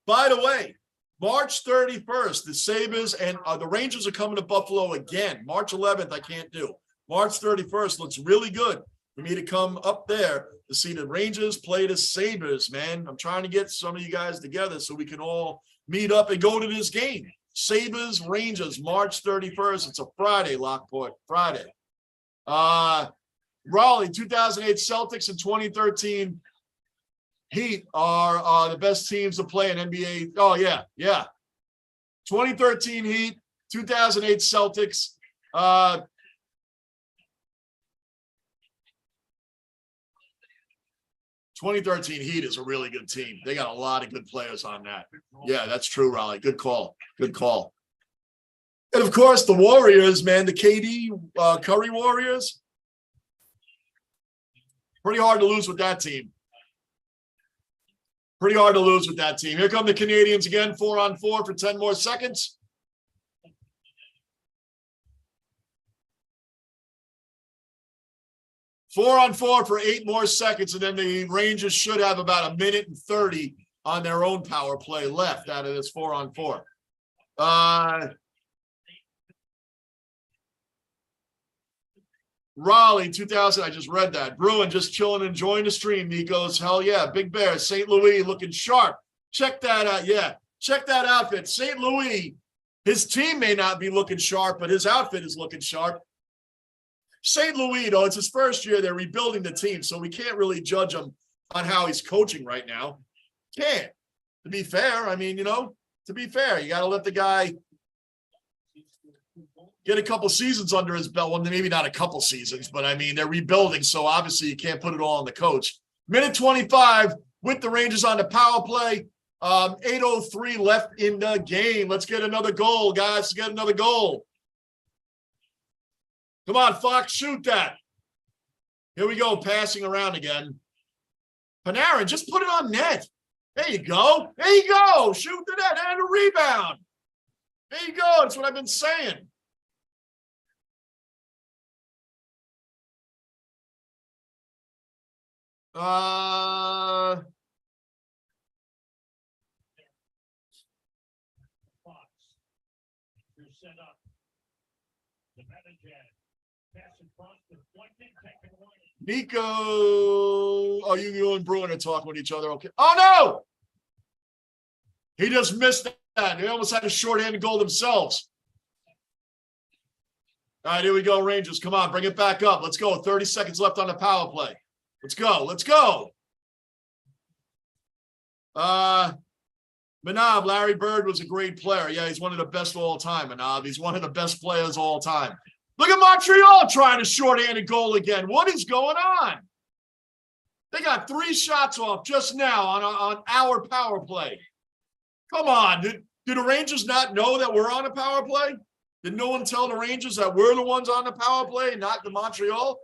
S1: by the way, March 31st, the Sabres and the Rangers are coming to Buffalo again. March 11th, I can't do. March 31st looks really good for me to come up there to see the Rangers play the Sabres, man. I'm trying to get some of you guys together so we can all meet up and go to this game. Sabres, Rangers, March 31st. It's a Friday, Lockport, Friday. Raleigh, 2008 Celtics and 2013 Heat are the best teams to play in NBA. Oh, yeah, yeah. 2013 Heat, 2008 Celtics. 2013 Heat is a really good team. They got a lot of good players on that. Yeah, that's true, Raleigh. Good call. Good call. And, of course, the Warriors, man, the KD Curry Warriors. Pretty hard to lose with that team. Pretty hard to lose with that team. Here come the Canadiens again, 4-on-4 for 10 more seconds. 4-on-4 for 8 more seconds, and then the Rangers should have about 1:30 on their own power play left out of this 4-on-4. Raleigh, 2000. I just read that. Bruin just chilling, enjoying the stream. Nico's, hell yeah. Big Bear, St. Louis looking sharp. Check that out. Yeah, check that outfit. St. Louis, his team may not be looking sharp, but his outfit is looking sharp. St. Louis, though, it's his first year. They're rebuilding the team, so we can't really judge him on how he's coaching right now. Can't. To be fair, I mean, you know, to be fair, you got to let the guy get a couple seasons under his belt. Well, maybe not a couple seasons, but I mean, they're rebuilding, so obviously you can't put it all on the coach. Minute 25 with the Rangers on the power play. 8:03 left in the game. Let's get another goal, guys. Let's get another goal. Come on, Fox, shoot that. Here we go, passing around again. Panarin, just put it on net. There you go. There you go. Shoot the net and a rebound. There you go. That's what I've been saying. Nico, oh, you and Bruin are talking with each other. Okay. Oh, no. He just missed that. They almost had a shorthanded goal themselves. All right, here we go, Rangers. Come on, bring it back up. Let's go. 30 seconds left on the power play. Let's go. Let's go. Manav, Larry Bird was a great player. Yeah, he's one of the best of all time, Manav. He's one of the best players of all time. Look at Montreal trying to shorthanded goal again. What is going on? They got 3 shots off just now on our power play. Come on. Did the Rangers not know that we're on a power play? Did no one tell the Rangers that we're the ones on the power play, not the Montreal?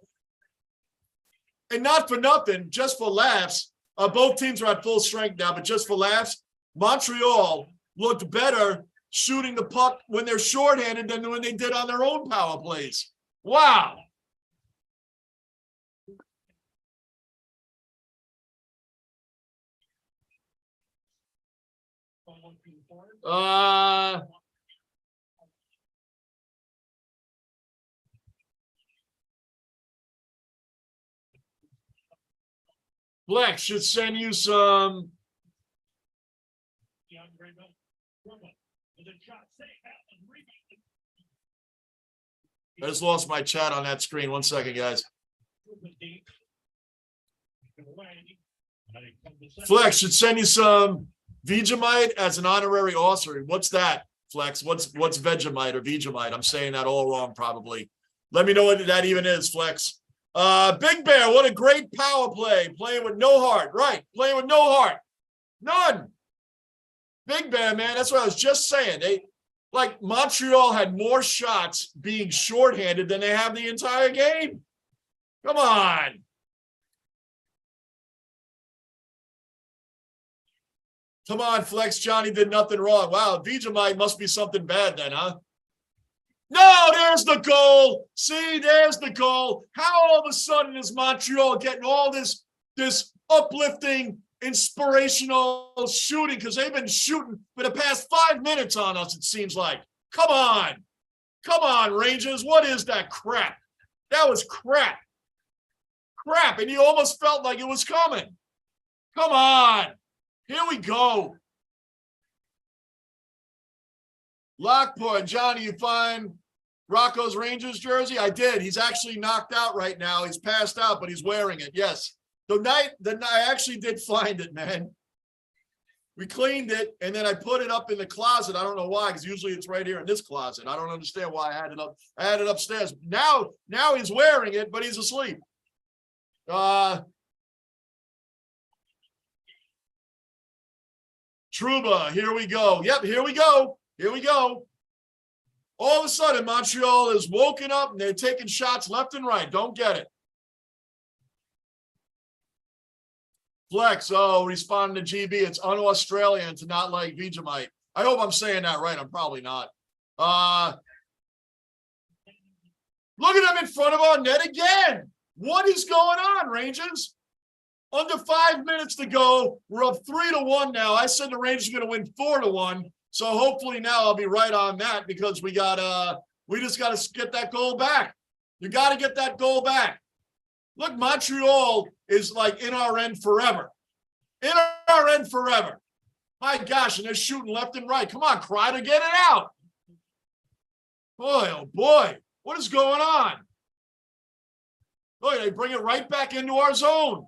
S1: And not for nothing, just for laughs, both teams are at full strength now, but just for laughs, Montreal looked better shooting the puck when they're shorthanded than when they did on their own power plays. Wow. Flex should send you some. I just lost my chat on that screen. 1 second, guys. Flex should send you some Vegemite as an honorary author. What's that, Flex? What's Vegemite or Vegemite? I'm saying that all wrong, probably. Let me know what that even is, Flex. Big Bear, what a great power play. Playing with no heart. Right. Playing with no heart. None. Big Bear, man. That's what I was just saying. Like Montreal had more shots being shorthanded than they have the entire game. Come on. Come on, Flex. Johnny did nothing wrong. Wow, Vegemite must be something bad then, huh? No, there's the goal. See, there's the goal. How all of a sudden is Montreal getting all this uplifting, inspirational shooting? Because they've been shooting for the past 5 minutes on us, it seems like. Come on. Come on, Rangers. What is that crap? That was crap. Crap. And you almost felt like it was coming. Come on. Here we go. Lockport, Johnny, you find Rocco's Rangers jersey? I did. He's actually knocked out right now. He's passed out, but he's wearing it. Yes. The night I actually did find it, man. We cleaned it, and then I put it up in the closet. I don't know why, because usually it's right here in this closet. I don't understand why I had it up. I had it upstairs. Now he's wearing it, but he's asleep. Trouba, here we go. Yep, here we go. Here we go. All of a sudden, Montreal is woken up and they're taking shots left and right. Don't get it. Flex, responding to GB. It's un-Australian to not like Vegemite. I hope I'm saying that right. I'm probably not. Look at him in front of our net again. What is going on, Rangers? Under 5 minutes to go. We're up 3-1 now. I said the Rangers are going to win 4-1. So hopefully now I'll be right on that, because we just got to get that goal back. You got to get that goal back. Look, Montreal is like in our end forever. In our end forever. My gosh, and they're shooting left and right. Come on, Kreider, get it out. Boy, oh boy. What is going on? Look, they bring it right back into our zone.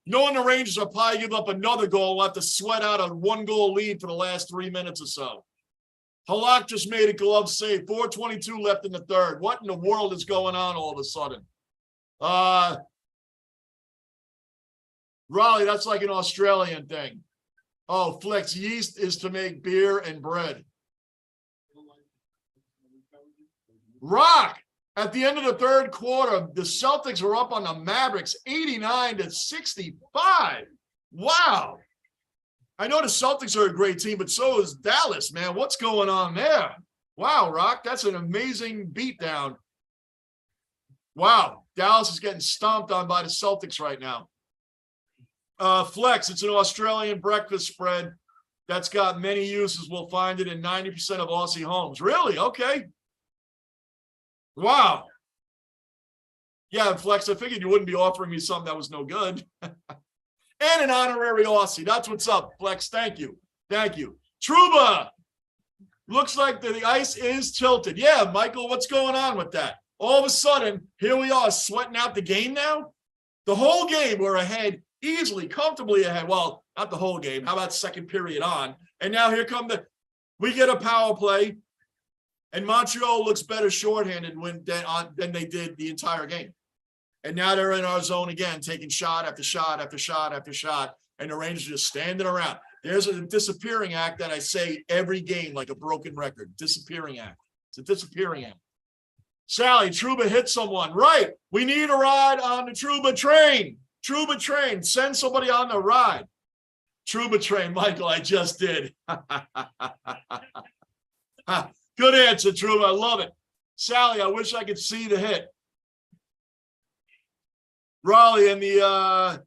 S1: Knowing the Rangers will probably give up another goal, we'll have to sweat out a 1-goal lead for the last 3 minutes or so. Halak just made a glove save. 4:22 left in the third. What in the world is going on all of a sudden? Raleigh, that's like an Australian thing. Oh, Flex, yeast is to make beer and bread. Rock. At the end of the third quarter, the Celtics are up on the Mavericks 89-65. Wow. I know the Celtics are a great team, but so is Dallas, man. What's going on there? Wow, Rock, that's an amazing beatdown. Wow, Dallas is getting stomped on by the Celtics right now. Flex, it's an Australian breakfast spread that's got many uses. We'll find it in 90% of Aussie homes. Really? Okay. Wow. Yeah, Flex, I figured you wouldn't be offering me something that was no good. And an honorary Aussie. That's what's up, Flex. Thank you. Thank you. Trouba. Looks like the ice is tilted. Yeah, Michael, what's going on with that? All of a sudden, here we are sweating out the game now. The whole game, we're ahead, easily, comfortably ahead. Well, not the whole game. How about second period on? And now here come we get a power play. And Montreal looks better shorthanded than they did the entire game. And now they're in our zone again, taking shot after shot after shot after shot. And the Rangers are just standing around. There's a disappearing act that I say every game like a broken record. Disappearing act. It's a disappearing act. Sally, Trouba hit someone. Right. We need a ride on the Trouba train. Trouba train. Send somebody on the ride. Trouba train, Michael, I just did. Good answer, Trouba. I love it. Sally, I wish I could see the hit. Raleigh and the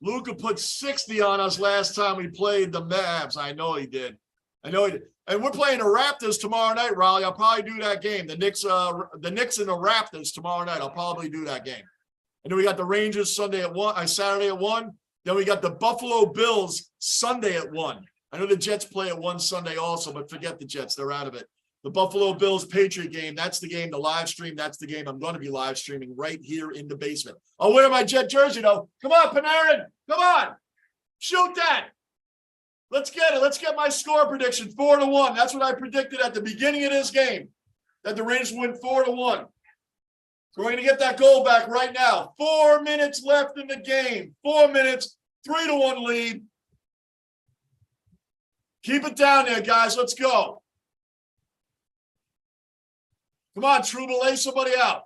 S1: Luka put 60 on us last time we played the Mavs. I know he did. I know he did. And we're playing the Raptors tomorrow night, Raleigh. I'll probably do that game. The Knicks and the Raptors tomorrow night. I'll probably do that game. And then we got the Rangers Saturday at 1. Then we got the Buffalo Bills Sunday at 1. I know the Jets play at 1 Sunday also, but forget the Jets. They're out of it. The Buffalo Bills Patriot game, that's the game, the live stream, that's the game I'm going to be live streaming right here in the basement. I'll wear my Jet jersey, though. Come on, Panarin. Come on. Shoot that. Let's get it. Let's get my score prediction, 4-1. That's what I predicted at the beginning of this game, that the Rangers win 4-1. So we're going to get that goal back right now. 4 minutes left in the game. 4 minutes, 3-1 lead. Keep it down there, guys. Let's go. Come on, Trouble, lay somebody out.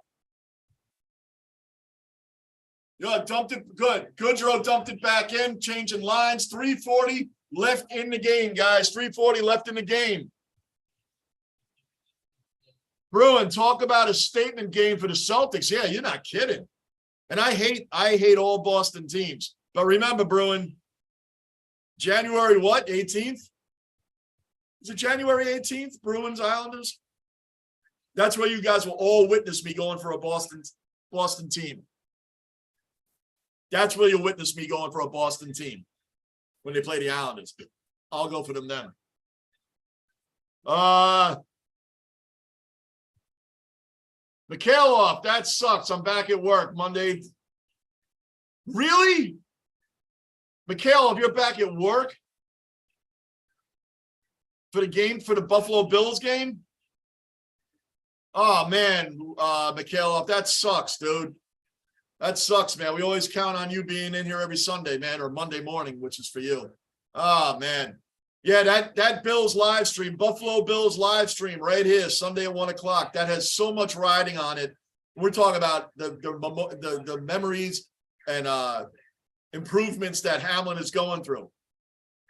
S1: Yeah, dumped it. Good. Goodrow dumped it back in, changing lines. 3:40 left in the game, guys. 3:40 left in the game. Bruin, talk about a statement game for the Celtics. Yeah, you're not kidding. And I hate all Boston teams. But remember, Bruin, January what? 18th? Is it January 18th? Bruins Islanders? That's where you guys will all witness me going for a Boston team. That's where you'll witness me going for a Boston team when they play the Islanders. I'll go for them then. Mikhailov, that sucks. I'm back at work Monday. Really? Mikhailov, you're back at work? For the game, for the Buffalo Bills game? Oh, man, Mikhailov, that sucks, dude. That sucks, man. We always count on you being in here every Sunday, man, or Monday morning, which is for you. Oh, man. Yeah, that Bills live stream, Buffalo Bills live stream right here, Sunday at 1 o'clock. That has so much riding on it. We're talking about the memories and improvements that Hamlin is going through.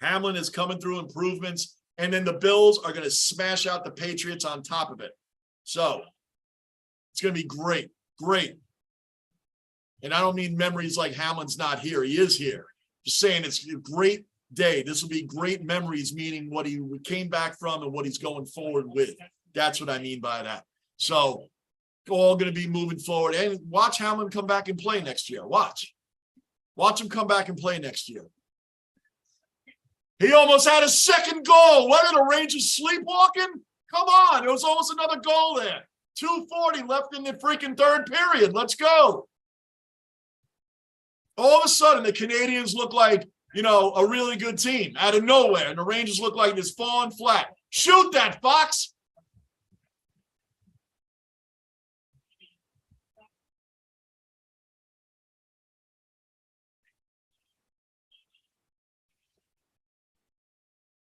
S1: Hamlin is coming through improvements, and then the Bills are going to smash out the Patriots on top of it. So it's going to be great, great. And I don't mean memories like Hamlin's not here. He is here. Just saying it's a great day. This will be great memories, meaning what he came back from and what he's going forward with. That's what I mean by that. So all going to be moving forward. And watch Hamlin come back and play next year. Watch him come back and play next year. He almost had a second goal. What are the Rangers sleepwalking? Come on. There was almost another goal there. 2:40 left in the freaking third period. Let's go. All of a sudden, the Canadiens look like, you know, a really good team out of nowhere. And the Rangers look like it's falling flat. Shoot that, Fox.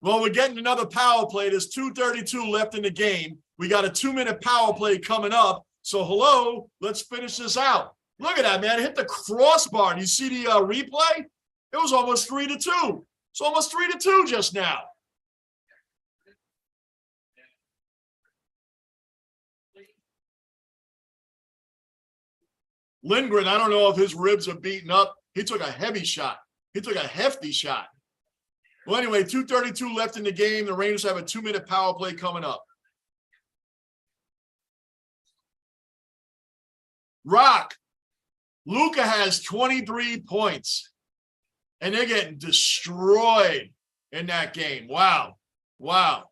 S1: Well, we're getting another power play. There's 2:32 left in the game. We got a 2-minute power play coming up. So, hello, let's finish this out. Look at that, man. It hit the crossbar. You see the replay? It was almost 3-2. It's almost 3-2 just now. Lindgren, I don't know if his ribs are beaten up. He took a heavy shot. He took a hefty shot. Well, anyway, 2:32 left in the game. The Rangers have a 2-minute power play coming up. Rock. Luka has 23 points. And they're getting destroyed in that game. Wow. Wow.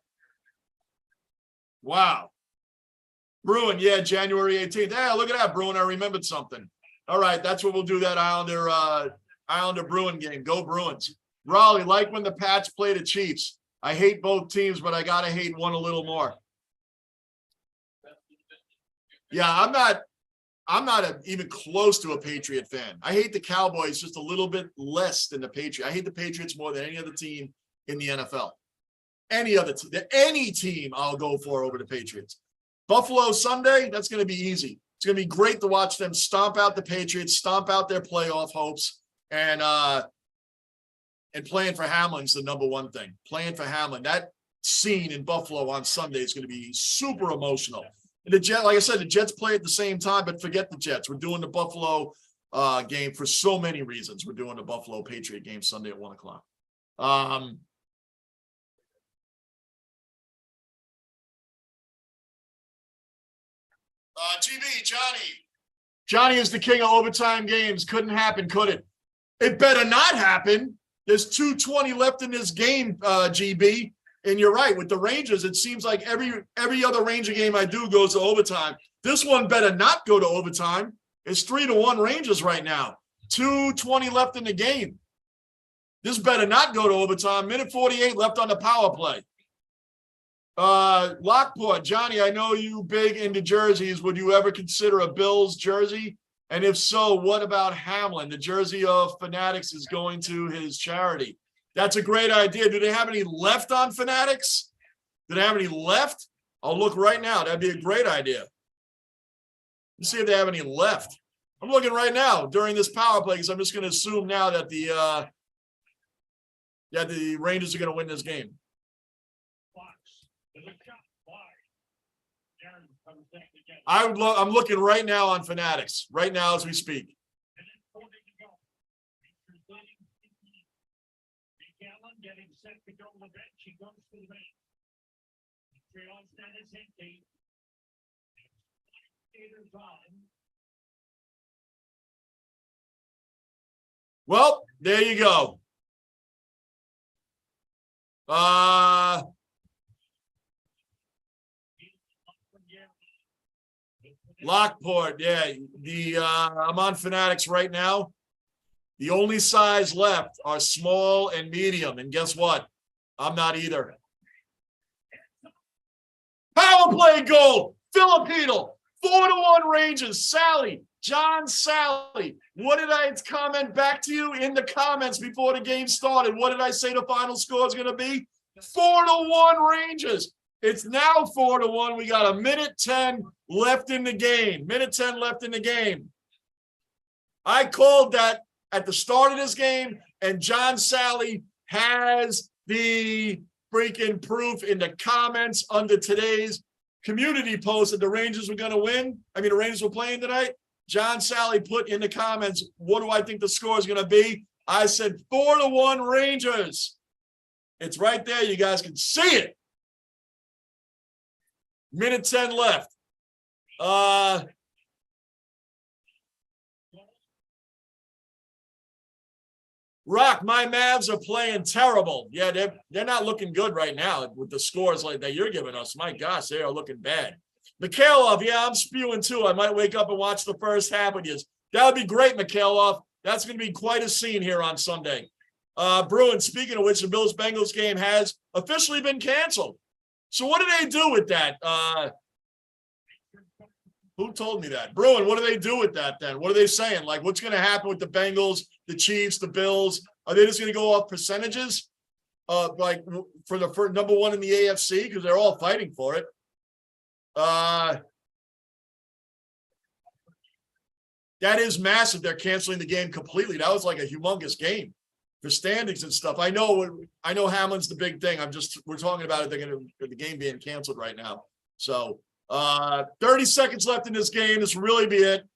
S1: Wow. Bruin, yeah, January 18th. Yeah, look at that, Bruin. I remembered something. All right, that's what we'll do, that Islander Bruin game. Go Bruins. Raleigh, like when the Pats play the Chiefs. I hate both teams, but I got to hate one a little more. Yeah, I'm not even close to a Patriot fan. I hate the Cowboys just a little bit less than the Patriots. I hate the Patriots more than any other team in the NFL. Any team I'll go for over the Patriots. Buffalo Sunday, that's going to be easy. It's going to be great to watch them stomp out the Patriots, stomp out their playoff hopes, and playing for Hamlin's the number one thing. Playing for Hamlin. That scene in Buffalo on Sunday is going to be super emotional. And the Jets, like I said, the Jets play at the same time, but forget the Jets. We're doing the Buffalo game for so many reasons. We're doing the Buffalo Patriot game Sunday at 1 o'clock. GB, Johnny is the king of overtime games. Couldn't happen, could it? It better not happen. There's 2:20 left in this game, GB. And you're right, with the Rangers, it seems like every other Ranger game I do goes to overtime. This one better not go to overtime. It's 3-1 Rangers right now. 2:20 left in the game. This better not go to overtime. Minute 48 left on the power play. Lockport, Johnny, I know you big into jerseys. Would you ever consider a Bills jersey? And if so, what about Hamlin? The jersey of Fanatics is going to his charity. That's a great idea. Do they have any left on Fanatics? Do they have any left? I'll look right now. That'd be a great idea. Let's see if they have any left. I'm looking right now during this power play because I'm just going to assume now that the Rangers are going to win this game. I'm looking right now on Fanatics, right now as we speak.
S4: Getting set to go to the bench, he goes to the bench. Montreal status empty. Skaters on.
S1: Well, there you go. Lockport, yeah. I'm on Fanatics right now. The only size left are small and medium, and guess what? I'm not either. Power play goal, Filipino, 4-1 Rangers. Sally, John Sally. What did I comment back to you in the comments before the game started? What did I say the final score is going to be? 4-1 Rangers. It's now 4-1. We got a minute 10 left in the game. Minute 10 left in the game. I called that at the start of this game, and John Sally has the freaking proof in the comments under today's community post that the Rangers were going to win. I mean, the Rangers were playing tonight. John Sally put in the comments, what do I think the score is going to be? I said 4-1 Rangers. It's right there. You guys can see it. Minute 10 left. Rock, my Mavs are playing terrible. Yeah, they're not looking good right now with the scores like that you're giving us. My gosh, they are looking bad. Mikhailov, yeah, I'm spewing too. I might wake up and watch the first half with you. That would be great, Mikhailov. That's going to be quite a scene here on Sunday. Bruin, speaking of which, the Bills-Bengals game has officially been canceled. So what do they do with that? Who told me that? Bruin, what do they do with that then? What are they saying? Like, what's going to happen with the Bengals, the Chiefs, the Bills? Are they just going to go off percentages? Like for number one in the AFC? Because they're all fighting for it. That is massive. They're canceling the game completely. That was like a humongous game for standings and stuff. I know Hamlin's the big thing. We're talking about it. The game being canceled right now. So 30 seconds left in this game. This will really be it.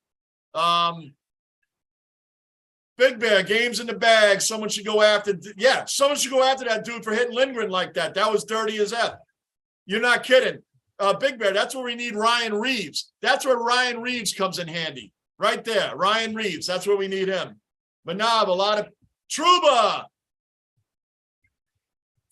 S1: Big Bear, game's in the bag. Someone should go after. Yeah, someone should go after that dude for hitting Lindgren like that. That was dirty as F. You're not kidding. Big Bear, that's where we need Ryan Reeves. That's where Ryan Reeves comes in handy. Right there, Ryan Reeves. That's where we need him. Manav, a lot of Truba.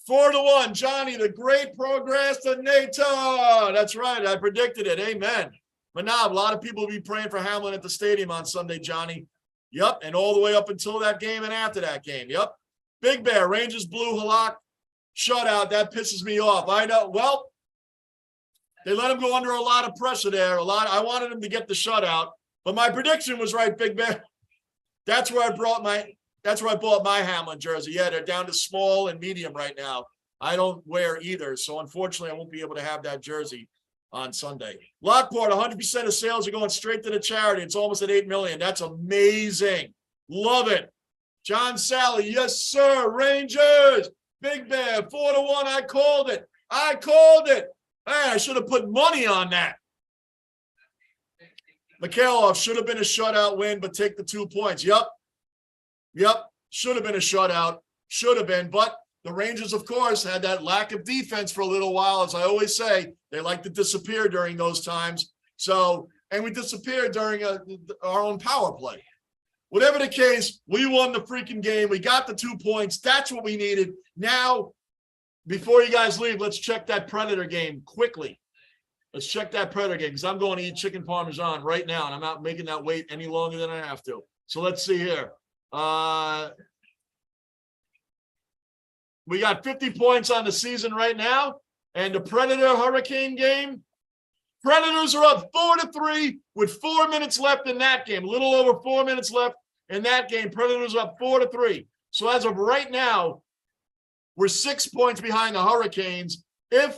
S1: 4-1. Johnny, the great procrastinator. That's right. I predicted it. Amen. Manav, a lot of people will be praying for Hamlin at the stadium on Sunday, Johnny. Yep. And all the way up until that game and after that game. Yep. Big Bear, Rangers blew Halak shutout. That pisses me off. I know. Well, they let him go under a lot of pressure there. I wanted him to get the shutout. But my prediction was right, Big Bear. That's where I bought my Hamlin jersey. Yeah, they're down to small and medium right now. I don't wear either, so unfortunately I won't be able to have that jersey on Sunday. Lockport, 100% of sales are going straight to the charity. It's almost at $8 million. That's amazing. Love it. John Sally, yes, sir. Rangers, Big Bear, 4-1. I called it. Man, I should have put money on that. Mikhailov should have been a shutout win, but take the 2 points. Yep. Should have been a shutout. Should have been. But the Rangers, of course, had that lack of defense for a little while. As I always say, they like to disappear during those times. So, and we disappeared during our own power play. Whatever the case, we won the freaking game. We got the 2 points. That's what we needed. Now, before you guys leave, let's check that Predator game quickly. Let's check that Predator game because I'm going to eat chicken parmesan right now, and I'm not making that wait any longer than I have to. So let's see here. We got 50 points on the season right now, and the Predator Hurricane game. Predators are up 4-3 with 4 minutes left in that game. A little over 4 minutes left in that game. Predators up 4-3. So as of right now, we're 6 points behind the Hurricanes. If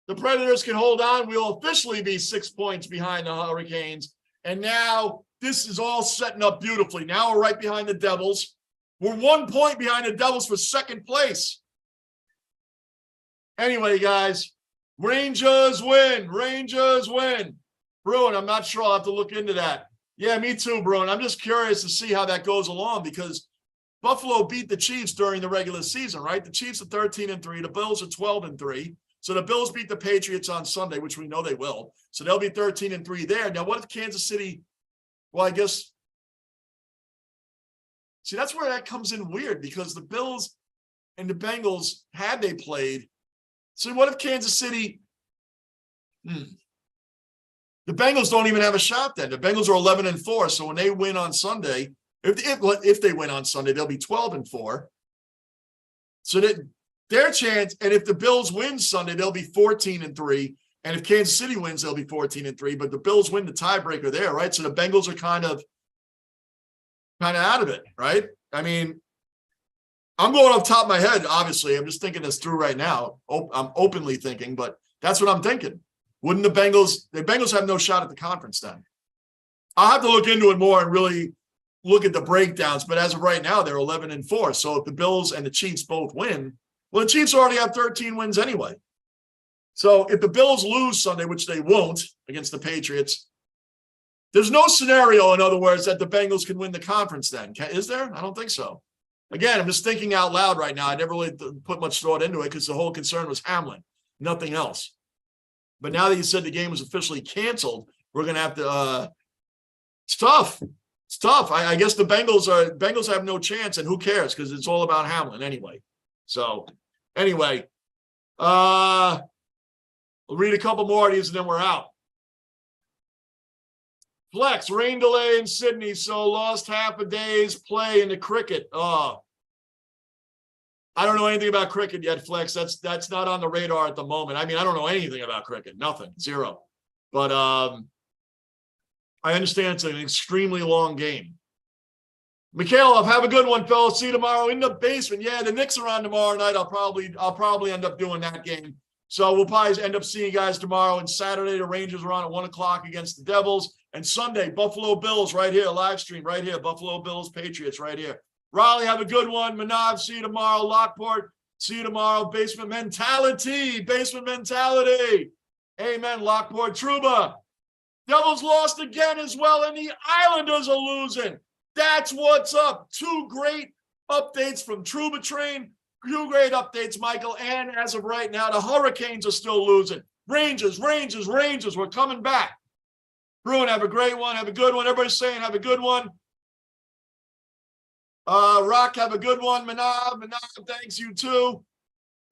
S1: the Predators can hold on, we'll officially be 6 points behind the Hurricanes. And now this is all setting up beautifully. Now we're right behind the Devils. We're 1 point behind the Devils for second place. Anyway, guys, Rangers win. Rangers win. Bruin, I'm not sure. I'll have to look into that. Yeah, me too, Bruin. I'm just curious to see how that goes along because Buffalo beat the Chiefs during the regular season, right? The Chiefs are 13-3. The Bills are 12-3. So the Bills beat the Patriots on Sunday, which we know they will. So they'll be 13-3 there. Now, what if Kansas City? Well, I guess. See, that's where that comes in weird because the Bills and the Bengals, had they played. So what if Kansas City? The Bengals don't even have a shot then. The Bengals are 11-4. So when they win on Sunday, if they win on Sunday, they'll be 12-4. So that their chance, and if the Bills win Sunday, they'll be 14-3. And if Kansas City wins, they'll be 14-3. But the Bills win the tiebreaker there, right? So the Bengals are kind of out of it, right? I mean, I'm going off the top of my head, obviously. I'm just thinking this through right now. I'm openly thinking, but that's what I'm thinking. Wouldn't the Bengals have no shot at the conference then? I'll have to look into it more and really look at the breakdowns. But as of right now, they're 11-4. So if the Bills and the Chiefs both win, well, the Chiefs already have 13 wins anyway. So if the Bills lose Sunday, which they won't against the Patriots, there's no scenario, in other words, that the Bengals can win the conference then. Is there? I don't think so. Again, I'm just thinking out loud right now. I never really put much thought into it because the whole concern was Hamlin, nothing else. But now that you said the game was officially canceled, we're going to have to it's tough. It's tough. I guess the Bengals have no chance, and who cares? Because it's all about Hamlin anyway. So anyway, we'll read a couple more of these and then we're out. Flex, rain delay in Sydney, so lost half a day's play in the cricket. I don't know anything about cricket yet, Flex. That's not on the radar at the moment. I mean, I don't know anything about cricket. Nothing. Zero. But I understand it's an extremely long game. Mikhailov, have a good one, fellas. See you tomorrow in the basement. Yeah, the Knicks are on tomorrow night. I'll probably end up doing that game. So we'll probably end up seeing you guys tomorrow. And Saturday, the Rangers are on at 1 o'clock against the Devils. And Sunday, Buffalo Bills right here, live stream right here. Buffalo Bills, Patriots right here. Raleigh, have a good one. Manav, see you tomorrow. Lockport, see you tomorrow. Basement mentality. Basement mentality. Amen, Lockport. Trouba. Devils lost again as well, and the Islanders are losing. That's what's up. 2 great updates from Trouba Train. 2 great updates, Michael. And as of right now, the Hurricanes are still losing. Rangers. We're coming back. Bruin, have a great one. Have a good one. Everybody's saying have a good one. Rock, have a good one. Manav, thanks, you too.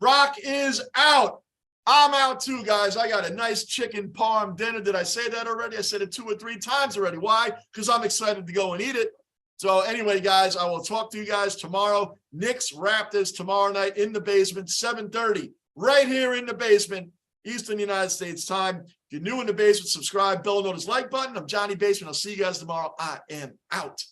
S1: Rock is out. I'm out too, guys. I got a nice chicken parm dinner. Did I say that already? I said it 2 or 3 times already. Why? Because I'm excited to go and eat it. So anyway, guys, I will talk to you guys tomorrow. Knicks Raptors tomorrow night in the basement, 7:30, right here in the basement, Eastern United States time. If you're new in the basement, subscribe, bell notice, like button. I'm Johnny Basement. I'll see you guys tomorrow. I am out.